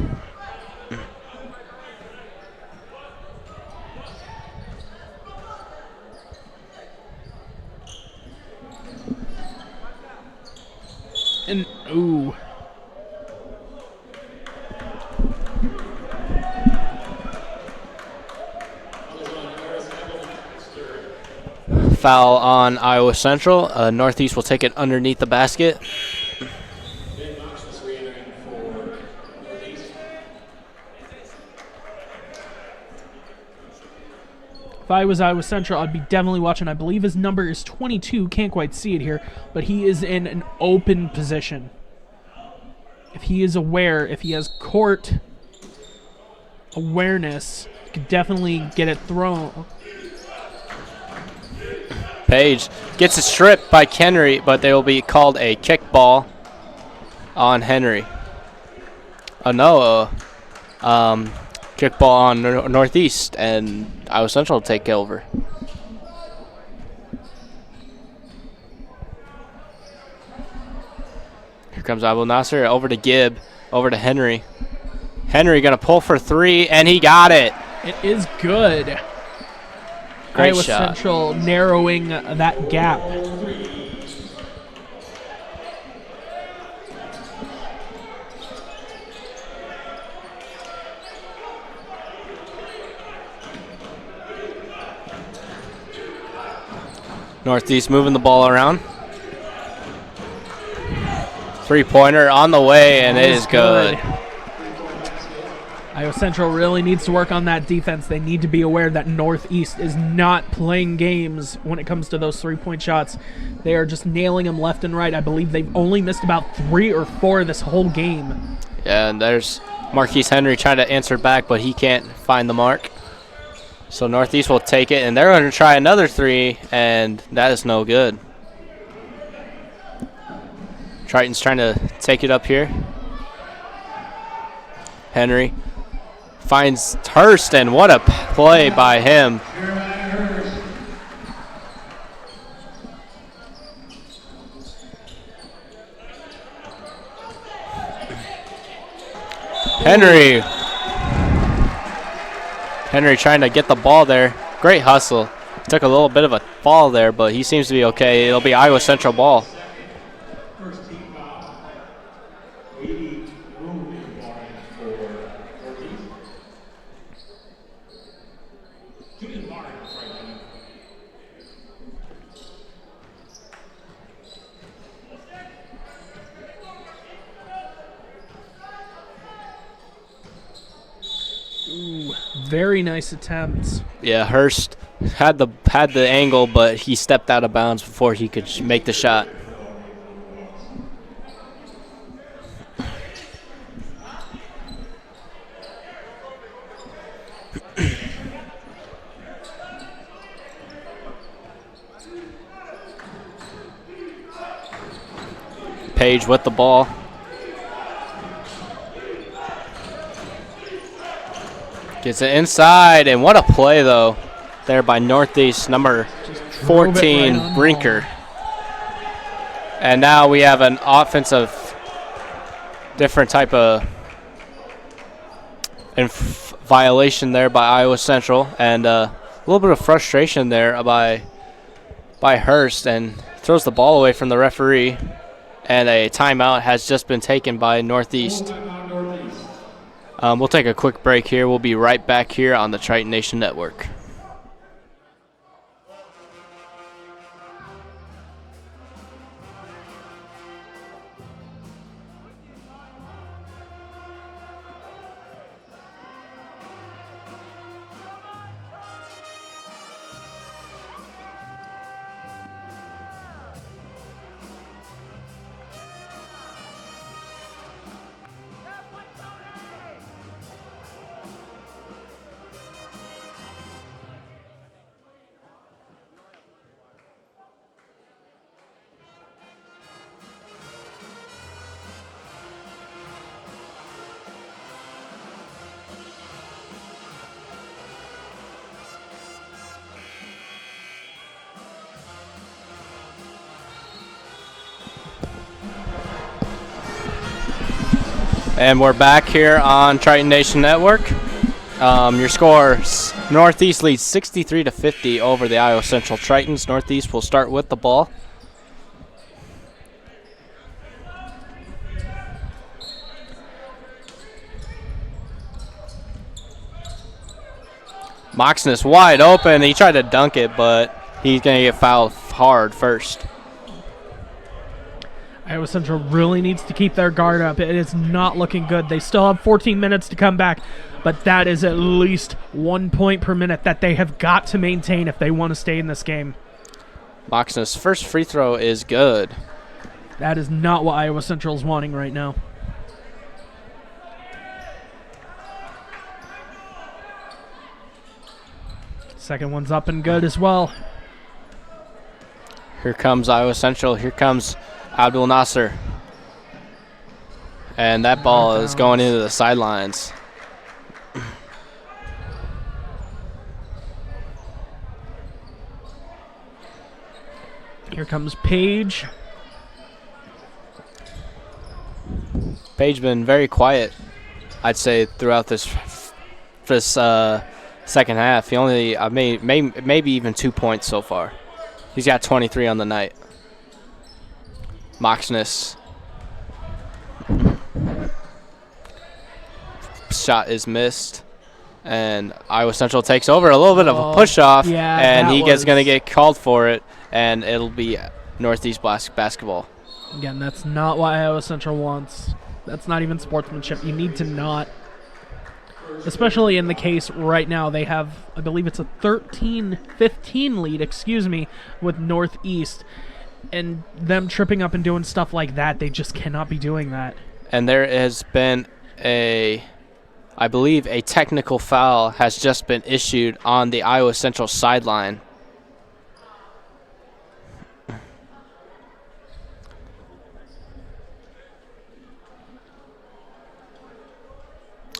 And ooh. Foul on Iowa Central. Northeast will take it underneath the basket. If I was Iowa Central, I'd be definitely watching. I believe his number is 22. Can't quite see it here, but he is in an open position. If he is aware, if he has court awareness, he could definitely get it thrown. Page gets it stripped by Henry, but they will be called a kickball on Henry. Kickball on Northeast, and Iowa Central will take over. Here comes Abul Nasser over to Gibb, over to Henry. Henry gonna pull for three, and he got it. It is good. Great Iowa shot. Central narrowing that gap. Northeast moving the ball around. Three-pointer on the way, and it is good. Iowa Central really needs to work on that defense. They need to be aware that Northeast is not playing games when it comes to those three-point shots. They are just nailing them left and right. I believe they've only missed about 3 or 4 this whole game. Yeah, and there's Marquise Henry trying to answer back, but he can't find the mark. So Northeast will take it, and they're going to try another three, and that is no good. Triton's trying to take it up here. Henry finds Hurst, and what a play by him. Henry trying to get the ball there. Great hustle. Took a little bit of a fall there, but he seems to be okay. It'll be Iowa Central ball. First team foul. 80 room in line for Northeast. Julian Martin right now. Ooh, very nice attempts. Yeah, Hurst had the angle, but he stepped out of bounds before he could make the shot. Page with the ball. Gets it inside, and what a play, though, there by Northeast, number 14, right Brinker. And now we have an offensive, different type of violation there by Iowa Central, and a little bit of frustration there by Hurst, and throws the ball away from the referee, and a timeout has just been taken by Northeast. We'll take a quick break here. We'll be right back here on the Triton Nation Network. And we're back here on Triton Nation Network. Your scores: Northeast leads 63-50 over the Iowa Central Tritons. Northeast will start with the ball. Moxness wide open. He tried to dunk it, but he's going to get fouled hard first. Iowa Central really needs to keep their guard up. It is not looking good. They still have 14 minutes to come back, but that is at least 1 point per minute that they have got to maintain if they want to stay in this game. Moxness' first free throw is good. That is not what Iowa Central is wanting right now. Second one's up and good as well. Here comes Iowa Central. Here comes Abdul Nasser. And that ball is going into the sidelines. Here comes Page. Page been very quiet, I'd say, throughout this second half. He only maybe even 2 points so far. He's got 23 on the night. Moxness. Shot is missed. And Iowa Central takes over. A little bit of a push-off. Yeah, and he is going to get called for it. And it'll be Northeast basketball. Again, that's not what Iowa Central wants. That's not even sportsmanship. You need to not. Especially in the case right now, they have, I believe it's a 13-15 lead, with Northeast. And them tripping up and doing stuff like that, they just cannot be doing that. And there has been I believe a technical foul has just been issued on the Iowa Central sideline.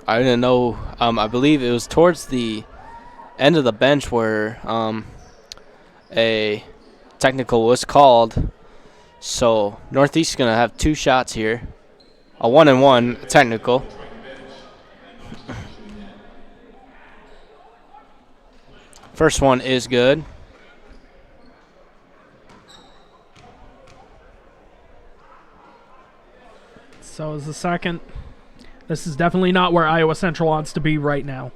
I didn't know. I believe it was towards the end of the bench where a technical was called. So Northeast is going to have 2 shots here. A 1-and-1 technical. First one is good. So is the second. This is definitely not where Iowa Central wants to be right now.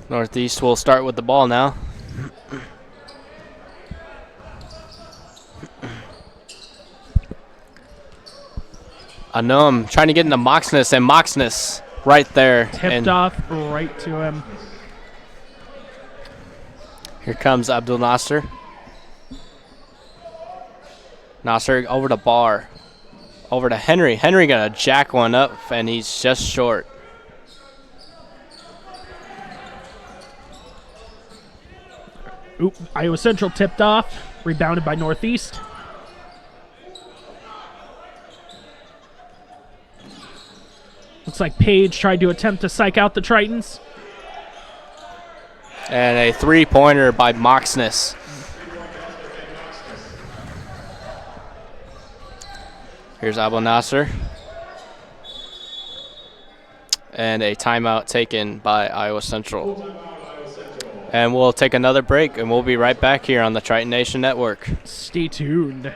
Northeast will start with the ball now. I know I'm trying to get into Moxness, and Moxness right there. Tipped off right to him. Here comes Abdul Nasser. Nasser over to Barr. Over to Henry. Henry gonna jack one up, and he's just short. Oop, Iowa Central tipped off. Rebounded by Northeast. Looks like Page tried to attempt to psych out the Tritons. And a 3-pointer by Moxness. Here's Abdul Nasser. And a timeout taken by Iowa Central. And we'll take another break, and we'll be right back here on the Triton Nation Network. Stay tuned.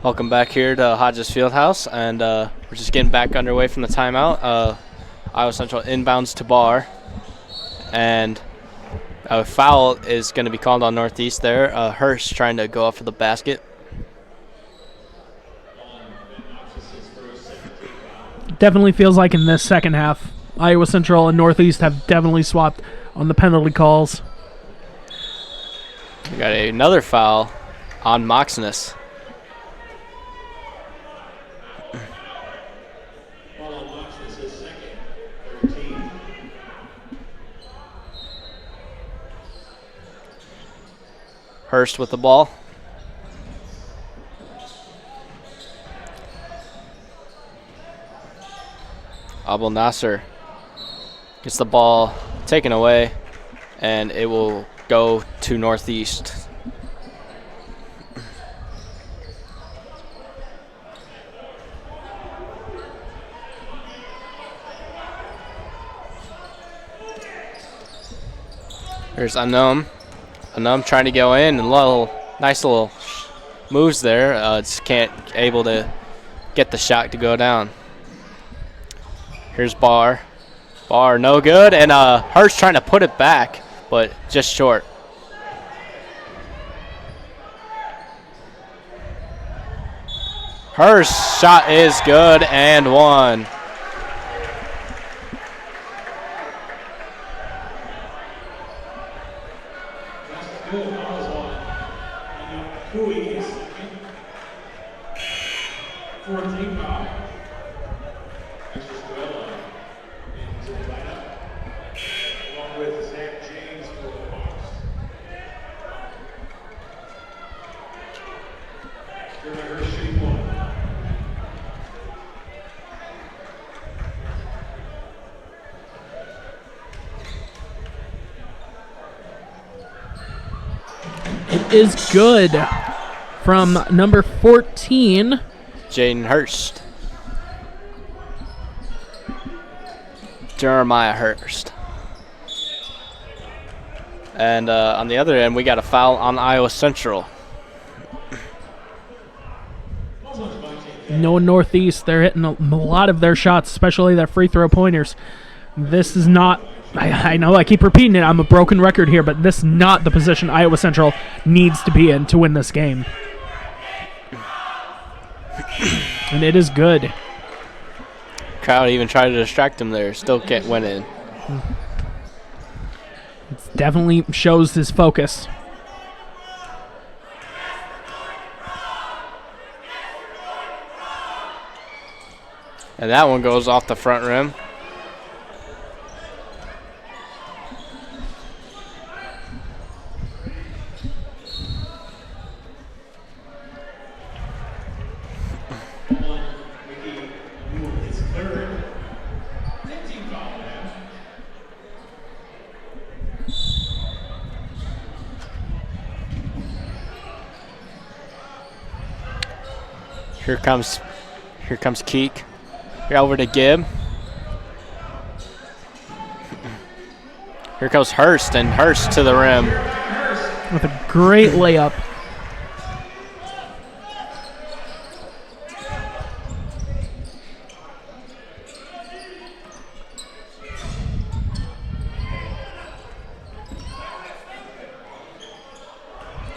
Welcome back here to Hodges Fieldhouse, and we're just getting back underway from the timeout. Iowa Central inbounds to Barr, and a foul is going to be called on Northeast there. Hurst trying to go up for the basket. Definitely feels like in this second half, Iowa Central and Northeast have definitely swapped on the penalty calls. We got another foul on Moxness. Hurst with the ball. Abel Nasser gets the ball taken away, and it will go to Northeast. There's Anum. Anum trying to go in, and nice little moves there. Just can't able to get the shot to go down. Here's Barr. Barr no good, and Hurst trying to put it back, but just short. Hurst shot is good and one. Is good from number 14, Jaden Hurst. Jeremiah Hurst. And on the other end, we got a foul on Iowa Central. No Northeast. They're hitting a lot of their shots, especially their free throw pointers. This is not, I know I keep repeating it, I'm a broken record here, but this is not the position Iowa Central needs to be in to win this game. And it is good. Crowd even tried to distract him there, still can't win it. It definitely shows his focus. And that one goes off the front rim. Here comes Keek. Here over to Gibb. Here goes Hurst, and Hurst to the rim. With a great layup.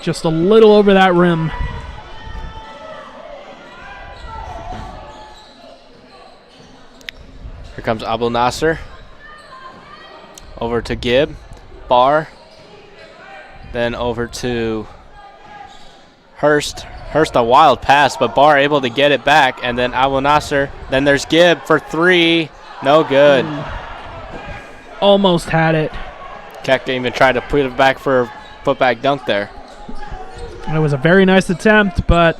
Just a little over that rim. Here comes Abul Nasser. Over to Gibb. Barr. Then over to Hurst. Hurst a wild pass, but Barr able to get it back. And then Abul Nasser. Then there's Gibb for three. No good. Almost had it. Keck even tried to put it back for a putback dunk there. It was a very nice attempt, but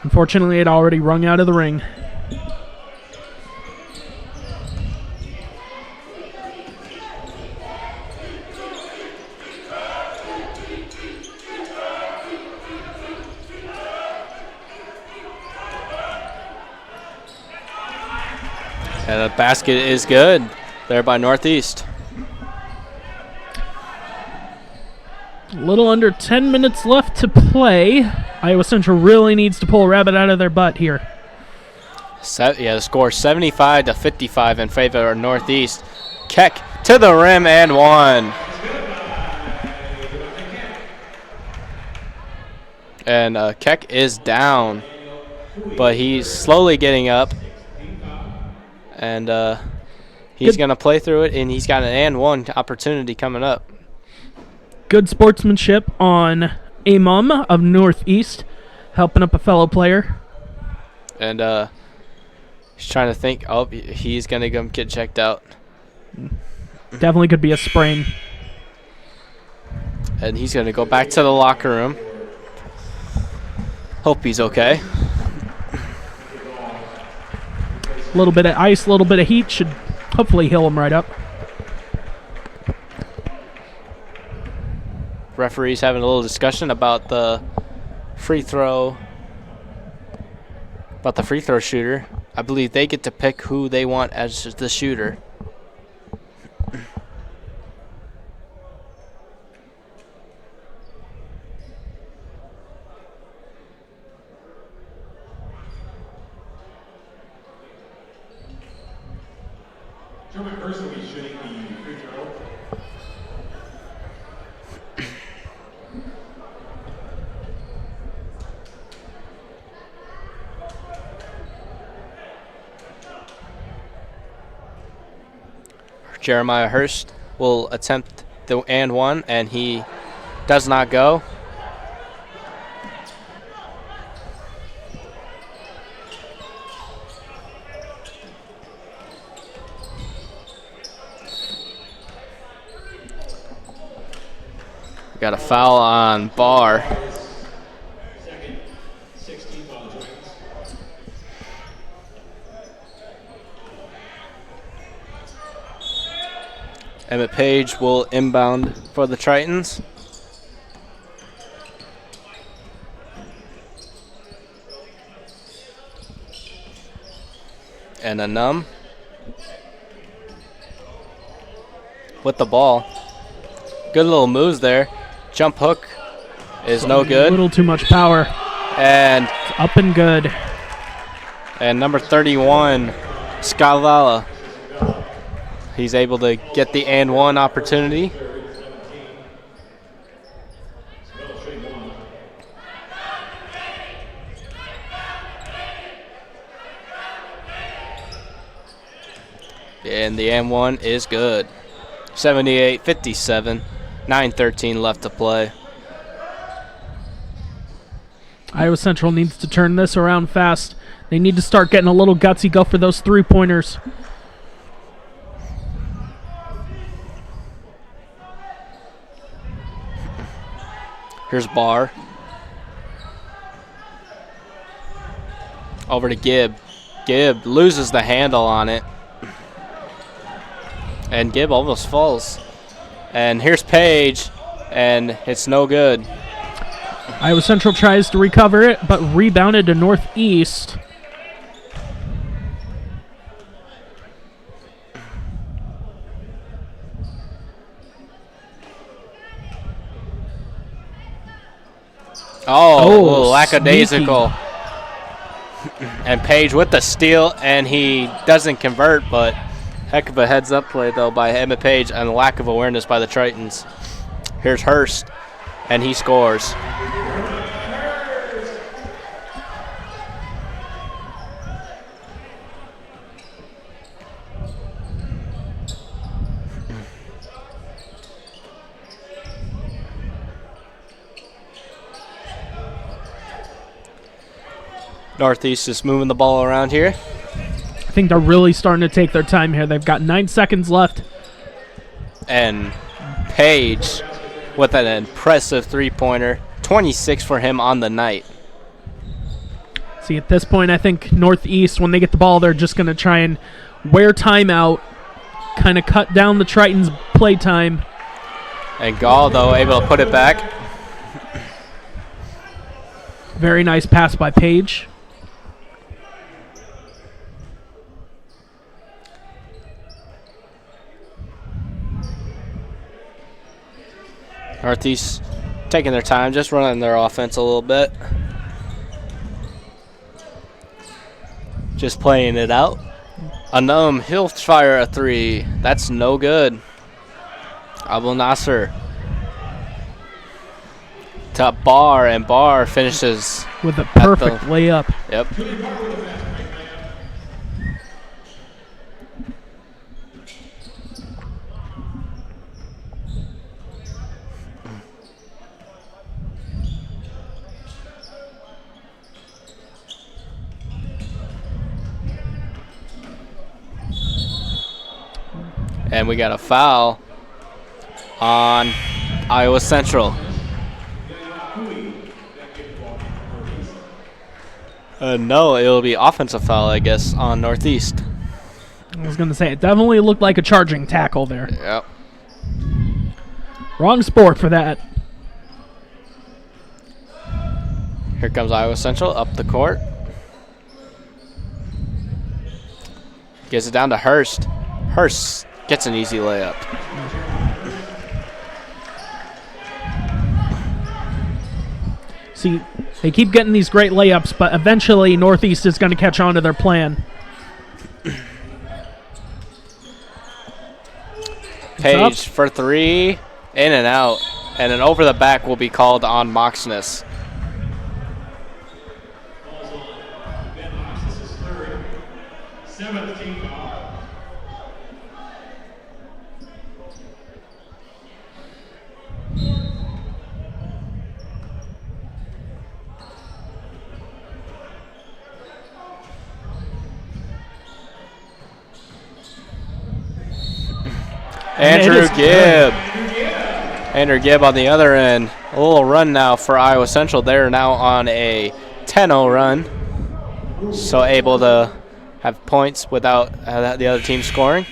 unfortunately it already rung out of the ring. And the basket is good there by Northeast. A little under 10 minutes left to play. Iowa Central really needs to pull a rabbit out of their butt here. The score 75-55 in favor of Northeast. Keck to the rim and one. And Keck is down, but he's slowly getting up. And he's going to play through it, and he's got an and one opportunity coming up. Good sportsmanship on Amum of Northeast, helping up a fellow player. And he's trying to think. Oh, he's going to go get checked out. Definitely could be a sprain. And he's going to go back to the locker room. Hope he's okay. A little bit of ice, a little bit of heat should hopefully heal him right up. Referees having a little discussion about the free throw shooter. I believe they get to pick who they want as the shooter. German personally shooting the free throw. Jeremiah Hurst will attempt the and one, and he does not go. Got a foul on Barr. Second, 16 foul Giants. Emmett Page will inbound for the Tritons. And a Num with the ball. Good little moves there. Jump hook is no A good. little too much power. And It's up and good. number 31, Scavala. He's able to get the and one opportunity. And the and one is good. 78-57, 9:13 left to play. Iowa Central needs to turn this around fast. They need to start getting a little gutsy, go for those three-pointers. Here's Barr. Over to Gibb. Gibb loses the handle on it. And Gibb almost falls. And here's Page, and it's no good. Iowa Central tries to recover it, but rebounded to Northeast. Oh, lackadaisical. And Page with the steal, and he doesn't convert, but heck of a heads-up play, though, by Emmett Page, and lack of awareness by the Tritons. Here's Hurst, and he scores. Northeast is moving the ball around here. I think they're really starting to take their time here. They've got 9 seconds left. And Page with an impressive three-pointer. 26 for him on the night. See, at this point, I think Northeast, when they get the ball, they're just going to try and wear time out, kind of cut down the Tritons' play time. And Gall, though, able to put it back. Very nice pass by Page. Northeast taking their time, just running their offense a little bit. Just playing it out. He'll fire a 3. That's no good. Abul Nasser to Barr, and Barr finishes with a perfect layup. Yep. And we got a foul on Iowa Central. No, it'll be offensive foul, I guess, on Northeast. I was going to say, it definitely looked like a charging tackle there. Yep. Wrong sport for that. Here comes Iowa Central up the court. Gives it down to Hurst. Hurst gets an easy layup. See, they keep getting these great layups, but eventually Northeast is going to catch on to their plan. Page for 3, in and out. And then over the back will be called on Moxness. Andrew Gibb. Andrew Gibb on the other end. A little run now for Iowa Central. They're now on a 10-0 run. So able to have points without the other team scoring.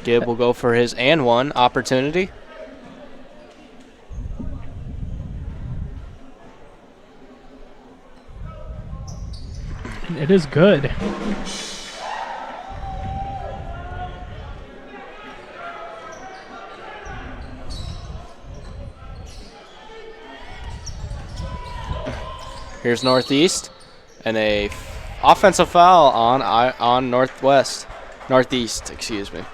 Gibb will go for his and one opportunity. It is good. Here's Northeast, and a offensive foul on Northeast, excuse me.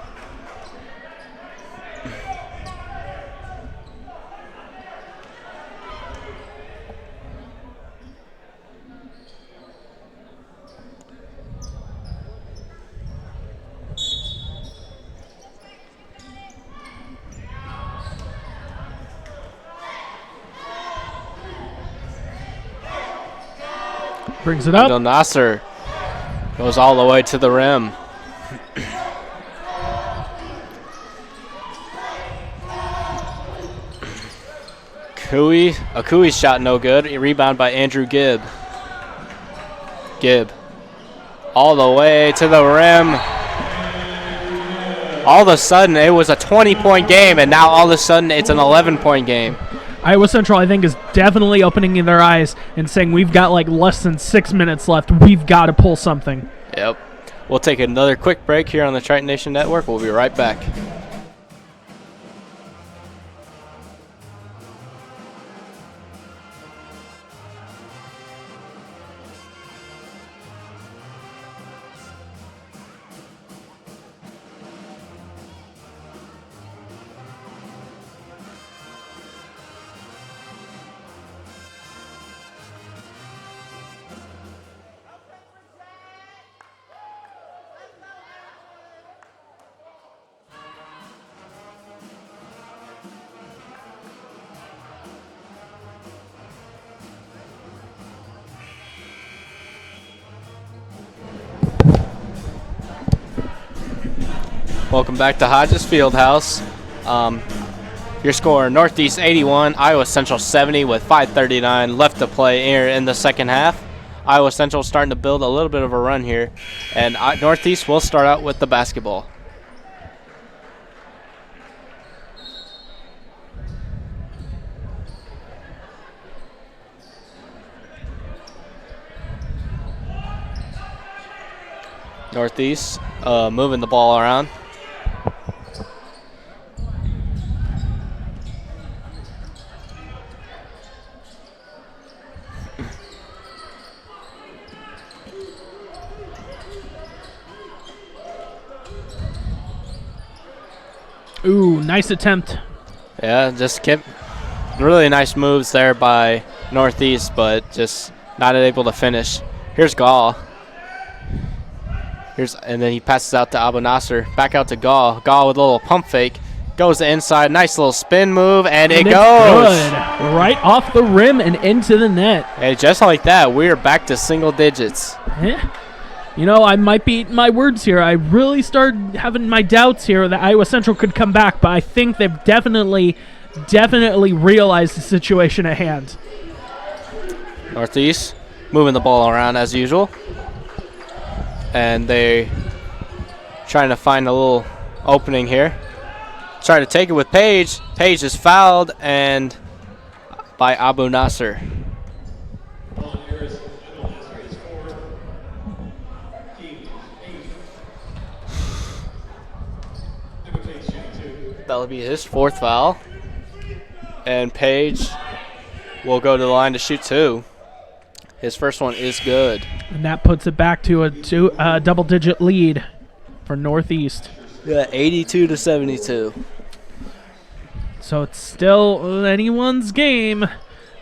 Brings it up. Abdel Nasser goes all the way to the rim. Akui's shot no good. A rebound by Andrew Gibb. Gibb all the way to the rim. All of a sudden, it was a 20-point game, and now all of a sudden, it's an 11-point game. Iowa Central, I think, is definitely opening their eyes and saying we've got like less than 6 minutes left. We've got to pull something. Yep. We'll take another quick break here on the Triton Nation Network. We'll be right back. Welcome back to Hodges Fieldhouse. Your score, Northeast 81, Iowa Central 70 with 5:39 left to play here in the second half. Iowa Central starting to build a little bit of a run here. And Northeast will start out with the basketball. Northeast moving the ball around. Ooh, nice attempt. Yeah, just kept really nice moves there by Northeast, but just not able to finish. Here's Gall. And then he passes out to Abu Nasser. Back out to Gall. Gall with a little pump fake. Goes to inside. Nice little spin move, and it it's goes. Good. Right off the rim and into the net. And just like that, we're back to single digits. Yeah. You know, I might be eating my words here. I really started having my doubts here that Iowa Central could come back, but I think they've definitely realized the situation at hand. Northeast moving the ball around as usual. And they trying to find a little opening here. Try to take it with Page. Page is fouled and by Abu Nasser. That'll be his 4th foul. And Page will go to the line to shoot 2. His first one is good. And that puts it back to a double-digit lead for Northeast. Yeah, 82-72. So it's still anyone's game.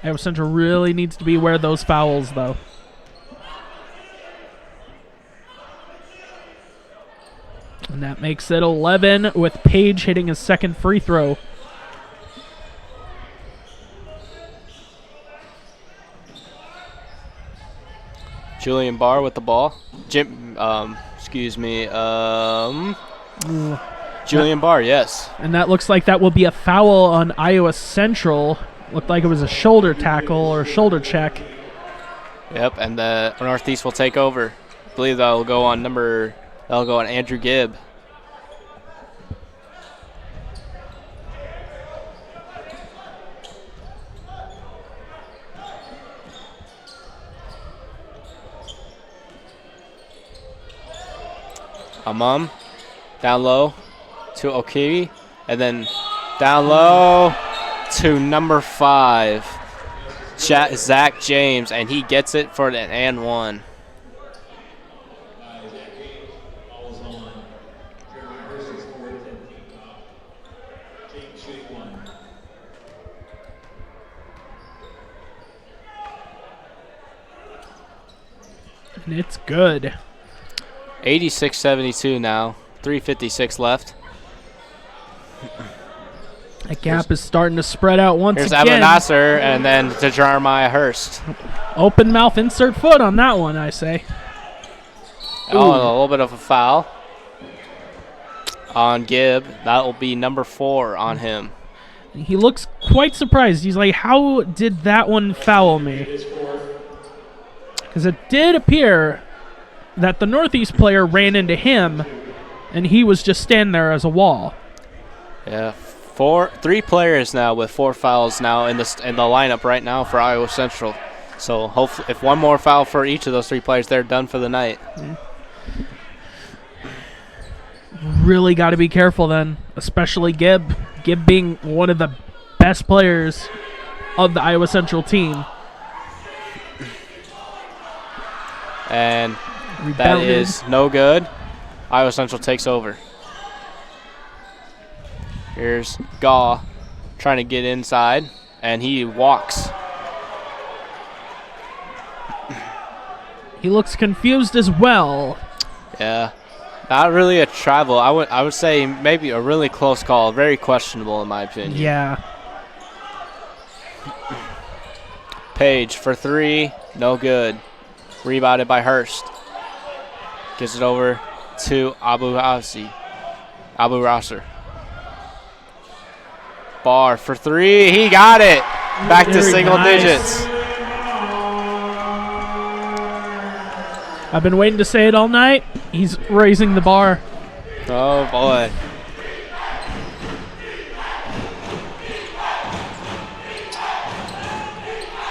Iowa Central really needs to be aware of those fouls, though. And that makes it 11 with Page hitting his 2nd free throw. Julian Barr with the ball. Julian Barr, yes. And that looks like that will be a foul on Iowa Central. Looked like it was a shoulder tackle or shoulder check. Yep, and the Northeast will take over. I believe that'll go on Andrew Gibb. Amam, down low to Okiwi, and then down low to number 5, Zach James, and he gets it for an and 1. And it's good. 86-72 now. 3:56 left. That gap is starting to spread out once Here's again. Abu Nasser, and then to Jeremiah Hurst. Open mouth, insert foot on that one, I say. Oh, and a little bit of a foul on Gibb. That will be number 4 on him. He looks quite surprised. He's like, how did that one foul me? Because it did appear that the Northeast player ran into him, and he was just standing there as a wall. Yeah, 3 players now with 4 fouls now in the lineup right now for Iowa Central. So hopefully, if one more foul for each of those 3 players, they're done for the night. Really got to be careful then, especially Gibb. Gibb being one of the best players of the Iowa Central team. And Rebounded. that is no good. Iowa Central takes over. Here's Gaw trying to get inside, and he walks. He looks confused as well. Yeah, not really a travel. I would say maybe a really close call, very questionable in my opinion. Yeah. Page for 3, no good. Rebounded by Hurst. Gives it over to Abu Rasser. Barr for 3. He got it. Back to single digits. I've been waiting to say it all night. He's raising the bar. Oh, boy.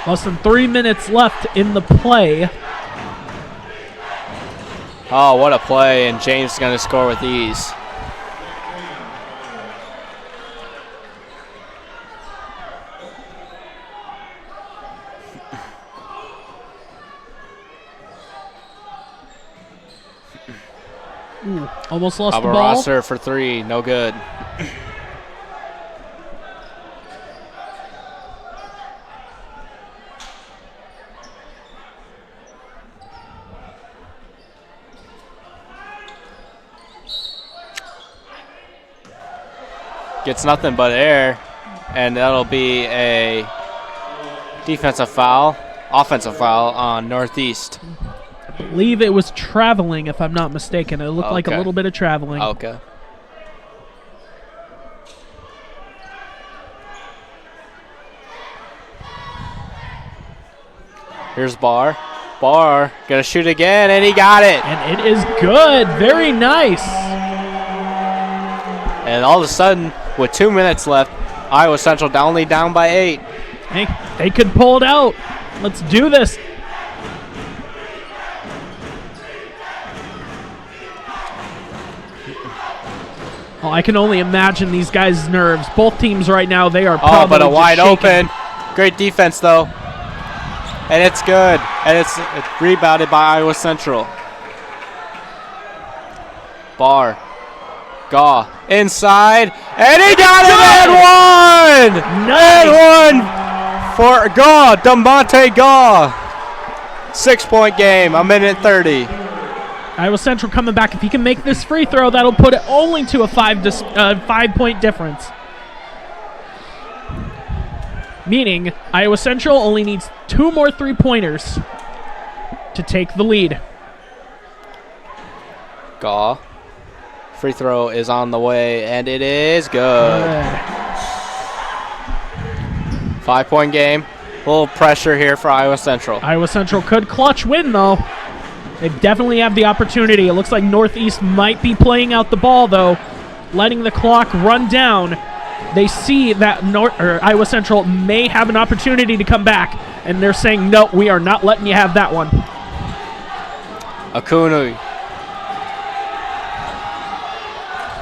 Less than 3 minutes left in the play. Oh, what a play, and James is going to score with ease. Ooh, almost lost Abu the ball. Rasser for 3, no good. gets nothing but air, and that'll be a offensive foul on Northeast. I believe it was traveling, if I'm not mistaken. It looked like a little bit of traveling. Okay. Here's Barr. Barr gonna shoot again, and he got it. And it is good. Very nice. And all of a sudden, with 2 minutes left, Iowa Central only down by 8. Hey, they could pull it out. Let's do this. Oh, I can only imagine these guys' nerves. Both teams right now, they are probably but a just wide shaking. open. Great defense, though. And it's good. And it's rebounded by Iowa Central. Barr. Gaw. Inside. And he got it and one! Nice. And one for Gaw. DeMonte Gaw. 6-point game. 1:30. Iowa Central coming back. If he can make this free throw, that'll put it only to a 5-point difference. Meaning, Iowa Central only needs 2 more 3-pointers to take the lead. Gaw. Free throw is on the way, and it is good. 5-point game. A little pressure here for Iowa Central. Iowa Central could clutch win, though. They definitely have the opportunity. It looks like Northeast might be playing out the ball, though, letting the clock run down. They see that Iowa Central may have an opportunity to come back, and they're saying, no, we are not letting you have that one. Akunu.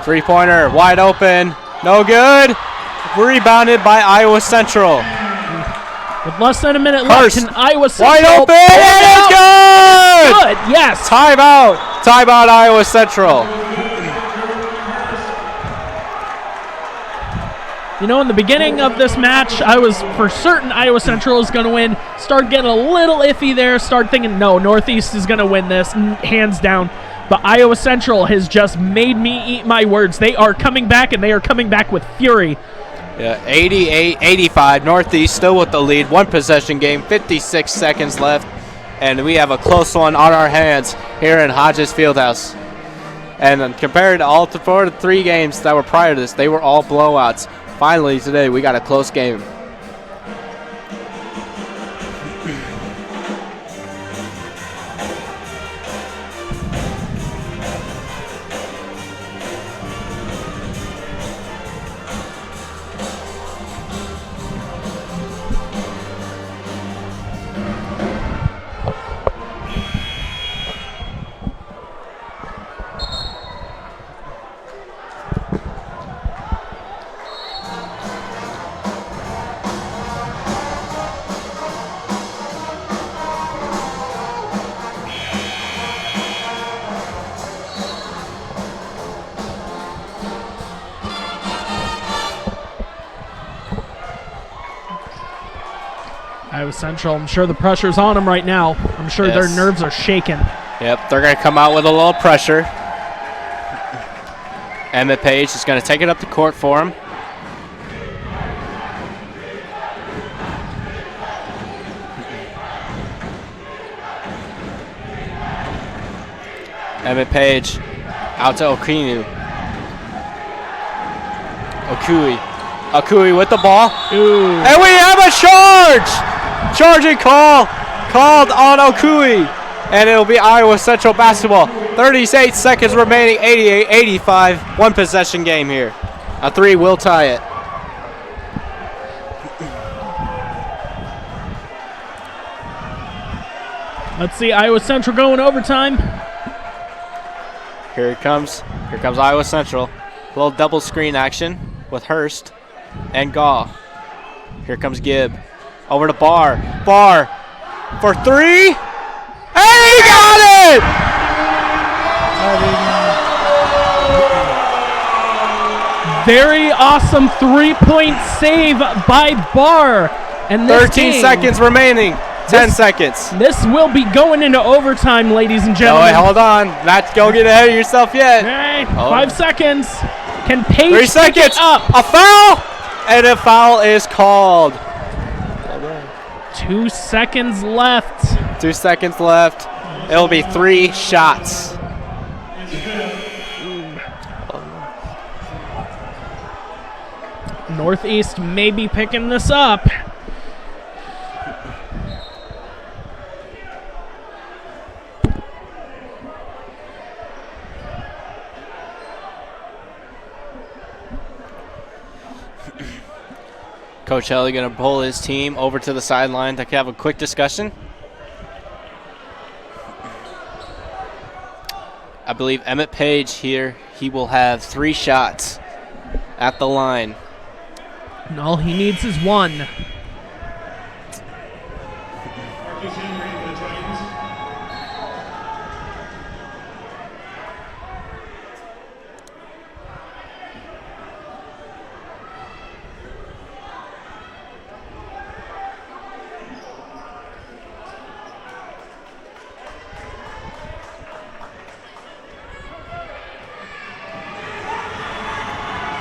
3-pointer, wide open, no good. Rebounded by Iowa Central. With less than a minute left, can Iowa Central wide open, and it's good! Good, yes. Timeout Iowa Central. You know, in the beginning of this match, I was for certain Iowa Central is going to win. Start getting a little iffy there. Start thinking, no, Northeast is going to win this, hands down. But Iowa Central has just made me eat my words. They are coming back, and they are coming back with fury. Yeah, 88-85. Northeast still with the lead. 1 possession game, 56 seconds left. And we have a close one on our hands here in Hodges Fieldhouse. And compared to all the 3 games that were prior to this, they were all blowouts. Finally, today, we got a close game. Iowa Central, I'm sure the pressure's on them right now. I'm sure their nerves are shaking. Yep, they're going to come out with a little pressure. Emmett Page is going to take it up the court for him. Emmett Page out to Okunu. Okui with the ball. Ooh. And we have a charge! Charging call called on Okui. And it'll be Iowa Central basketball. 38 seconds remaining, 88-85. 1 possession game here. A 3 will tie it. Let's see Iowa Central going overtime. Here it comes. Here comes Iowa Central. A little double screen action with Hurst and Gaw. Here comes Gibb. Over to Barr. Barr for 3. And he got it! Very awesome 3-point save by Barr. And this 13 game, seconds remaining. 10 seconds. This will be going into overtime, ladies and Oh, gentlemen. wait, hold on. Not go get ahead of yourself yet. Hey, Oh. 5 seconds. Can Paige 3 pick seconds. it up? A foul, and a foul is called. 2 seconds left. 2 seconds left. It'll be 3 shots. Northeast may be picking this up. Coach Helly going to pull his team over to the sideline to have a quick discussion. I believe Emmett Page here, he will have 3 shots at the line. And all he needs is 1. Marcus Henry for the Titans.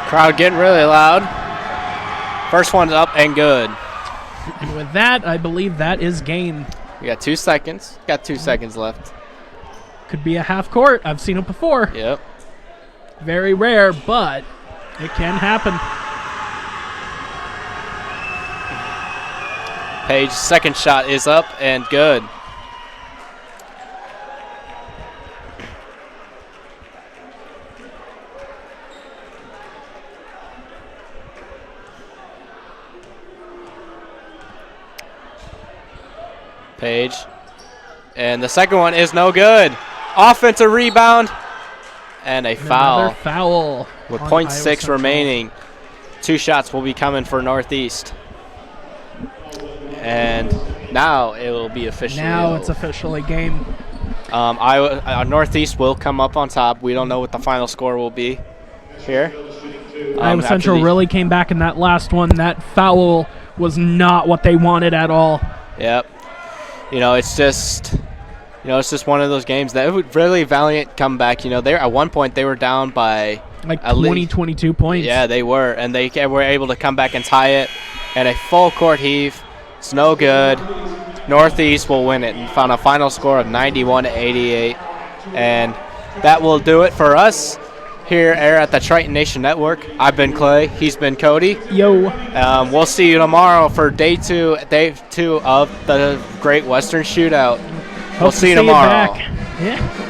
Crowd getting really loud. First one's up and good. And with that, I believe that is game. We got 2 seconds. Got 2 seconds left. Could be a half court. I've seen it before. Yep. Very rare, but it can happen. Page's second shot is up and good. Page. And the second one is no good. Offensive rebound and a foul. Another foul. With on 0.6 Iowa Central. remaining. 2 shots will be coming for Northeast. And now it will be officially. Now it's officially game. Northeast will come up on top. We don't know what the final score will be here. Iowa Central really came back in that last one. That foul was not what they wanted at all. Yep. It's just one of those games that was really valiant comeback. At one point they were down by like 22 points. Yeah, they were, and they were able to come back and tie it. And a full court heave. It's no good. Northeast will win it and found a final score of 91-88, and that will do it for us here at the Triton Nation Network. I've been Clay. He's been Cody. Yo. We'll see you tomorrow for day two of the Great Western Shootout. We'll see you tomorrow. Yeah.